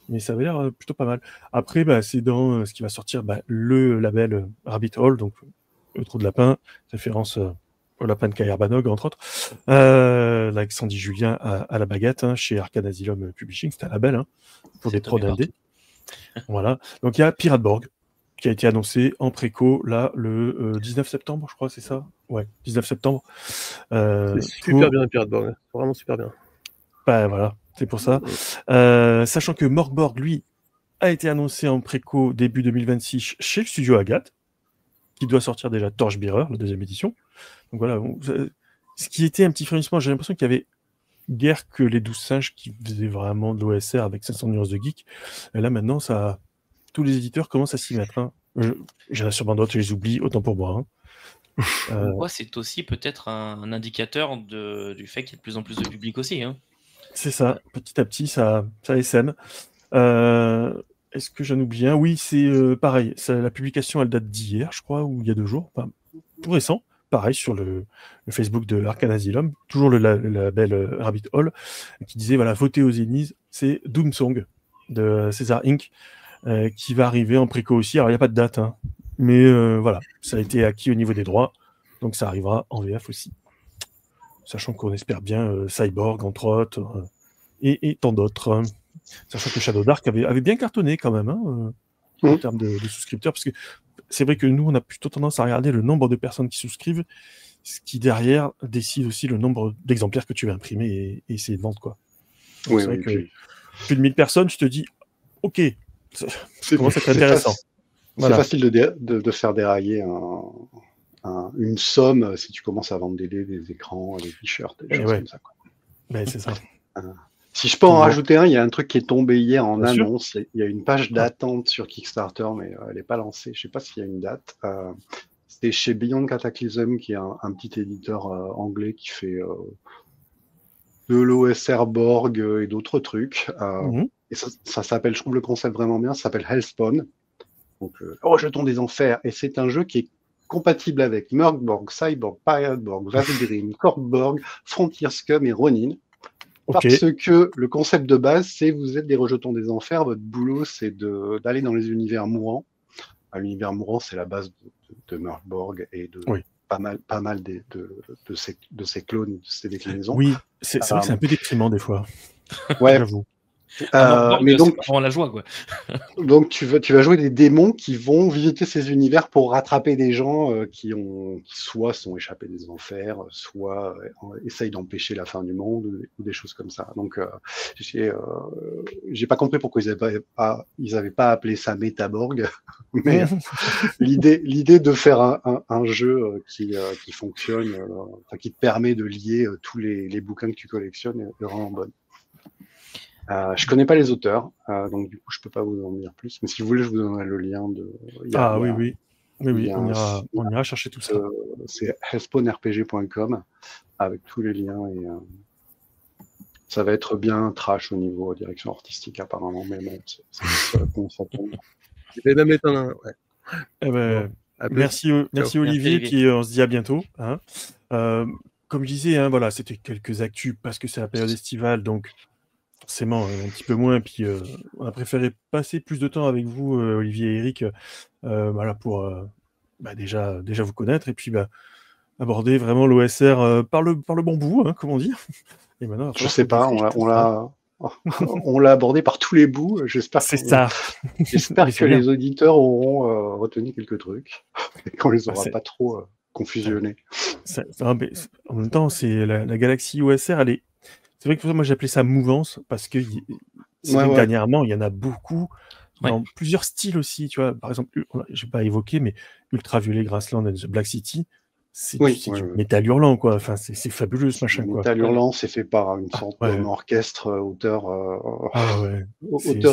mais ça avait l'air plutôt pas mal. Après, c'est dans ce qui va sortir le label Rabbit Hole, donc le trou de lapin, référence au lapin de Kair Banog, entre autres, avec Sandy Julien à la baguette, hein, chez Arcade Asylum Publishing, c'était un label hein, pour des prods indés. Voilà. Donc il y a Pirateborg qui a été annoncé en préco là le 19 septembre, je crois, c'est ça? Ouais, 19 septembre. C'est super bien Pirateborg, c'est vraiment super bien. Voilà, c'est pour ça. Sachant que Morgborg, lui, a été annoncé en préco début 2026 chez le studio Agathe, qui doit sortir déjà Torchbearer, la deuxième édition. Donc voilà, ce qui était un petit frémissement, j'ai l'impression qu'il y avait guère que les 12 singes qui faisaient vraiment de l'OSR avec 500 nuances de geek. Et là maintenant, tous les éditeurs commencent à s'y mettre. Hein. J'en ai sûrement d'autres, je les oublie, autant pour moi. Hein. C'est aussi peut-être un indicateur du fait qu'il y a de plus en plus de public aussi. Hein. C'est ça, petit à petit, ça essaime. Est-ce que j'en oublie un? Oui, c'est pareil. La publication, elle date d'hier, je crois, ou il y a 2 jours. Enfin, tout récent. Pareil, sur le Facebook de Arcane Asylum. Toujours le label Rabbit Hole, qui disait, voilà, votez aux Zénith, c'est Doomsong de César Inc., qui va arriver en préco aussi. Alors, il n'y a pas de date, hein, mais voilà, ça a été acquis au niveau des droits. Donc, ça arrivera en VF aussi. Sachant qu'on espère bien Cyborg, entre autres, et tant d'autres. Hein. Sachant que Shadow Dark avait bien cartonné quand même, hein, en termes de souscripteurs, parce que c'est vrai que nous, on a plutôt tendance à regarder le nombre de personnes qui souscrivent, ce qui derrière décide aussi le nombre d'exemplaires que tu vas imprimer et essayer de vendre, quoi. Donc, c'est vrai que plus de 1000 personnes, tu te dis, ok, ça commence à être intéressant. C'est facile de faire dérailler une somme si tu commences à vendre des écrans, des t-shirts, des choses comme ça. C'est ça. Si je peux en rajouter un, il y a un truc qui est tombé hier en annonce. Il y a une page d'attente sur Kickstarter, mais elle n'est pas lancée. Je ne sais pas s'il y a une date. C'était chez Beyond Cataclysm, qui est un petit éditeur anglais qui fait de l'OSR Borg et d'autres trucs. Et ça s'appelle, je trouve le concept vraiment bien, ça s'appelle Hellspawn. Donc, Rejetons des enfers. Et c'est un jeu qui est compatible avec Murkborg, Cyborg, Periodborg, Vasigrim, Korgborg, Frontier Scum et Ronin. Parce que le concept de base, c'est vous êtes des rejetons des enfers, votre boulot, c'est d'aller dans les univers mourants. L'univers mourant, c'est la base de Murkborg et de pas mal de ses clones, de ses déclinaisons. Oui, c'est vrai que c'est un peu déprimant des fois. Ouais, j'avoue. Mais donc, c'est vraiment la joie, quoi. Donc tu vas jouer des démons qui vont visiter ces univers pour rattraper des gens qui soit sont échappés des enfers, soit essayent d'empêcher la fin du monde ou des choses comme ça. Donc j'ai pas compris pourquoi ils avaient pas appelé ça Metaborg, mais l'idée de faire un jeu qui fonctionne, qui te permet de lier tous les bouquins que tu collectionnes est vraiment bonne. Je connais pas les auteurs, donc du coup je peux pas vous en dire plus. Mais si vous voulez, je vous donnerai le lien de. Oui, on ira chercher tout ça. C'est hellspawnrpg.com avec tous les liens et ça va être bien trash au niveau direction artistique apparemment, mais bon, c'est comment ça tombe. Je vais même mettre un. Merci Olivier, puis on se dit à bientôt. Hein. Comme je disais, hein, voilà, c'était quelques actus parce que c'est la période estivale, donc. Forcément, un petit peu moins. Puis on a préféré passer plus de temps avec vous, Olivier et Eric, voilà, pour déjà vous connaître et puis aborder vraiment l'OSR par le bon bout, hein, comme on dit. Et maintenant, je sais pas, on l'a abordé par tous les bouts. J'espère que les auditeurs auront retenu quelques trucs et qu'on les aura pas trop confusionnés. En même temps, c'est la galaxie OSR, elle est. C'est vrai que moi j'appelais ça mouvance parce que dernièrement il y en a beaucoup dans plusieurs styles aussi, tu vois. Par exemple, je vais pas évoquer, mais Ultraviolet, Grassland and the Black City, c'est du métal hurlant, quoi. Enfin, c'est fabuleux ce machin, quoi. Métal hurlant, c'est fait par une sorte d'orchestre, auteur,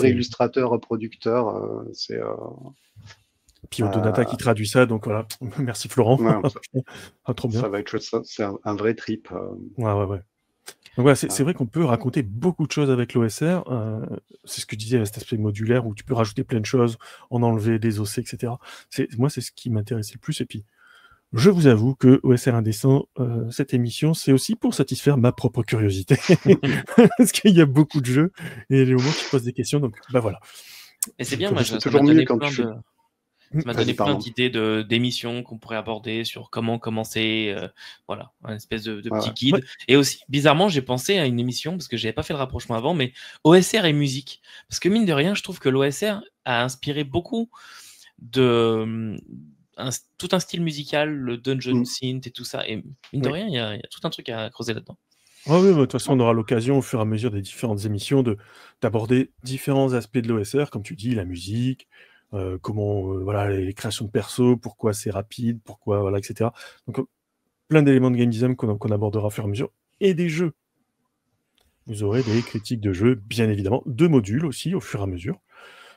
illustrateur, producteur. C'est. Puis Odonata qui traduit ça, donc voilà. Merci Florent. Trop bien. Ça va être chouette, ça. C'est un vrai trip. Ouais. Donc voilà, c'est vrai qu'on peut raconter beaucoup de choses avec l'OSR. C'est ce que disait cet aspect modulaire où tu peux rajouter plein de choses, en enlever, désosser, etc. Moi, c'est ce qui m'intéressait le plus. Et puis, je vous avoue que OSR Indécent, cette émission, c'est aussi pour satisfaire ma propre curiosité. Parce qu'il y a beaucoup de jeux et les moments où tu poses des questions. Donc, voilà. Et c'est bien, moi, c'est toujours mieux quand tu Ça m'a donné plein d'idées d'émissions qu'on pourrait aborder sur comment commencer, voilà, un espèce de petit guide. Et aussi, bizarrement, j'ai pensé à une émission, parce que je n'avais pas fait le rapprochement avant, mais OSR et musique. Parce que mine de rien, je trouve que l'OSR a inspiré beaucoup de tout un style musical, le dungeon synth et tout ça. Et mine de rien, il y a tout un truc à creuser là-dedans. Oui, de toute façon, on aura l'occasion, au fur et à mesure des différentes émissions, d'aborder différents aspects de l'OSR, comme tu dis, la musique, comment les créations de perso, pourquoi c'est rapide, pourquoi etc. Donc plein d'éléments de game design qu'on abordera au fur et à mesure, et des jeux. Vous aurez des critiques de jeux, bien évidemment, de modules aussi au fur et à mesure.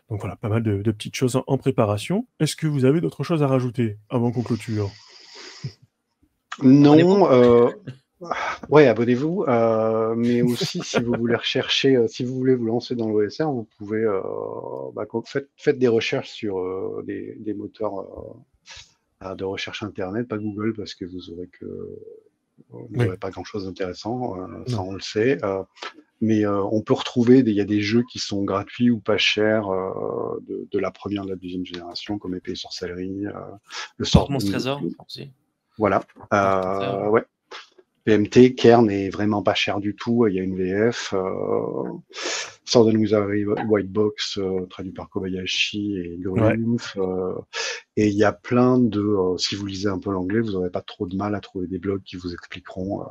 Donc voilà, pas mal de petites choses en préparation. Est-ce que vous avez d'autres choses à rajouter avant qu'on clôture ? Non. Ouais, abonnez-vous. Mais aussi, si vous voulez rechercher, si vous voulez vous lancer dans l'OSR, vous pouvez faites des recherches sur des moteurs de recherche internet, pas Google, parce que vous Oui. aurez pas grand-chose d'intéressant. Ça, Non. on le sait. Mais on peut retrouver, il y a des jeux qui sont gratuits ou pas chers de la première, de la deuxième génération, comme Épée et Sorcellerie, le sort. Porte-Monstre Trésor aussi. Voilà. Trésor. Ouais. PMT, Kern est vraiment pas cher du tout. Il y a une VF. Sword and Wizardry White Box, traduit par Kobayashi et Grumpf. Et il y a plein de. Si vous lisez un peu l'anglais, vous n'aurez pas trop de mal à trouver des blogs qui vous expliqueront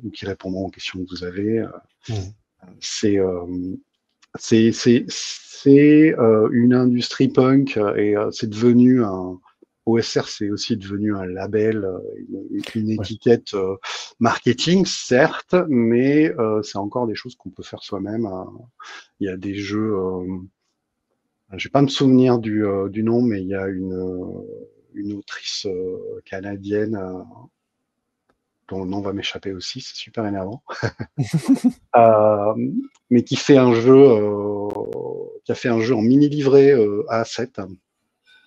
ou qui répondront aux questions que vous avez. C'est une industrie punk et c'est devenu un. OSR, c'est aussi devenu un label, une étiquette marketing, certes, mais c'est encore des choses qu'on peut faire soi-même. Il y a des jeux, je vais pas me souvenir du nom, mais il y a une autrice canadienne dont le nom va m'échapper aussi, c'est super énervant, mais qui fait un jeu, qui a fait un jeu en mini livret à 7.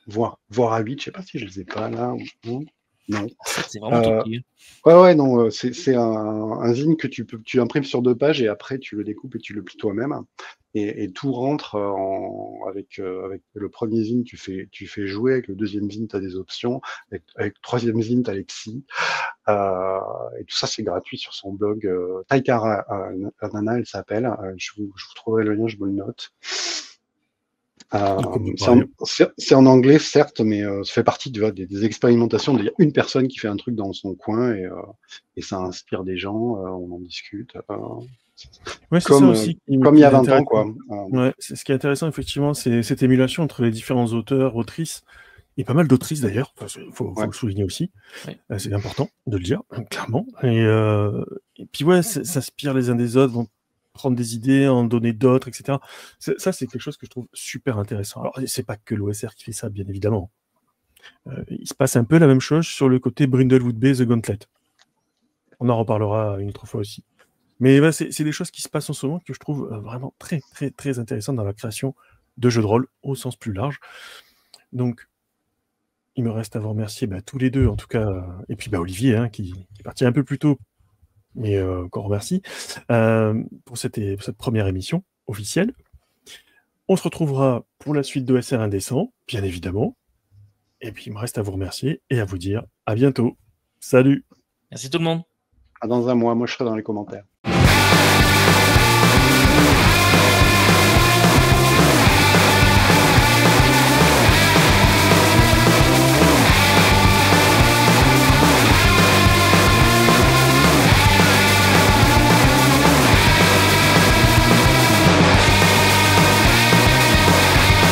Voire à 8, je sais pas si je les ai pas là. Non. C'est vraiment tout petit. Ouais, non, c'est un zine que tu imprimes sur 2 pages et après tu le découpes et tu le plies toi-même. Et tout rentre avec le premier zine, tu fais jouer, avec le deuxième zine, tu as des options, avec le troisième zine, tu as les psy. Et tout ça, c'est gratuit sur son blog. Taikara Anana, elle s'appelle. Je vous trouverai le lien, je vous le note. C'est en anglais, certes, mais ça fait partie des expérimentations. Il y a une personne qui fait un truc dans son coin et ça inspire des gens, on en discute. Ouais, c'est ça aussi. Comme il y a 20 ans, quoi. Ouais, c'est ce qui est intéressant, effectivement, c'est cette émulation entre les différents auteurs, autrices, et pas mal d'autrices d'ailleurs, faut le souligner aussi. Ouais. C'est important de le dire, clairement. Et puis ouais, ça s'inspire les uns des autres, vont prendre des idées, en donner d'autres, etc. Ça, c'est quelque chose que je trouve super intéressant. Alors, c'est pas que l'OSR qui fait ça, bien évidemment. Il se passe un peu la même chose sur le côté Brindlewood Bay, The Gauntlet. On en reparlera une autre fois aussi. Mais ouais, c'est des choses qui se passent en ce moment que je trouve vraiment très, très, très intéressantes dans la création de jeux de rôle au sens plus large. Donc, il me reste à vous remercier tous les deux, en tout cas, et puis Olivier, hein, qui est parti un peu plus tôt, mais encore merci, pour cette première émission officielle. On se retrouvera pour la suite d'OSR Indécent, bien évidemment. Et puis, il me reste à vous remercier et à vous dire à bientôt. Salut! Merci tout le monde. Dans un mois, moi je serai dans les commentaires.